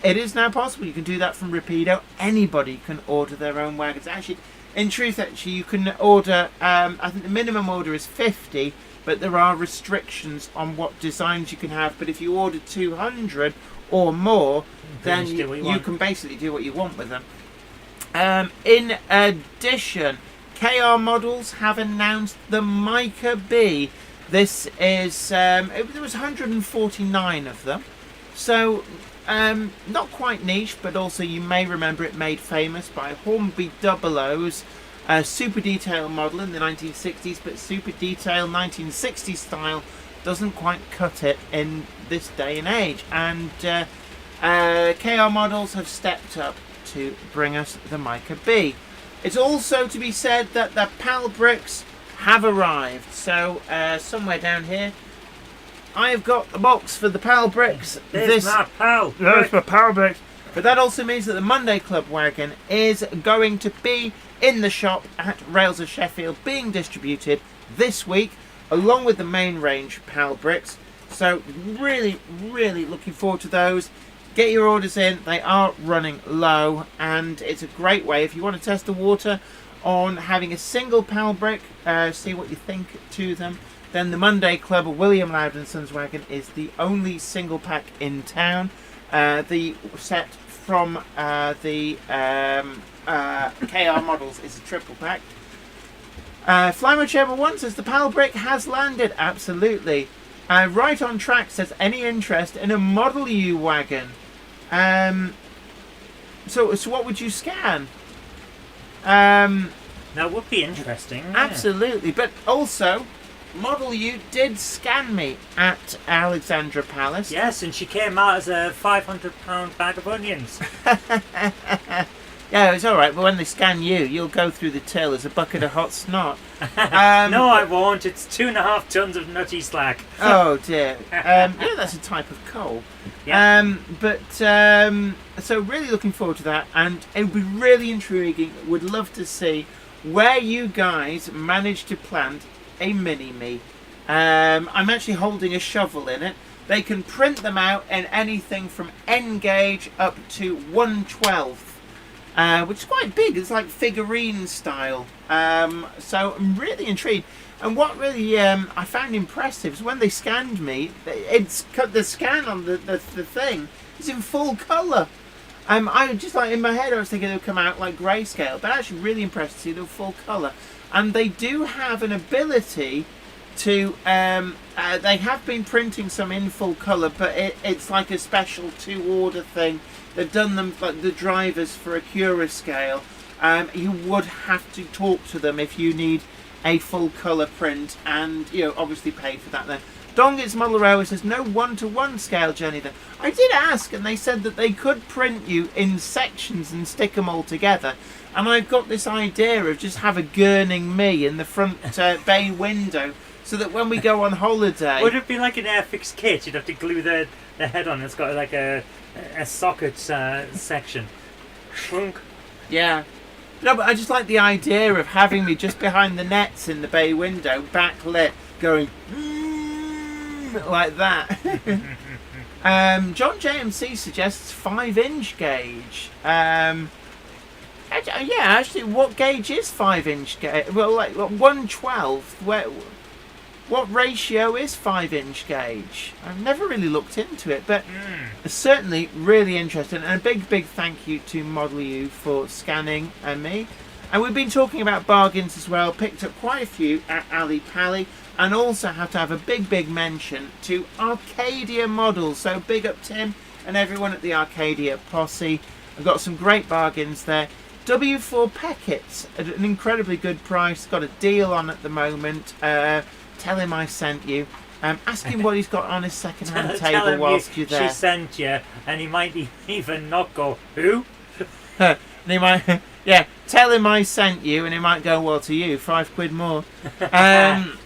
It is now possible. You can do that from Rapido. Anybody can order their own wagons. Actually, in truth, you can order, I think the minimum order is 50, but there are restrictions on what designs you can have. But if you order 200 or more, then you can basically do what you want with them. In addition, KR Models have announced the Mica B. This is, there was 149 of them. So, not quite niche, but also you may remember it made famous by Hornby 00's super detail model in the 1960s, but super detail 1960s style doesn't quite cut it in this day and age. And KR Models have stepped up to bring us the Mica B. It's also to be said that the PAL bricks have arrived. So somewhere down here, I have got the box for the PAL bricks. There's my pal. There's the power bricks. But that also means that the Monday Club wagon is going to be in the shop at Rails of Sheffield, being distributed this week, along with the main range PAL bricks. So really, really looking forward to those. Get your orders in, they are running low, and it's a great way if you want to test the water on having a single PAL brick, see what you think to them. Then the Monday Club William Loudon Sons wagon is the only single pack in town. The set from the KR models is a triple pack. Fly Whichever One says the PAL brick has landed. Absolutely. Right on Track says any interest in a Model U wagon. So what would you scan? That would be interesting. Yeah. Absolutely, but also Model U did scan me at Alexandra Palace. Yes, and she came out as a £500 bag of onions. Yeah, it's all right, but when they scan you, you'll go through the till as a bucket of hot snot. No, I won't. It's 2.5 tons of nutty slack. Oh dear. Yeah, that's a type of coal. Yeah. So really looking forward to that, and it would be really intriguing. Would love to see where you guys managed to plant a mini-me. I'm actually holding a shovel in it. They can print them out in anything from N gauge up to 1/12. Which is quite big. It's like figurine style. So I'm really intrigued. And what really I found impressive is when they scanned me, the scan on the thing is in full colour. I just like in my head I was thinking it would come out like grayscale, but actually really impressed to see the full colour. And they do have an ability to. They have been printing some in full colour, but it's like a special to-order thing. They've done them like the drivers for a Cura scale. You would have to talk to them if you need a full colour print, and obviously pay for that then. Dongit's Model Railway says no 1-to-1 scale, Jenny. Then I did ask, and they said that they could print you in sections and stick them all together. And I've got this idea of just have a gurning me in the front bay window, so that when we go on holiday, Would it be like an Airfix kit? You'd have to glue the head on. It's got like a socket section. Shrunk. yeah. No, but I just like the idea of having me just behind the nets in the bay window, backlit, going like that. John JMC suggests 5-inch gauge. Actually, what gauge is 5-inch gauge? Well, like 1/12. What ratio is 5-inch gauge? I've never really looked into it, but certainly really interesting. And a big thank you to Model U for scanning me. And we've been talking about bargains as well. Picked up quite a few at Ali Pally. And also have to have a big mention to Arcadia Models. So big up Tim and everyone at the Arcadia posse. I've got some great bargains there. W4 Peckets at an incredibly good price. Got a deal on at the moment. Tell him I sent you. Ask him what he's got on his second-hand Tell table him whilst you're there. She sent you, and he might even not go, who? And he might, tell him I sent you, and he might go, well, to you, £5 more.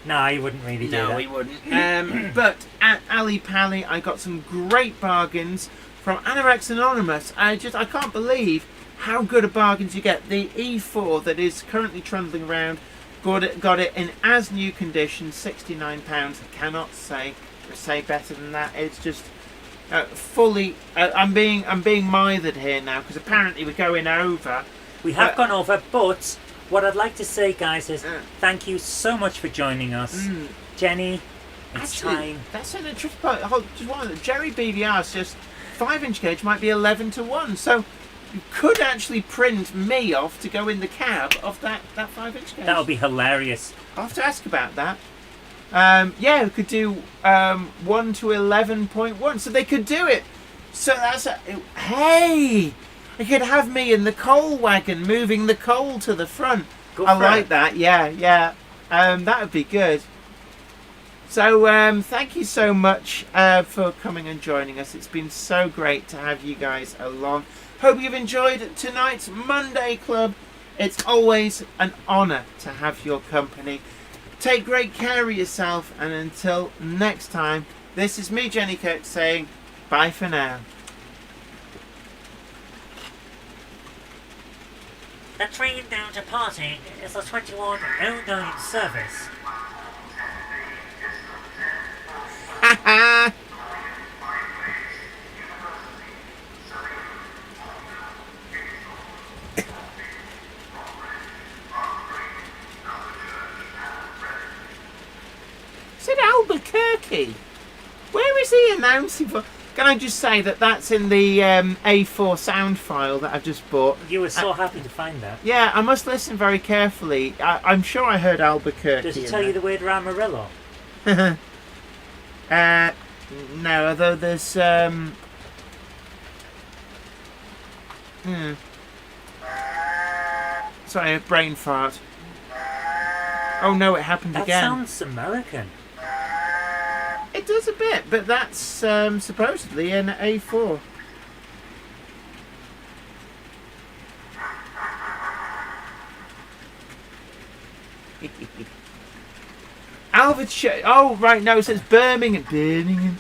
No, he wouldn't really do that. No, he wouldn't. But at Ali Pally, I got some great bargains from Anorex Anonymous. I can't believe how good a bargains you get. The E4 that is currently trundling around, got it in as new condition, £69. I cannot say better than that. It's just fully. I'm being mithered here now because apparently we're going over. We have gone over, but what I'd like to say, guys, is thank you so much for joining us, Jenny. It's time. That's a tricky part. Just one. Jerry BVR says 5-inch gauge might be 11-to-1. So you could actually print me off to go in the cab of that 5-inch gauge. That would be hilarious. I'll have to ask about that. We could do 1 to 11.1. So they could do it. So that's hey! You could have me in the coal wagon moving the coal to the front. I like that. Yeah. That would be good. So thank you so much for coming and joining us. It's been so great to have you guys along. Hope you've enjoyed tonight's Monday Club. It's always an honour to have your company. Take great care of yourself, and until next time, this is me, Jenny Kirk, saying bye for now. The train down to Party is a 21:09 service. Haha! Said Albuquerque. Where is he announcing for? Can I just say that that's in the A4 sound file that I've just bought? You were so happy to find that. Yeah, I must listen very carefully. I'm sure I heard Albuquerque. Does it in tell you there. the word Amarillo? No, although there's Sorry, a brain fart. Oh no, it happened That again. sounds American. It does a bit, but that's supposedly an A4. Oh, right, no, it says Birmingham. Birmingham.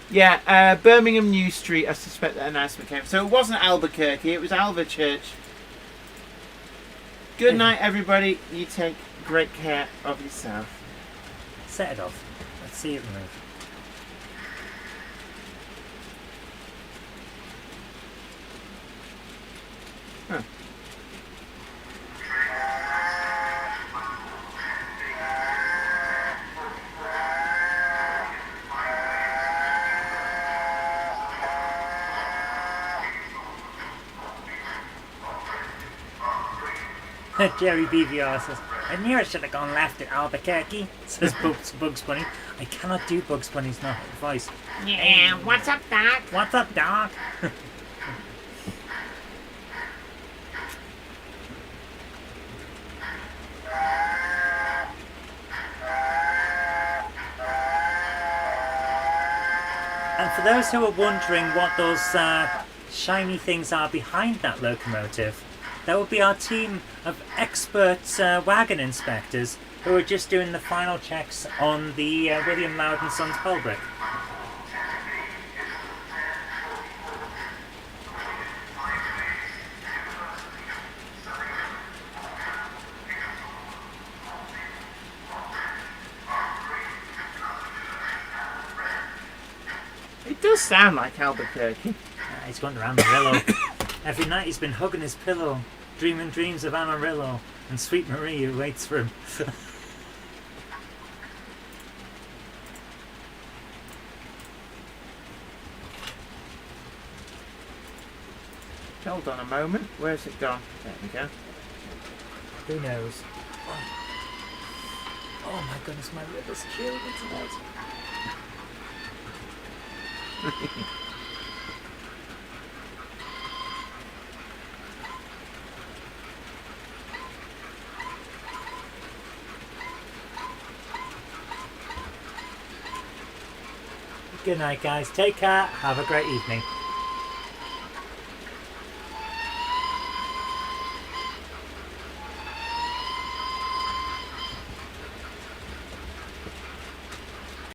Yeah, Birmingham New Street, I suspect that announcement came. So it wasn't Albuquerque, it was Alvechurch. Good night, everybody. You take great care of yourself. Set it off. Let's see it move. Huh. Jerry BVR says, I knew I should have gone left at Albuquerque, says Bugs Bunny. I cannot do Bugs Bunny's voice. Yeah, what's up, Doc? What's up, Doc? And for those who are wondering what those shiny things are behind that locomotive, that would be our team of expert wagon inspectors who are just doing the final checks on the William Loudon Sons hull brick. It does sound like Albuquerque. He's going to Amarillo. Every night he's been hugging his pillow, dreaming dreams of Amarillo and sweet Marie who waits for him. Hold on a moment. Where's it gone? There we go. Who knows? Oh my goodness, my liver's killing me tonight. Good night, guys. Take care. Have a great evening.